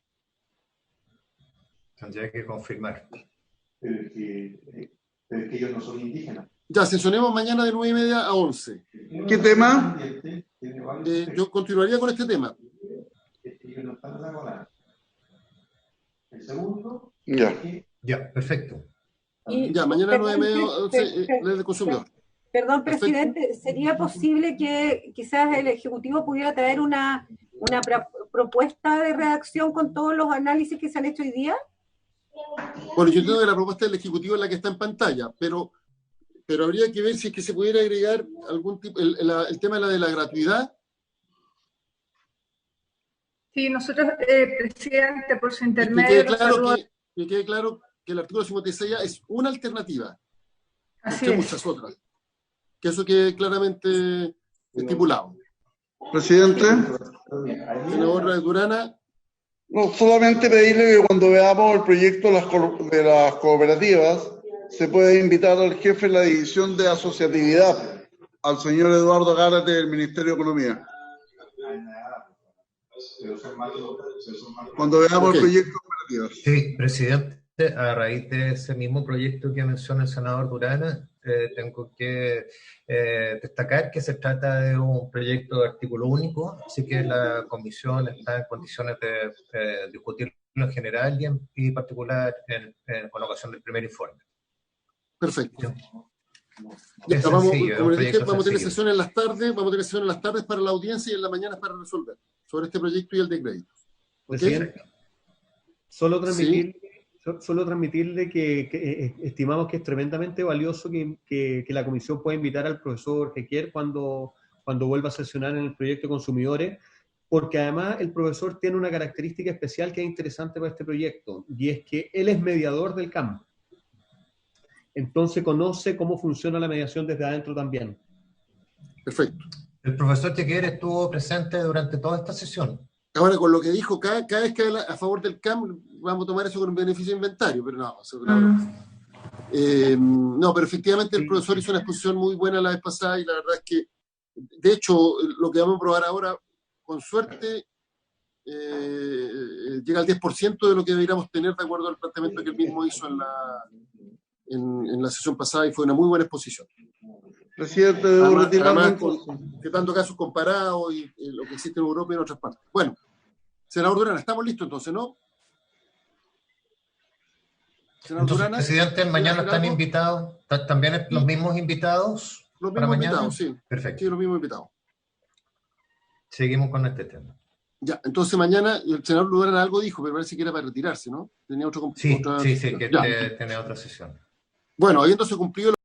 Tendría que confirmar. Pero es que ellos no son indígenas. Ya, sesionemos mañana de 9:30 a 11. ¿Qué tema? Yo continuaría con este tema. Ellos no están elaborados. El segundo. Ya. Ya, perfecto. Ya, mañana 9:30 a 11, ley del consumidor. Perdón, Perfecto. presidente, ¿sería posible que quizás el Ejecutivo pudiera traer una propuesta de redacción con todos los análisis que se han hecho hoy día? Bueno, yo entiendo que la propuesta del Ejecutivo es la que está en pantalla, pero habría que ver si es que se pudiera agregar algún tipo, el tema de la gratuidad. Sí, nosotros, presidente, por su Que intermedio, quede los claro saludo. que quede claro que el artículo 56 es una alternativa, Así entre es. muchas otras. Que eso quede claramente estipulado. Presidente. Senadora Durana. No, solamente pedirle que cuando veamos el proyecto de las cooperativas, se puede invitar al jefe de la división de asociatividad, al señor Eduardo Gárate del Ministerio de Economía. Cuando veamos el proyecto de cooperativas. Sí, presidente, a raíz de ese mismo proyecto que menciona el senador Durana, tengo que destacar que se trata de un proyecto de artículo único, así que la comisión está en condiciones de discutirlo en general y en particular con ocasión del primer informe. Perfecto. Es Ya, vamos, sencillo, como es un les dije, proyecto vamos a tener sencillo. sesión en las tardes, para la audiencia y en la mañana para resolver sobre este proyecto y el de crédito. ¿Ok? Presidente, solo transmitirle que estimamos que es tremendamente valioso que la comisión pueda invitar al profesor Jequier cuando vuelva a sesionar en el proyecto de consumidores, porque además el profesor tiene una característica especial que es interesante para este proyecto, y es que él es mediador del campo. Entonces conoce cómo funciona la mediación desde adentro también. Perfecto. El profesor Jequier estuvo presente durante toda esta sesión. Ahora, con lo que dijo, cada vez que habla a favor del CAM, vamos a tomar eso con un beneficio de inventario, pero no, eso es una broma. No, pero efectivamente el profesor hizo una exposición muy buena la vez pasada y la verdad es que, de hecho, lo que vamos a probar ahora, con suerte, llega al 10% de lo que deberíamos tener de acuerdo al planteamiento que él mismo hizo en la sesión pasada, y fue una muy buena exposición. Presidente, debo retirarme. Además, citando casos comparados y lo que existe en Europa y en otras partes. Bueno, senador Durana, estamos listos entonces, ¿no? Senador Entonces, Durana, presidente, mañana están invitados, también los mismos invitados. Los para mismos mañana. invitados, sí. Perfecto. Sí, los mismos invitados. Seguimos con este tema. Ya, entonces mañana el senador Durana algo dijo, pero parece que era para retirarse, ¿no? Tenía Sí, otra que ya. tiene otra sesión. Bueno, habiéndose cumplido